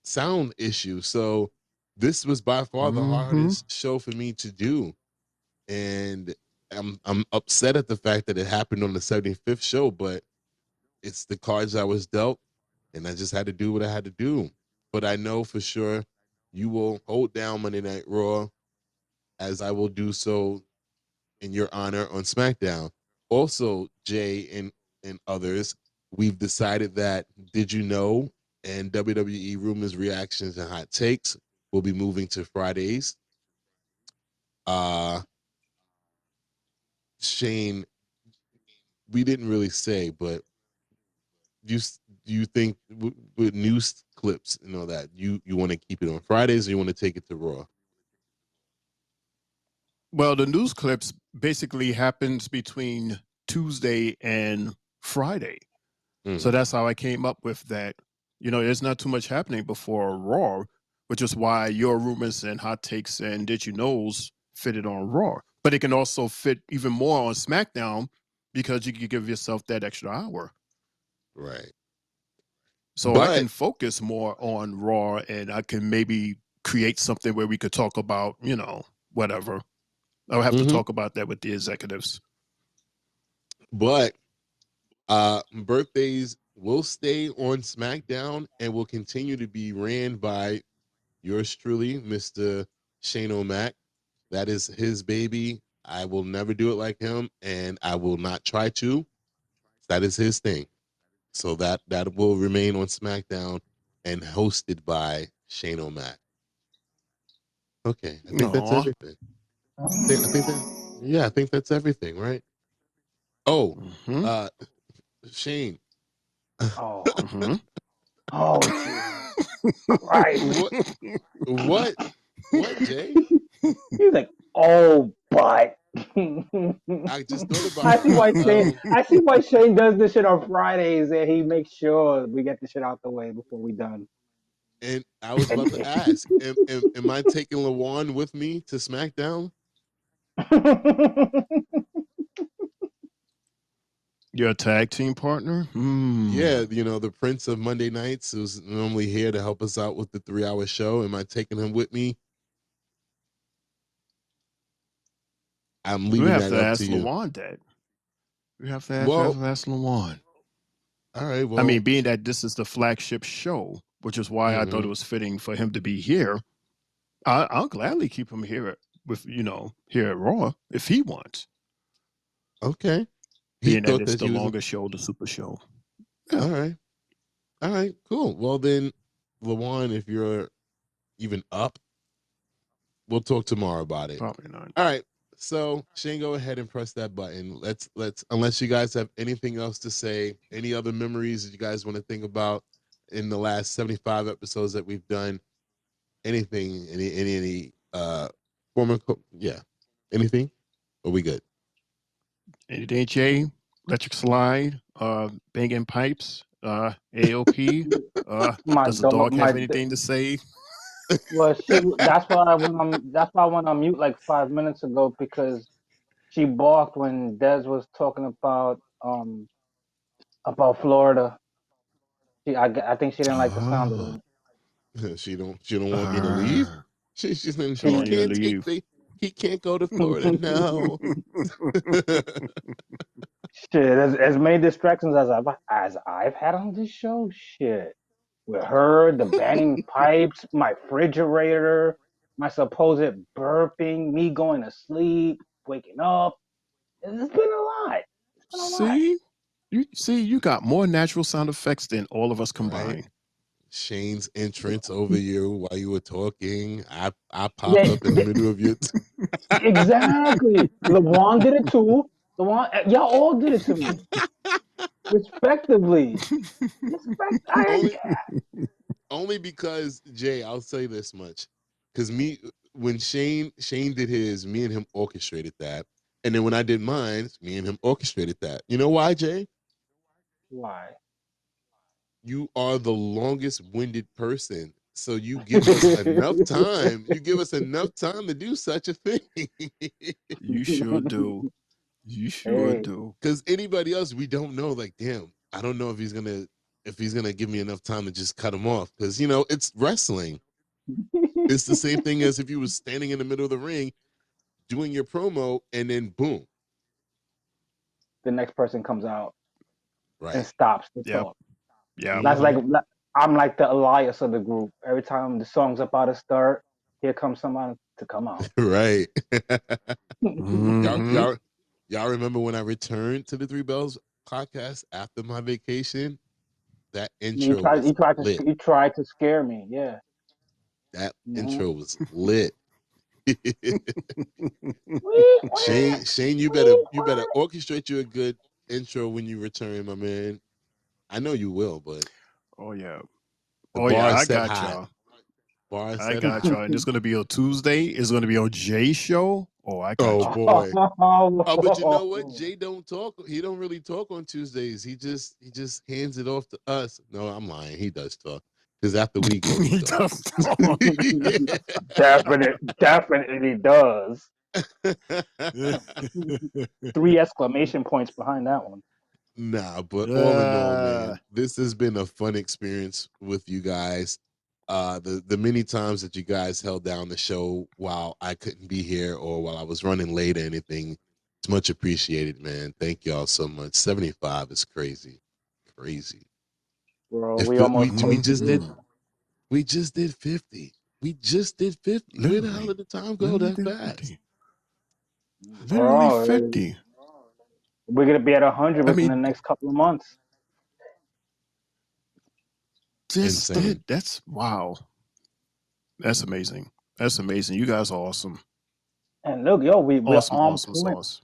sound issue. So this was by far the Mm-hmm. hardest show for me to do. And I'm upset at the fact that it happened on the 75th show, but it's the cards I was dealt, and I just had to do what I had to do. But I know for sure you will hold down Monday Night Raw, as I will do so in your honor on SmackDown. Also, Jay and others, we've decided that Did You Know and WWE Rumors, Reactions, and Hot Takes will be moving to Fridays. Shane, we didn't really say, but you you think with news clips and all that, you want to keep it on Fridays or you want to take it to Raw? Well, the news clips basically happens between Tuesday and Friday. So Mm-hmm. that's how I came up with that. there's not too much happening before Raw, which is why your rumors and hot takes and did you knows fitted on Raw. But it can also fit even more on SmackDown because you can give yourself that extra hour. Right. So I can focus more on Raw and I can maybe create something where we could talk about, whatever. I'll have to talk about that with the executives. But birthdays will stay on SmackDown and will continue to be ran by yours truly, Mr. Shane O'Mac. That is his baby. I will never do it like him, and I will not try to. That is his thing. So that will remain on SmackDown and hosted by Shane O'Mac. Okay, I think that's Aw. everything. I think that, yeah, I think that's everything, right? Oh, Shane. Oh. Mm-hmm. Oh, Jesus Christ. What? What, Jay? He's like, oh, but. I just thought about I see why Shane. that. I see why Shane does this shit on Fridays, and he makes sure we get the shit out the way before we done. And I was about to ask, am I taking LaJuan with me to SmackDown? You're a tag team partner? Yeah, the Prince of Monday Nights, who's normally here to help us out with the 3-hour show. Am I taking him with me? I'm We leaving have that to up to ask you. LaJuan that. We have to Well, ask LaJuan. All right, well. I mean, being that this is the flagship show, which is why I thought it was fitting for him to be here, I'll gladly keep him here here at Raw if he wants. Okay. He Being that thought it's that the he was longest show, the super show. All right. All right, cool. Well then, LaJuan, if you're even up, we'll talk tomorrow about it. Probably not. All right. So Shane, go ahead and press that button. Let's unless you guys have anything else to say, any other memories that you guys want to think about in the last 75 episodes that we've done, anything, any former anything? Are we good? Anything, Jay? Electric slide, banging pipes, AOP. Does the dog have anything to say? Well, That's why I went on. That's why I went on mute like 5 minutes ago because she balked when Des was talking about Florida. I think she didn't like the sound of that. She don't want me to leave. She's saying She he want you to can't take leave. he can't go to Florida now. Shit, as many distractions as I've had on this show, shit. With her, the banging pipes, my refrigerator, my supposed burping, me going to sleep, waking up. It's been a lot. It's been a lot. You got more natural sound effects than all of us Right? combined. Shane's entrance over you while you were talking. I popped They, up in the they, middle of you. exactly. LeBron did it too. Y'all all did it to me, respectively. only only because Jay, I'll say this much. Because when Shane did his, me and him orchestrated that. And then when I did mine, me and him orchestrated that. You know why, Jay? Why? You are the longest winded person. So you give us enough time. You give us enough time to do such a thing. You sure do. You sure do. Because anybody else, we don't know. Like, damn, I don't know if he's gonna give me enough time to just cut him off. Because it's wrestling. It's the same thing as if you was standing in the middle of the ring doing your promo and then boom. The next person comes out and Right. stops the Yep. talk. Yeah. That's like I'm like the Elias of the group. Every time the song's about to start, here comes someone to come out. Right. y'all, Mm-hmm. y'all, y'all remember when I returned to the Three Bells podcast after my vacation? That You intro tried, was you tried to, lit. you tried to scare me. Yeah. That Mm-hmm. intro was lit. We Shane, you better orchestrate you a good intro when you return, my man. I know you will, but Oh yeah. the Oh yeah. bar is I set got high. y'all. bar I setting. got y'all. And it's going to be on Tuesday. It's going to be on Jay's show. Oh, I got Oh y'all. boy. Oh, but you know what? Jay don't talk. He don't really talk on Tuesdays. He just hands it off to us. No, I'm lying. He does talk. Because after we go, he does talks. talk. Definitely does. 3 exclamation points behind that one. Nah, but all in all, man, this has been a fun experience with you guys. The many times that you guys held down the show while I couldn't be here or while I was running late or anything, it's much appreciated, man. Thank y'all so much. 75 is crazy. Crazy. Bro, If we it, almost we closed the just year. did 50. We just did 50. Where the hell did the time go Literally that did fast? 50. Literally Bro, 50. we're gonna be at 100 I within the mean, next couple of months. Insane. That's wow. That's amazing. That's amazing. You guys are awesome. And look, yo, we're Awesome, on awesome point. sauce.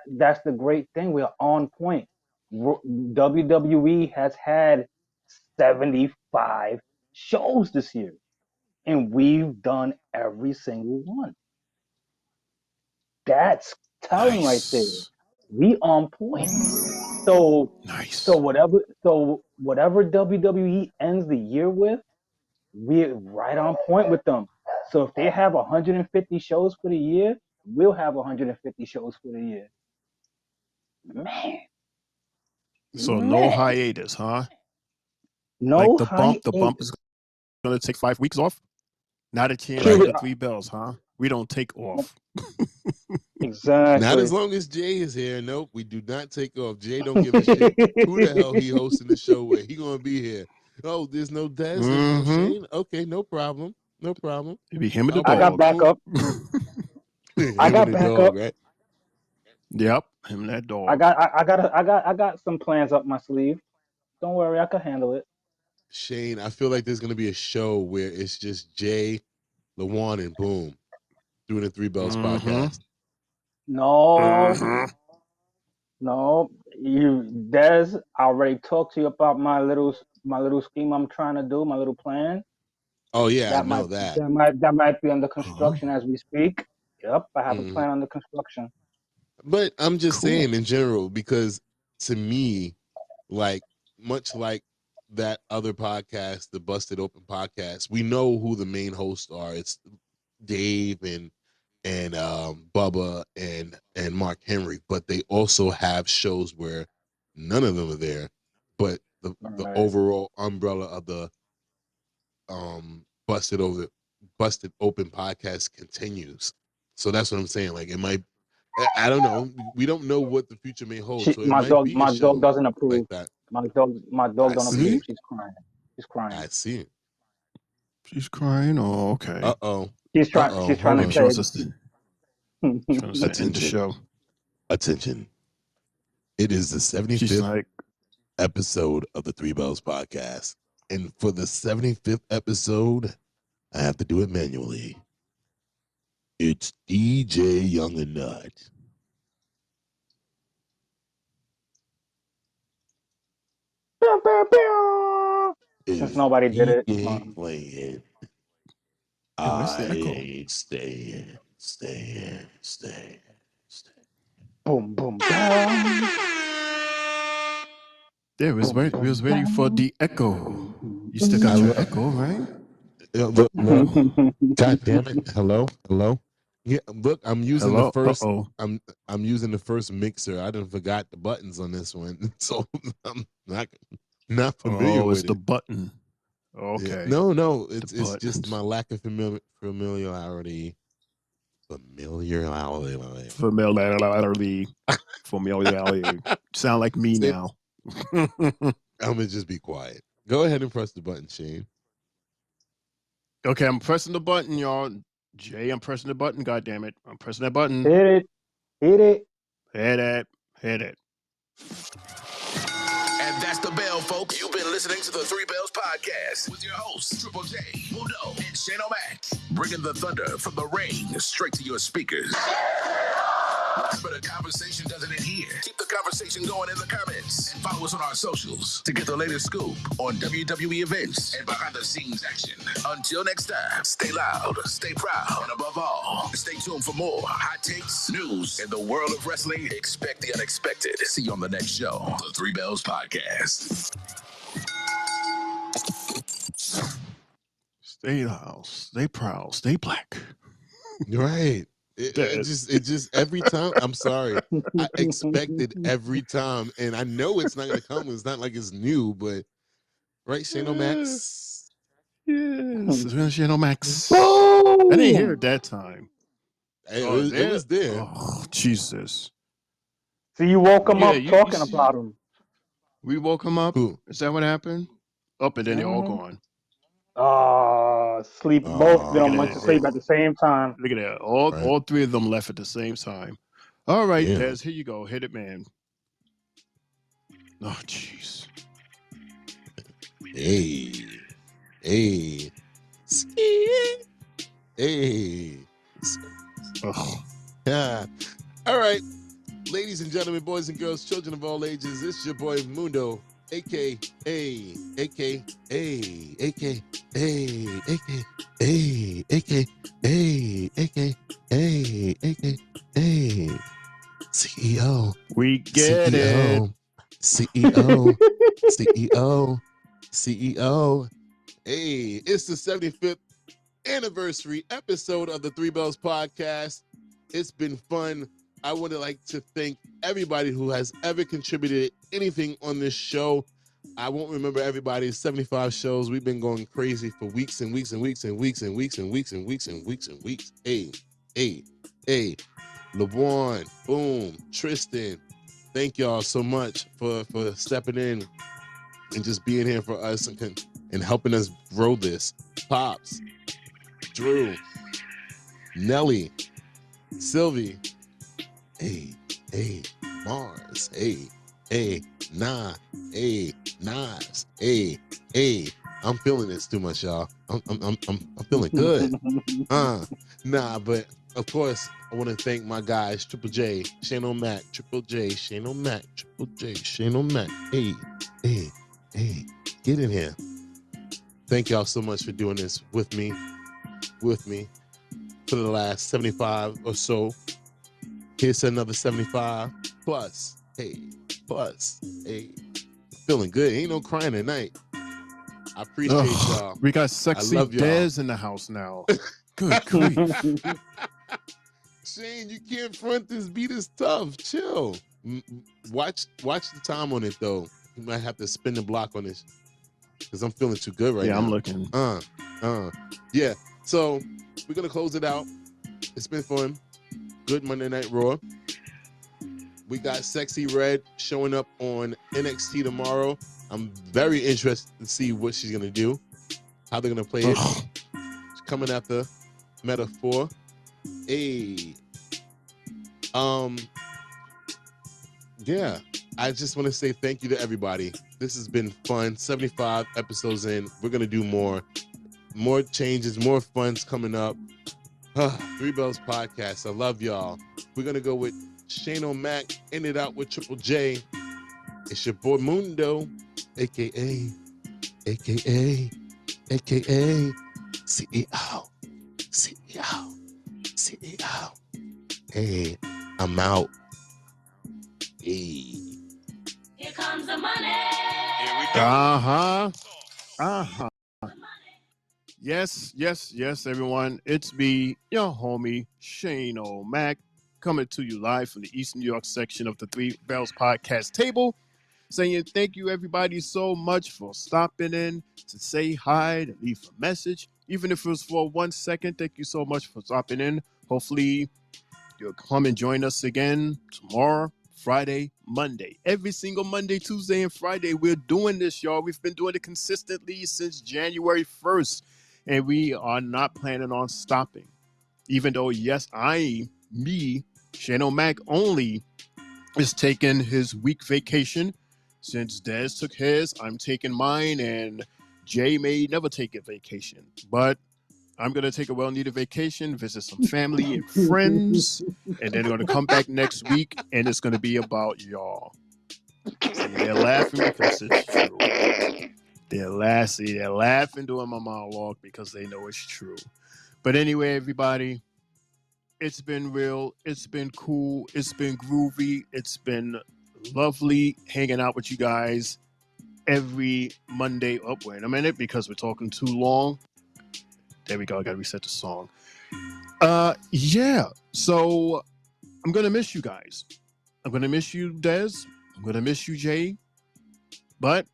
That's the great thing. We're on point. WWE has had 75 shows this year, and we've done every single one. That's telling right there. Nice. We on point. So Nice. whatever WWE ends the year with, we're right on point with them. So if they have 150 shows for the year, we'll have 150 shows for the year. Man, So no man, hiatus, huh? Like no the bump hiatus. is gonna take 5 weeks off. Not a chance Right. for the 3 bells, huh? We don't take off. Not Exactly. as long as Jay is here. Nope, we do not take off. Jay don't give a shit who the hell he hosting the show with. He gonna be here. Oh, there's no Dez, there's no Shane. Okay, no problem. No problem. It'd be him and the I'll I bring got dog. boom. backup. I Him and got the backup. dog, right? Yep, him and that I dog. got I got some plans up my sleeve. Don't worry, I can handle it. Shane, I feel like there's gonna be a show where it's just Jay, LaJuan, and Boom doing the Three Bells podcast. No, no, Des. I already talked to you about my little scheme I'm trying to do, my little plan. Oh yeah, I That know that. might be under construction as we speak. Yep, I have a Mhm. plan under construction. But I'm just Cool. saying in general, because to me, like much like that other podcast, the Busted Open podcast, we know who the main hosts are. It's Dave and Bubba and Mark Henry, but they also have shows where none of them are there, but the Right. overall umbrella of the Busted Open podcast continues. So that's what I'm saying. Like it might, I don't know. We don't know what the future may hold. So it might be a My dog show doesn't like approve. that. My dog I don't approve. see. See? She's crying. She's crying. I see. She's crying. Oh, okay. Uh-oh. She's trying Hold to Maybe she on. wants say us to end the Attention. show. Attention. It is the She's 75th like, episode of the Three Bells podcast. And for the 75th episode, I have to do it manually. It's DJ Young and Nut. since If nobody did he it. ain't playing, yo, it's the I echo. ain't staying. Boom boom bam. Yeah, Boom we was boom waiting for bam. the echo. You still I got your love. echo, right? Look, look. Oh, God damn it! Hello. Yeah, look. I'm using the hello. first. Uh-oh. I'm using the first mixer. I done forgot the buttons on this one, so I'm not familiar Oh, it's with the it. button. Yeah. Okay. No. The It's just buttons. my lack of familiarity. Familiarity. Familiarity. Sound like me Say, now. I'm gonna just be quiet. Go ahead and press the button, Shane. Okay, I'm pressing the button, y'all. Jay, I'm pressing the button. God damn it. I'm pressing that button. Hit it. Hit it. Hit it. Hit it. And that's the bell, folks. You've been listening to the Three Bells Podcast with your hosts, Triple J, Mundo, and Shane O'Mac. Bringing the thunder from the ring straight to your speakers. But the conversation doesn't end here. Keep the conversation going in the comments and follow us on our socials to get the latest scoop on WWE events and behind the scenes action. Until next time, stay loud, stay proud, and above all, stay tuned for more hot takes, news, in the world of wrestling. Expect the unexpected. See you on the next show, the Three Bells Podcast. Stay loud, stay proud, stay black. Right. It just every time. I'm sorry. I expected every time, and I know it's not gonna come. It's not like it's new, but right, Shane O'Max. Yes, Shane Max. Boom! I didn't hear it that time. It was there. Oh, Jesus. So you woke him Yeah, up talking about him. We woke him up. Who? Is that what happened? Up and then they're all gone. Sleep. Both of Look them at went to that. sleep at the same time. Look at that. All three of them left at the same time. All right, Yeah. Des, here you go. Hit it, man. Oh, jeez. Hey. Oh. Yeah. All right. Ladies and gentlemen, boys and girls, children of all ages, it's your boy Mundo, aka CEO. We get it. CEO. Hey, it's the 75th anniversary episode of the Three Bells Podcast. It's been fun. I would like to thank everybody who has ever contributed anything on this show. I won't remember everybody's 75 shows. We've been going crazy for weeks and weeks and weeks and weeks and weeks and weeks and weeks and weeks and weeks. Hey. LeBron, boom, Tristan. Thank y'all so much for stepping in and just being here for us and helping us grow this. Pops, Drew, Nelly, Sylvie, Mars, Nas, I'm feeling this too much, y'all. I'm feeling good. But of course, I want to thank my guys, Triple J, Shane O'Mac, Triple J, Shane O'Mac, Triple J, Shane O'Mac. Hey, get in here. Thank y'all so much for doing this with me for the last 75 or so. Here's another 75 plus. Feeling good. Ain't no crying tonight. I appreciate y'all. We got sexy Dez in the house now. Good grief. Shane, you can't front this beat is tough. Chill. Watch the time on it though. You might have to spin the block on this because I'm feeling too good right now. Yeah, I'm looking. Yeah. So we're gonna close it out. It's been fun. Good Monday Night Raw. We got Sexy Red showing up on NXT tomorrow. I'm very interested to see what she's gonna do, how they're gonna play it. She's coming after Metaphor. Yeah. I just want to say thank you to everybody. This has been fun. 75 episodes in. We're gonna do more changes, more fun's coming up. Three Bells Podcast. I love y'all. We're gonna go with Shane O'Mac, end it out with Triple J. It's your boy Mundo, aka CEO. Hey, I'm out. Hey. Here comes the money. Yes, everyone. It's me, your homie, Shane O'Mac, coming to you live from the East New York section of the Three Bells Podcast table, saying thank you, everybody, so much for stopping in to say hi, to leave a message. Even if it was for 1 second, thank you so much for stopping in. Hopefully, you'll come and join us again tomorrow, Friday, Monday. Every single Monday, Tuesday, and Friday, we're doing this, y'all. We've been doing it consistently since January 1st, and we are not planning on stopping. Even though, yes, Shane O'Mac only is taking his week vacation. Since Dez took his, I'm taking mine, and Jay may never take a vacation. But I'm going to take a well-needed vacation, visit some family and friends, and then going to come back next week, and it's going to be about y'all. See, they're laughing because it's true. They're laughing during my monologue because they know it's true. But anyway, everybody, it's been real. It's been cool. It's been groovy. It's been lovely hanging out with you guys every Monday. Oh, wait a minute, because we're talking too long. There we go. I got to reset the song. Yeah. So I'm going to miss you guys. I'm going to miss you, Des. I'm going to miss you, Jay. But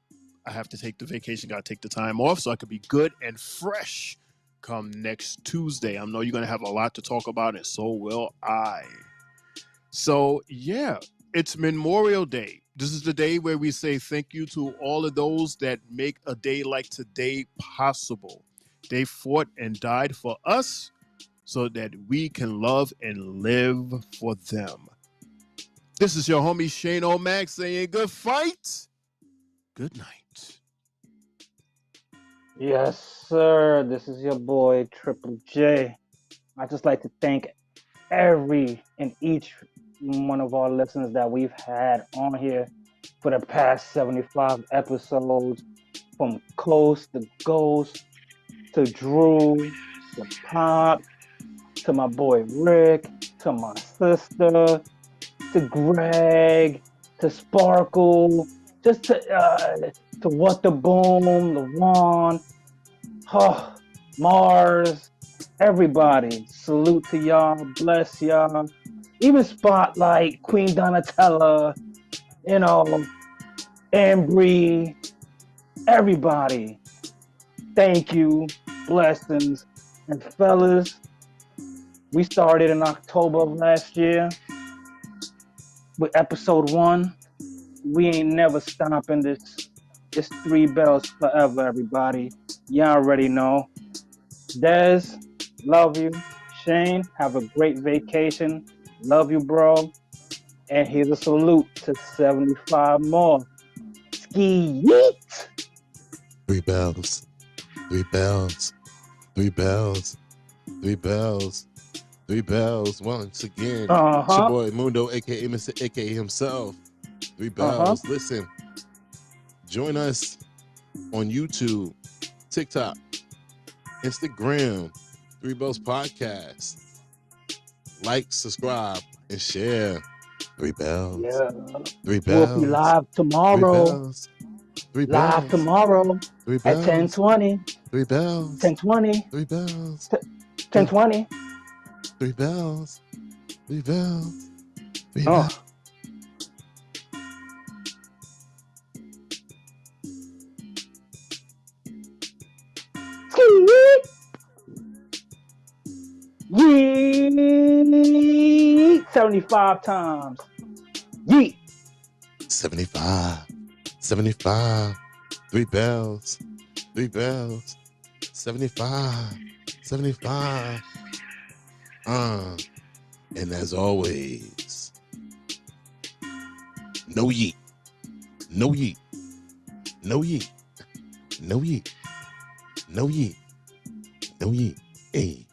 I have to take the vacation. Got to take the time off so I could be good and fresh come next Tuesday. I know you're going to have a lot to talk about, and so will I. So, yeah, it's Memorial Day. This is the day where we say thank you to all of those that make a day like today possible. They fought and died for us so that we can love and live for them. This is your homie Shane O'Mac saying good fight. Good night. Yes, sir. This is your boy Triple J. I just like to thank every and each one of our listeners that we've had on here for the past 75 episodes, from coast to ghost to Drew to Pop to my boy Rick to my sister to Greg to Sparkle, just to What the Boom, the Juan, oh, Mars, everybody. Salute to y'all. Bless y'all. Even Spotlight, Queen Donatella, Ambry, everybody. Thank you. Blessings. And fellas, we started in October of last year with episode 1. We ain't never stopping this. It's 3 bells forever, everybody. Y'all already know. Des, love you. Shane, have a great vacation. Love you, bro. And here's a salute to 75 more. Ski yeet! 3 bells. 3 bells. 3 bells. 3 bells. 3 bells. Once again, it's your boy Mundo, aka Mr. aka himself. 3 bells. Listen, join us on YouTube, TikTok, Instagram, 3 Bells Podcast. Like, subscribe, and share. 3 bells. Yeah. 3 We'll be bells. live 3 tomorrow. bells. 3 Live bells. tomorrow 3 at bells. 10:20. 3 bells. 10:20. 3 bells. 10:20. 3 bells. 3 bells. 3 bells. Yeet! 75 times. Yeet! 75. 75. 3 bells. 3 bells. 75. 75. And as always, no yeet. No yeet. No yeet. No yeet. No yeet. No yeet. Hey.